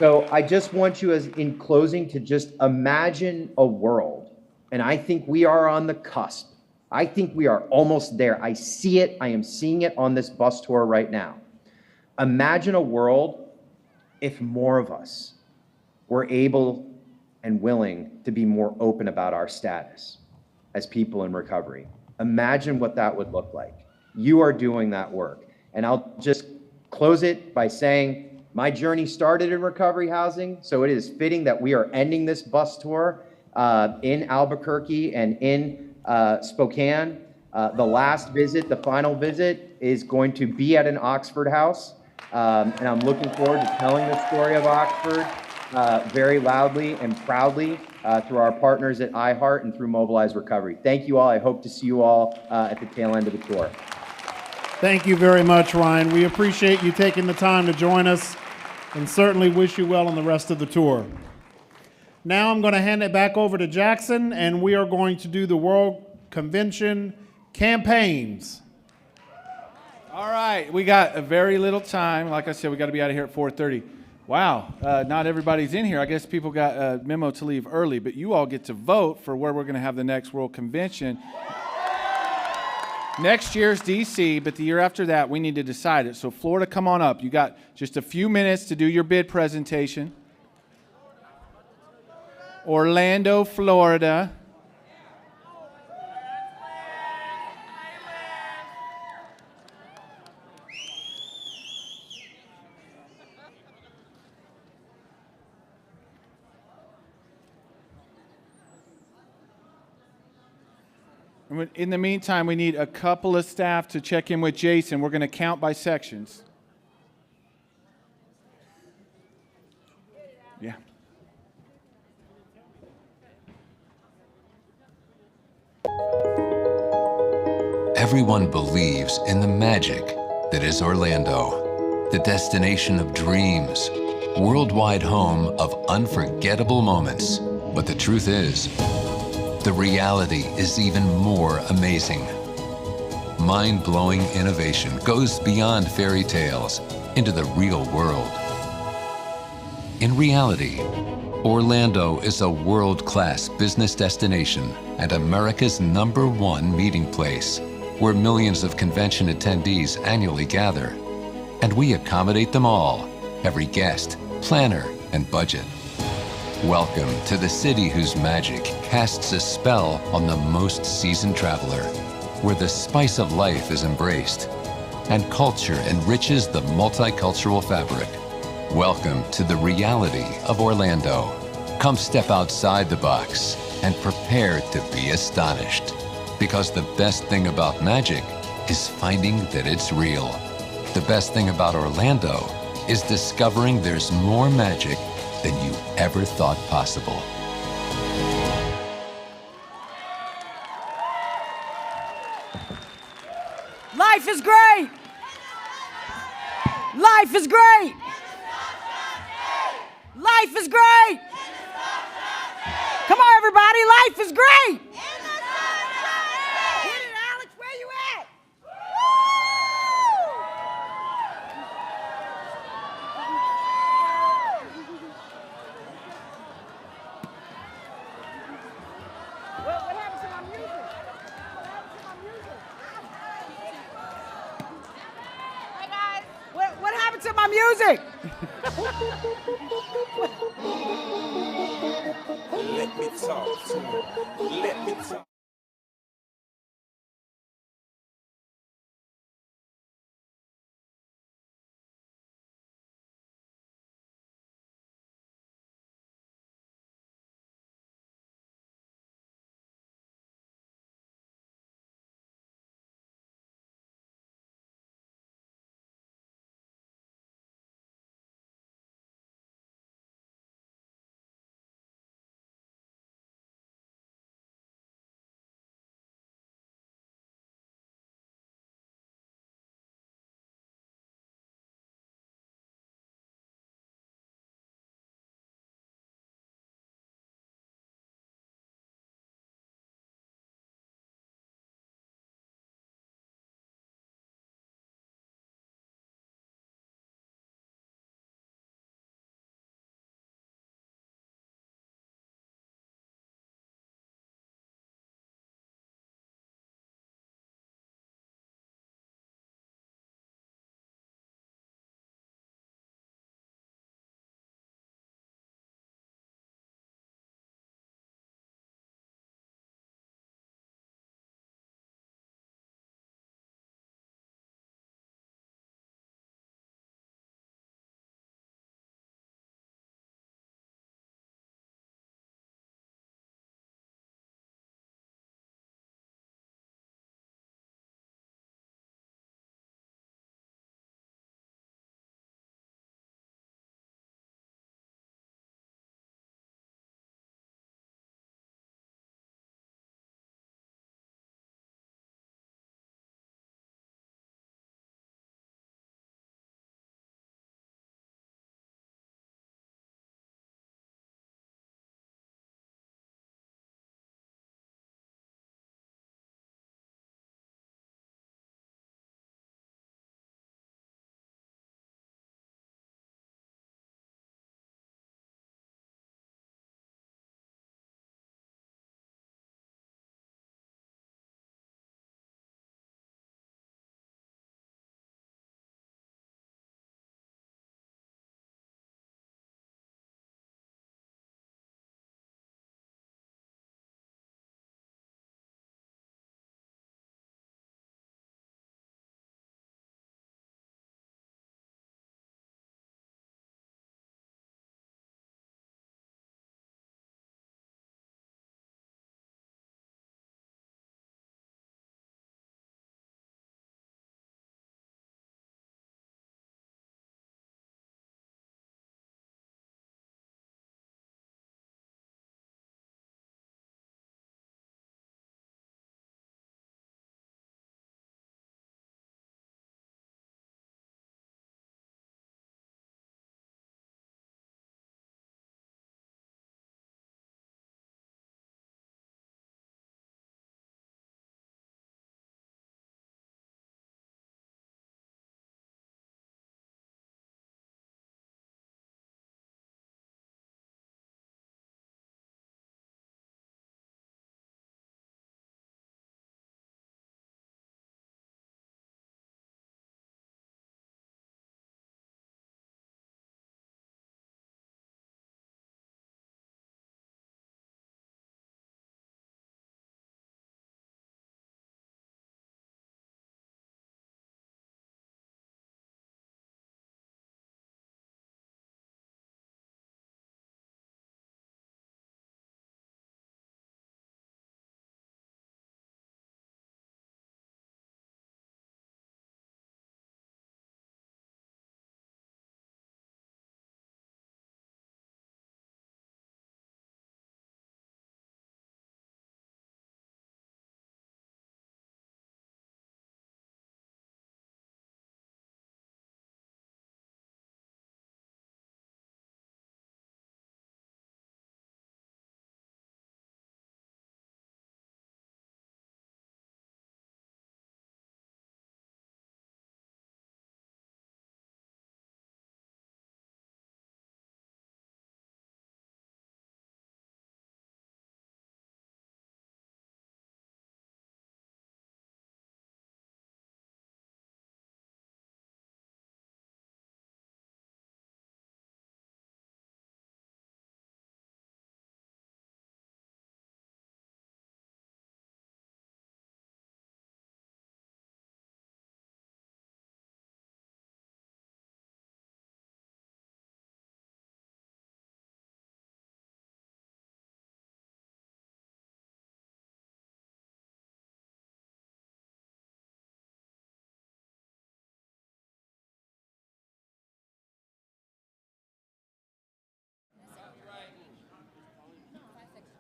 So I just want you, as in closing, to just imagine a world, and I think we are on the cusp. I think we are almost there. I see it. I am seeing it on this bus tour right now. Imagine a world if more of us were able and willing to be more open about our status as people in recovery. Imagine what that would look like. You are doing that work. And I'll just close it by saying, my journey started in recovery housing, so it is fitting that we are ending this bus tour in Albuquerque and in Spokane. The last visit, the final visit, is going to be at an Oxford house. And I'm looking forward to telling the story of Oxford very loudly and proudly through our partners at iHeart and through Mobilize Recovery. Thank you all. I hope to see you all at the tail end of the tour. Thank you very much, Ryan. We appreciate you taking the time to join us and certainly wish you well on the rest of the tour. Now I'm going to hand it back over to Jackson, and we are going to do the World Convention campaigns. All right, we got a very little time. Like I said, we got to be out of here at 4:30. Wow, not everybody's in here. I guess people got a memo to leave early, but you all get to vote for where we're going to have the next World Convention. Next year's DC, but the year after that, we need to decide it. So Florida, come on up. You got just a few minutes to do your bid presentation. Orlando, Florida. In the meantime, we need a couple of staff to check in with Jason. We're going to count by sections. Yeah. Everyone believes in the magic that is Orlando, the destination of dreams, worldwide home of unforgettable moments. But the truth is, the reality is even more amazing. Mind-blowing innovation goes beyond fairy tales into the real world. In reality, Orlando is a world-class business destination and America's #1 meeting place, where millions of convention attendees annually gather. And we accommodate them all, every guest, planner, and budget. Welcome to the city whose magic casts a spell on the most seasoned traveler, where the spice of life is embraced, and culture enriches the multicultural fabric. Welcome to the reality of Orlando. Come step outside the box and prepare to be astonished. Because the best thing about magic is finding that it's real. The best thing about Orlando is discovering there's more magic than you ever thought possible. Life is great. Life is great. Life is great. Come on, everybody. Life is great. Hit it, Alex. Where you at? What happened to my music? Hey, guys. What happened to my music? Let me talk to him. Let me talk.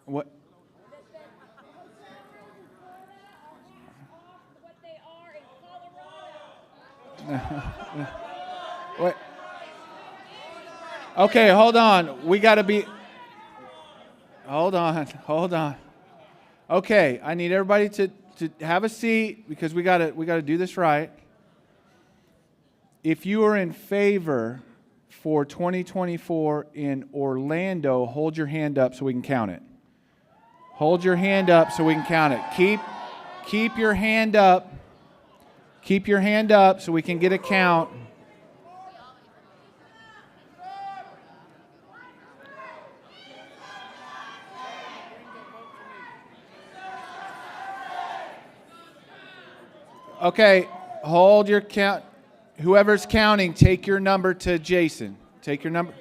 What? Wait. Okay, hold on. We got to be. Hold on. Okay, I need everybody to have a seat because we got to do this right. If you are in favor for 2024 in Orlando, hold your hand up so we can count it. Hold your hand up so we can count it. Keep your hand up. Keep your hand up so we can get a count. Okay, hold your count. Whoever's counting, take your number to Jason. Take your number.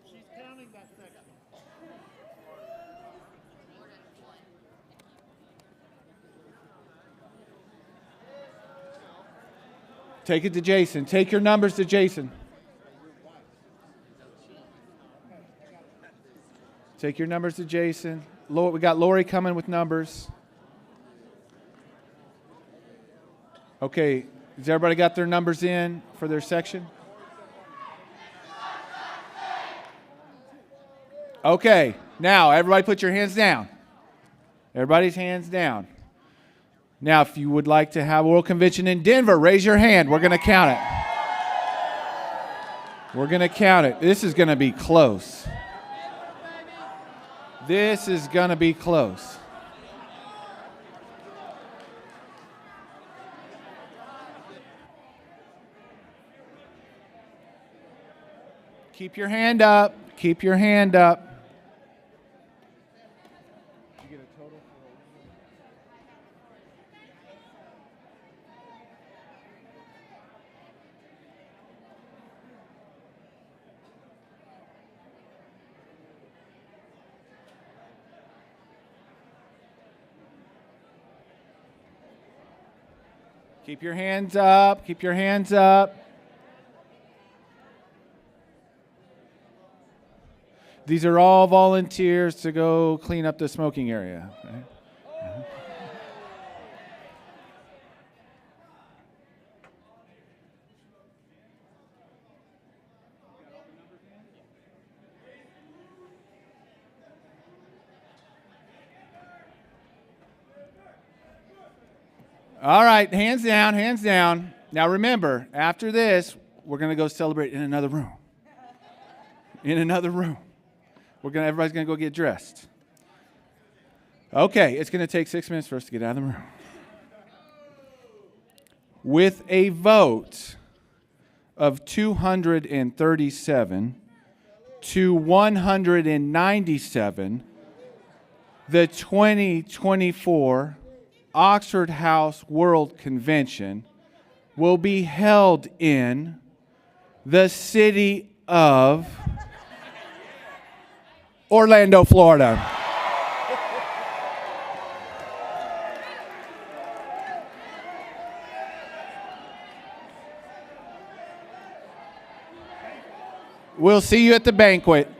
She's counting that section. Take it to Jason. Take your numbers to Jason. Take your numbers to Jason. We got Lori coming with numbers. Okay, has everybody got their numbers in for their section? Okay, now everybody put your hands down. Everybody's hands down. Now, if you would like to have a World Convention in Denver, raise your hand. We're going to count it. We're going to count it. This is going to be close. This is going to be close. Keep your hand up. Keep your hand up. Keep your hands up. Keep your hands up. These are all volunteers to go clean up the smoking area. Okay? All right, hands down, hands down. Now remember, after this, we're going to go celebrate in another room. In another room. Everybody's going to go get dressed. Okay, it's going to take 6 minutes for us to get out of the room. With a vote of 237 to 197, the 2024 Oxford House World Convention will be held in the city of Orlando, Florida. We'll see you at the banquet.